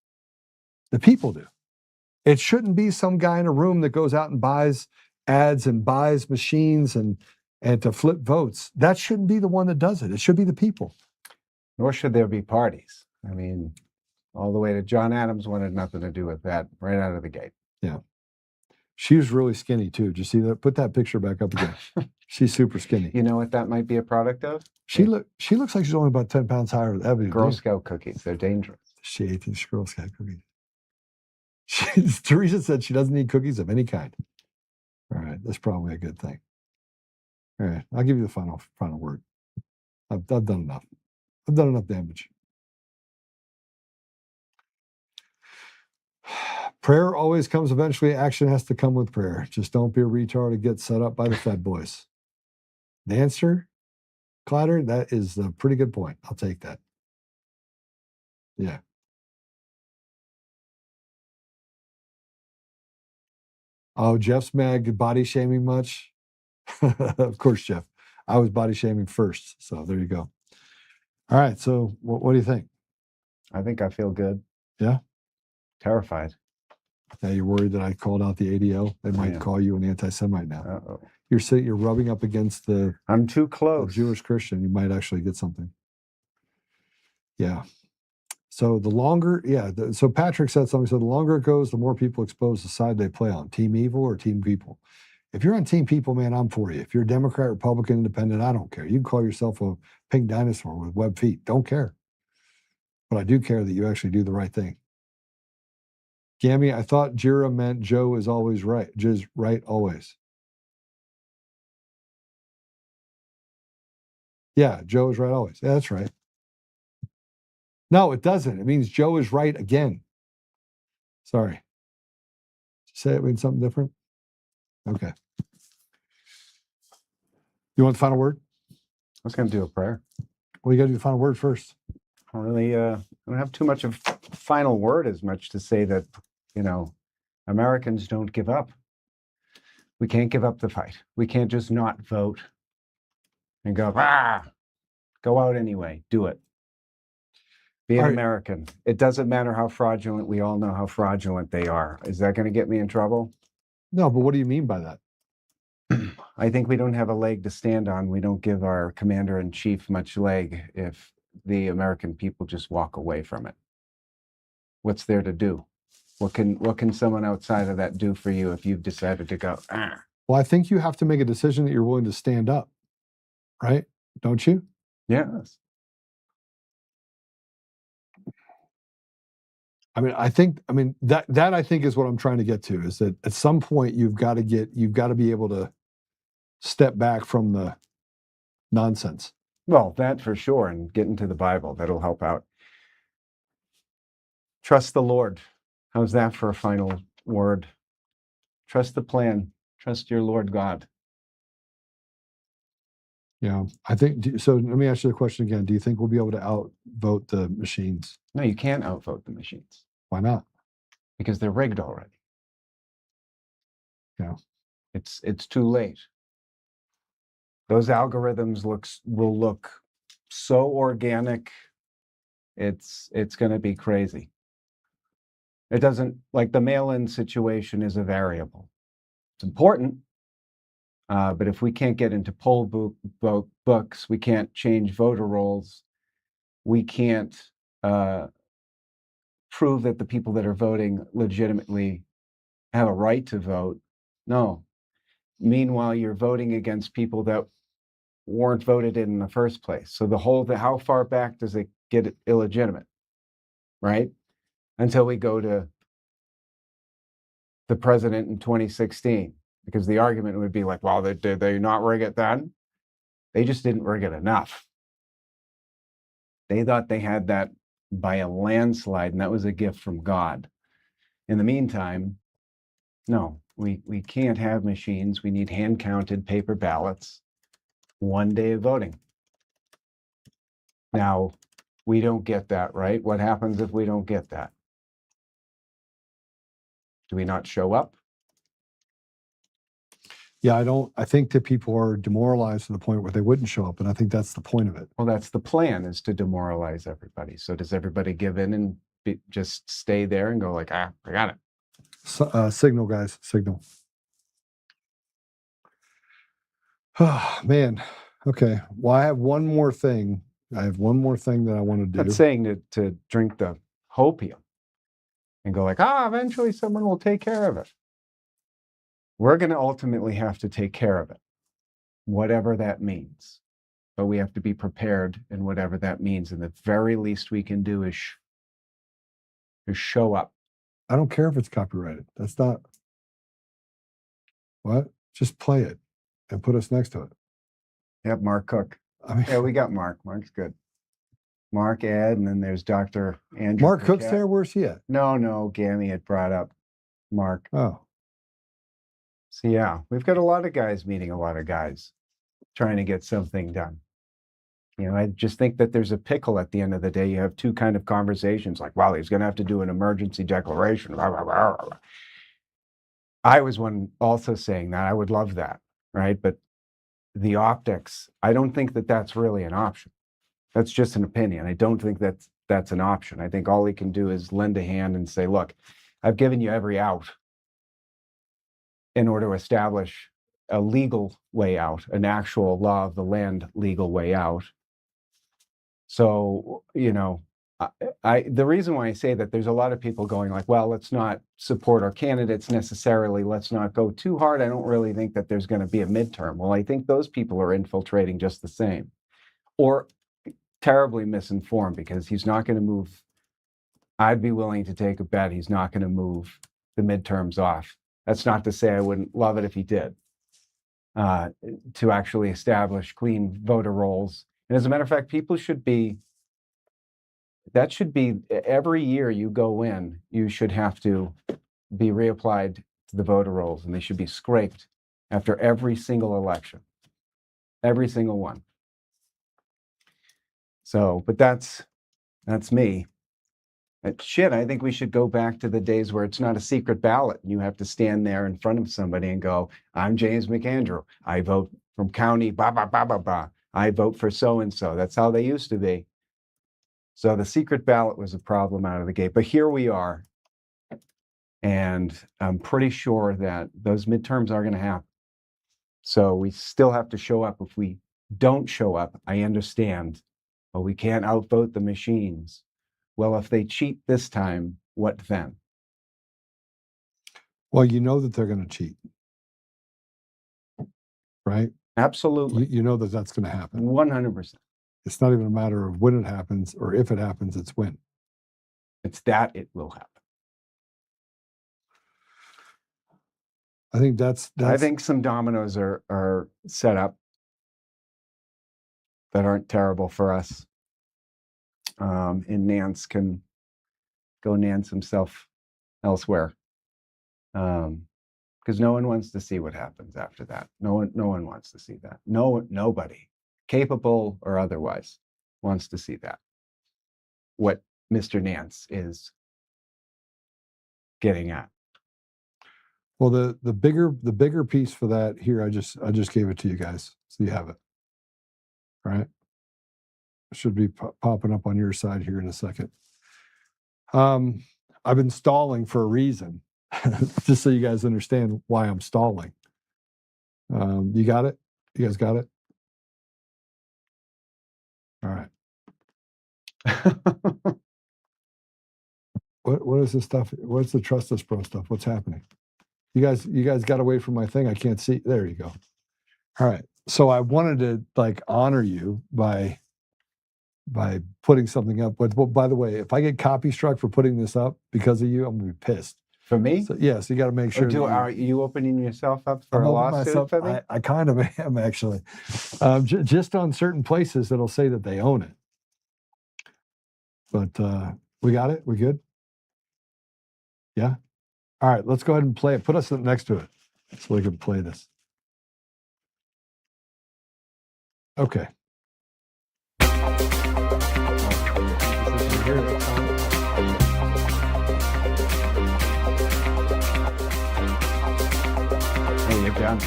The people do. It shouldn't be some guy in a room that goes out and buys ads and buys machines and to flip votes. That shouldn't be the one that does it. It should be the people. Nor should there be parties. I mean, all the way to John Adams wanted nothing to do with that right out of the gate. Yeah. She was really skinny too. Did you see that? Put that picture back up again. She's super skinny. You know what that might be a product of? She looks like she's only about 10 pounds higher than Ebony. Girl Scout cookies. They're dangerous. She ate these Girl Scout cookies. Teresa said she doesn't eat cookies of any kind. All right, that's probably a good thing. All right, I'll give you the final word. I've done enough. I've done enough damage. Prayer always comes eventually. Action has to come with prayer. Just don't be a retard and get set up by the Fed boys. The answer, Clatter, that is a pretty good point. I'll take that. Yeah. Oh, Jeff's mad. Body shaming much? Of course, Jeff. I was body shaming first. So there you go. All right. So what do you think? I think I feel good. Yeah. Terrified. Yeah, you're worried that I called out the ADL. They might call you an anti-Semite now. Uh-oh. You're rubbing up against I'm too close. Jewish Christian. You might actually get something. Yeah. So the longer, so Patrick said something. So the longer it goes, the more people expose the side they play on. Team evil or team people. If you're on team people, man, I'm for you. If you're Democrat, Republican, Independent, I don't care. You can call yourself a pink dinosaur with web feet. Don't care. But I do care that you actually do the right thing. Gammy, I thought Jira meant Joe is always right. Just right always. Yeah, Joe is right always. Yeah, that's right. No, it doesn't. It means Joe is right again. Sorry. Did you say it means something different? Okay. You want the final word? I was going to do a prayer. Well, you got to do the final word first. I don't have too much of final word as much to say that, Americans don't give up. We can't give up the fight. We can't just not vote and go out anyway. Do it. Be an American. It doesn't matter how fraudulent. We all know how fraudulent they are. Is that going to get me in trouble? No, but what do you mean by that? I think we don't have a leg to stand on. We don't give our commander-in-chief much leg if the American people just walk away from it. What's there to do? What can someone outside of that do for you if you've decided to go? Well, I think you have to make a decision that you're willing to stand up, right? Don't you? Yes. That I think is what I'm trying to get to, is that at some point you've got to be able to step back from the nonsense. Well, that for sure, and get into the Bible. That'll help out. Trust the Lord. How's that for a final word? Trust the plan. Trust your Lord God. Yeah, I think so. Let me ask you the question again. Do you think we'll be able to outvote the machines? No, you can't outvote the machines. Why not? Because they're rigged already. Yeah. It's too late. Those algorithms will look so organic. It's going to be crazy. It doesn't, like, the mail-in situation is a variable. It's important, but if we can't get into poll books, we can't change voter rolls, we can't prove that the people that are voting legitimately have a right to vote. No. Meanwhile, you're voting against people that weren't voted in the first place. So how far back does it get illegitimate, right? Until we go to the president in 2016, because the argument would be like, well, did they not rig it then? They just didn't rig it enough. They thought they had that by a landslide, and that was a gift from God. In the meantime, no, we can't have machines. We need hand-counted paper ballots, one day of voting. Now, we don't get that, right? What happens if we don't get that? Do we not show up? Yeah, I think that people are demoralized to the point where they wouldn't show up, and I think that's the point of it. Well, that's the plan, is to demoralize everybody. So does everybody give in and just stay there and go like, I got it? Signal, guys, signal. Oh, man. Okay. Well, I have one more thing. That I want to do. Not saying to drink the hopium and go like, eventually someone will take care of it. We're going to ultimately have to take care of it, whatever that means. But we have to be prepared in whatever that means. And the very least we can do is show up. I don't care if it's copyrighted. That's not. What? Just play it and put us next to it. Yep, Mark Cook. Yeah, we got Mark. Mark's good. Mark, Ed, and then there's Dr. Andrew. Mark Cook's there? Where's he at? No, Gammy had brought up Mark. Oh. So yeah, we've got a lot of guys meeting a lot of guys trying to get something done. You know, I just think that there's a pickle at the end of the day. You have two kind of conversations like, well, he's going to have to do an emergency declaration. Blah, blah, blah, blah. I was one also saying that. I would love that, right? But the optics, I don't think that that's really an option. That's just an opinion. I don't think that's an option. I think all he can do is lend a hand and say, look, I've given you every out in order to establish a legal way out, an actual law of the land legal way out. So, you know, the reason why I say that, there's a lot of people going like, well, let's not support our candidates necessarily. Let's not go too hard. I don't really think that there's going to be a midterm. Well, I think those people are infiltrating just the same, or terribly misinformed, because he's not going to move. I'd be willing to take a bet he's not going to move the midterms off. That's not to say I wouldn't love it if he did, to actually establish clean voter rolls. And as a matter of fact, that should be every year you go in, you should have to be reapplied to the voter rolls, and they should be scraped after every single election, every single one. So, but that's me. Shit, I think we should go back to the days where it's not a secret ballot. You have to stand there in front of somebody and go, I'm James McAndrew. I vote from county, blah, blah, blah, blah, blah. I vote for so-and-so. That's how they used to be. So the secret ballot was a problem out of the gate. But here we are. And I'm pretty sure that those midterms are going to happen. So we still have to show up. If we don't show up, I understand. But we can't outvote the machines. Well, if they cheat this time, what then? Well, you know that they're going to cheat, right? Absolutely. You know that that's going to happen. 100%. It's not even a matter of when it happens or if it happens, it's when. It's that it will happen. I think that's I think some dominoes are set up that aren't terrible for us. And Nance can go Nance himself elsewhere. Because no one wants to see what happens after that. No one wants to see that. Nobody. capable or otherwise, wants to see that. What Mr. Nance is getting at. Well, the bigger piece for that here, I just gave it to you guys, so you have it. All right, it should be popping up on your side here in a second. I've been stalling for a reason, just so you guys understand why I'm stalling. You got it? You guys got it? All right. What is this stuff? What's the Trust Us Bro stuff? What's happening? You guys got away from my thing. I can't see. There you go. All right. So I wanted to like honor you by putting something up. But by the way, if I get copy struck for putting this up because of you, I'm gonna be pissed. For me? So, yeah, so you got to make sure. Are you opening yourself up for a lawsuit for me? I kind of am, actually. Just on certain places that'll say that they own it. But we got it? We good? Yeah? All right, let's go ahead and play it. Put us next to it so we can play this. Okay. Hey, you're done.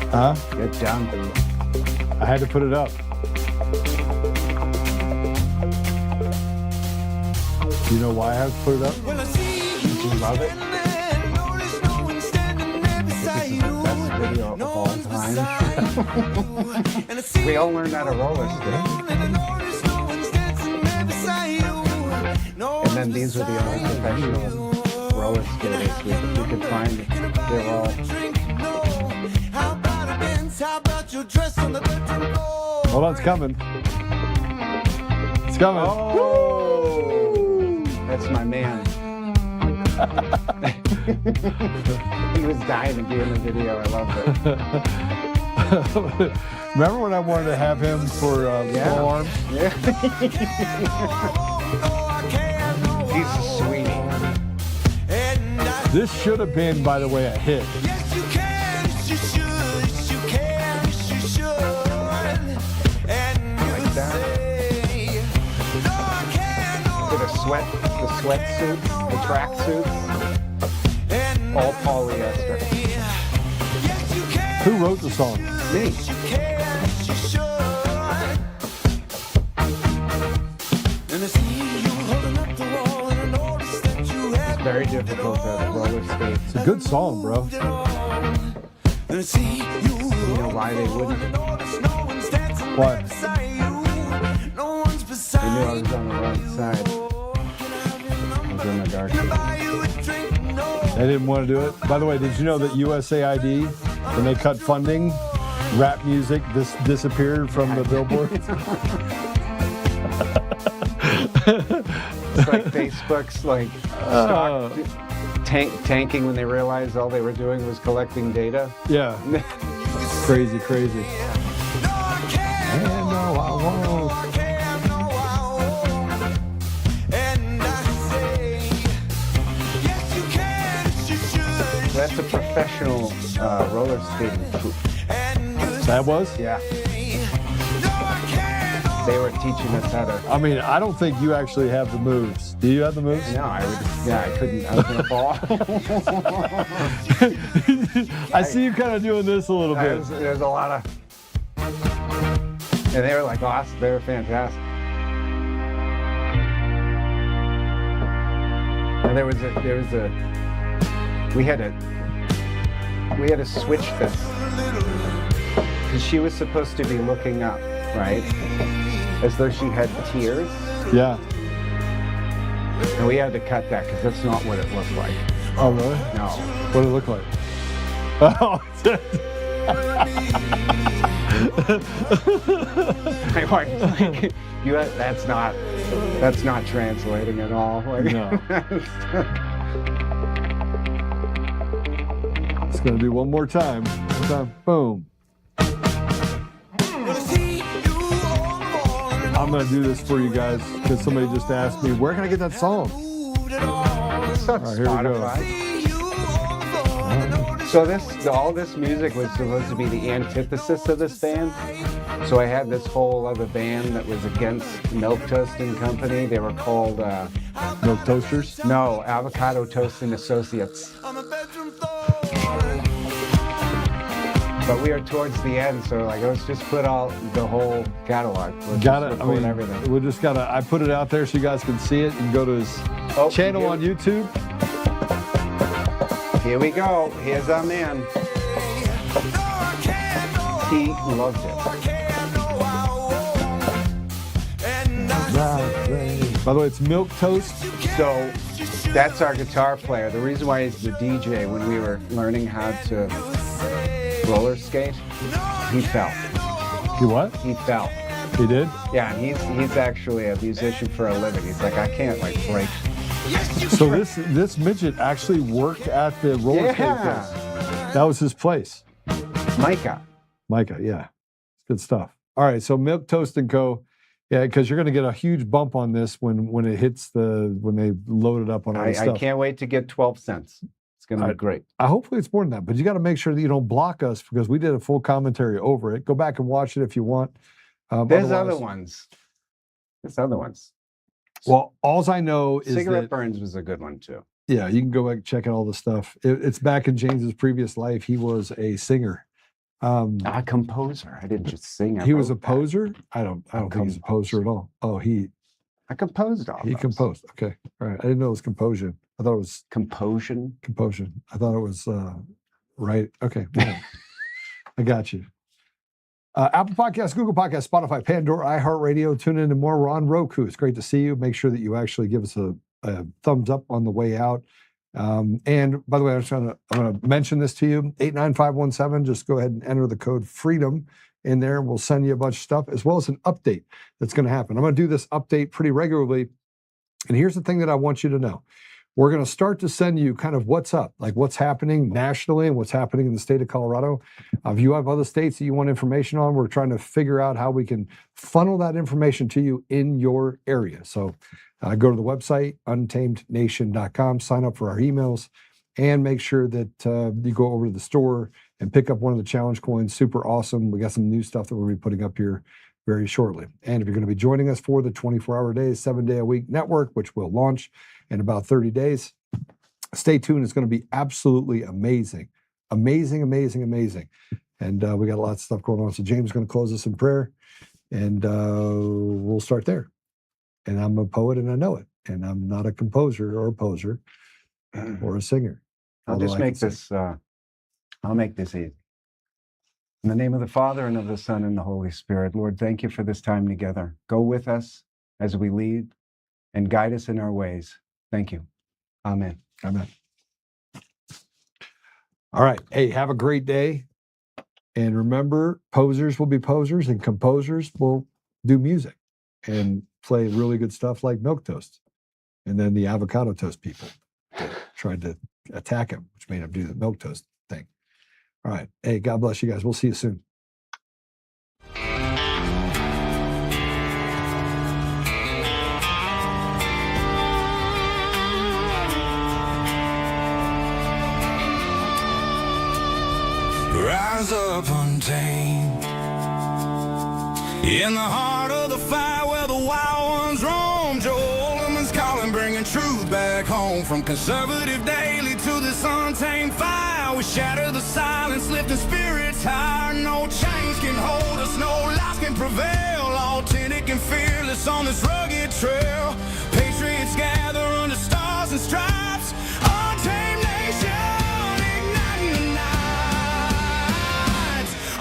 Huh? You're done. I had to put it up. Do you know why I have to put it up? Do you love it? This is the best video of all time. We all learned how to roller skate. And then these were the only professional roller skaters we could find. They were all... Hold on, it's coming. It's coming. Oh, that's my man. He was dying to be in the video. I loved it. Remember when I wanted to have him for full arms? Yeah. He's a sweetie. This should have been, by the way, a hit. Like that. The sweatsuits, the tracksuits, all polyester. Who wrote the song? Me. It's very difficult to roller skate. It's a good song, bro. You know why they wouldn't? Why? They knew I was on the wrong side. I was in the dark side. They didn't want to do it. By the way, did you know that USAID, when they cut funding, rap music disappeared from the billboards? It's like Facebook's like stock tanking when they realized all they were doing was collecting data. Yeah. Crazy, crazy. And no, I won't. That's a professional roller skating troupe. That was? Yeah. They were teaching us how to... I mean, I don't think you actually have the moves. Do you have the moves? No, I couldn't. I was going to fall. I see you kind of doing this a little bit. There's a lot of... And they were like awesome. They were fantastic. And we had to switch this because she was supposed to be looking up, right, as though she had tears. Yeah. And we had to cut that because that's not what it looked like. Oh, really? No. What did it look like? Oh. My wife's like, that's not translating at all. Like, no. It's going to do one more time. Boom. I'm going to do this for you guys because somebody just asked me, where can I get that song? It's on Spotify. So all this music was supposed to be the antithesis of this band. So I had this whole other band that was against Milk Toasting Company. They were called Milk Toasters? No, Avocado Toasting Associates. But we are towards the end, so like let's just put out the whole catalog. Everything. We just gotta. I put it out there so you guys can see it. You can go to his channel on YouTube. Here we go. Here's our man. He loves it. By the way, it's Milk Toast. So that's our guitar player. The reason why he's the DJ, when we were learning how to roller skate, he fell. He what? He fell. He did? Yeah, and he's actually a musician for a living. He's like, I can't like break. So this midget actually worked at the roller skate place. That was his place. Micah, yeah. It's good stuff. All right, so Milk Toast & Co. Yeah, because you're going to get a huge bump on this when it hits when they load it up on all the stuff. I can't wait to get 12 cents. It's going to be great. Hopefully it's more than that, but you got to make sure that you don't block us because we did a full commentary over it. Go back and watch it if you want. There's other ones. Well, all I know is Cigarette Burns was a good one too. Yeah, you can go back and check out all the stuff. It's back in James's previous life. He was a singer. A composer. I didn't just sing. He was a poser? I don't think he's a poser at all. Oh, I composed all He composed. Okay. All right. I didn't know it was composition. I thought it was composition. I thought it was right. Okay. Yeah. I got you. Apple Podcasts, Google Podcasts, Spotify, Pandora, iHeartRadio. Tune in to more. We're on Roku. It's great to see you. Make sure that you actually give us a thumbs up on the way out. And by the way, I'm going to mention this to you. 89517. Just go ahead and enter the code FREEDOM in there. We'll send you a bunch of stuff as well as an update that's going to happen. I'm going to do this update pretty regularly. And here's the thing that I want you to know. We're going to start to send you kind of what's up, like what's happening nationally and what's happening in the state of Colorado. If you have other states that you want information on, we're trying to figure out how we can funnel that information to you in your area. So go to the website, untamednation.com, sign up for our emails, and make sure that you go over to the store and pick up one of the challenge coins. Super awesome. We got some new stuff that we'll be putting up here very shortly. And if you're going to be joining us for the 24-hour day, 7-day-a-week network, which will launch in about 30 days, stay tuned. It's going to be absolutely amazing. Amazing, amazing, amazing. And we got a lot of stuff going on. So James is going to close us in prayer, and we'll start there. And I'm a poet, and I know it. And I'm not a composer or a poser or a singer. I'll just make this, I'll make this easy. In the name of the Father, and of the Son, and the Holy Spirit, Lord, thank you for this time together. Go with us as we lead and guide us in our ways. Thank you. Amen. Amen. All right. Hey, have a great day. And remember, posers will be posers and composers will do music and play really good stuff like Milk Toast. And then the Avocado Toast people tried to attack him, which made him do the Milk Toast thing. All right. Hey, God bless you guys. We'll see you soon. Rise up untamed in the heart of the fire where the wild ones roam. Joe Oltmann's calling, bringing truth back home. From conservative daily to this untamed fire, we shatter the silence, lifting spirits higher. No chains can hold us, no lies can prevail. Authentic and fearless on this rugged trail. Patriots gather under stars and stripes. Untamed nation, igniting the night.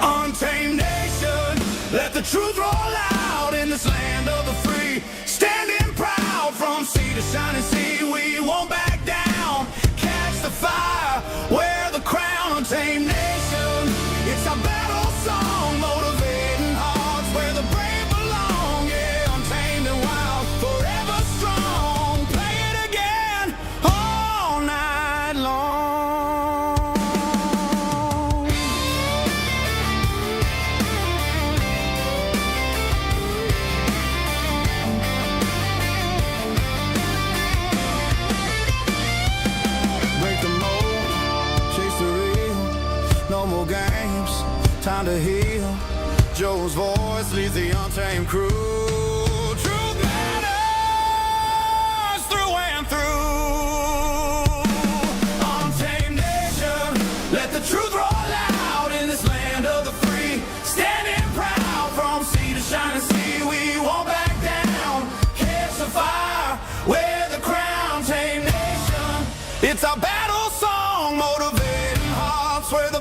Untamed nation, let the truth roll out in this land of the free. Standing proud from sea to shining sea, we won't back down. Catch the fire, wear the crown. Untamed nation, it's our battle song, motivating hearts where the brave belong. Yeah, untamed and wild, forever strong. Play it Joe's voice leads the untamed crew. Truth matters through and through. Untamed nation, let the truth roll out in this land of the free. Standing proud from sea to shining sea, we won't back down. Catch the fire, wear the crown, tame nation. It's our battle song, motivating hearts where the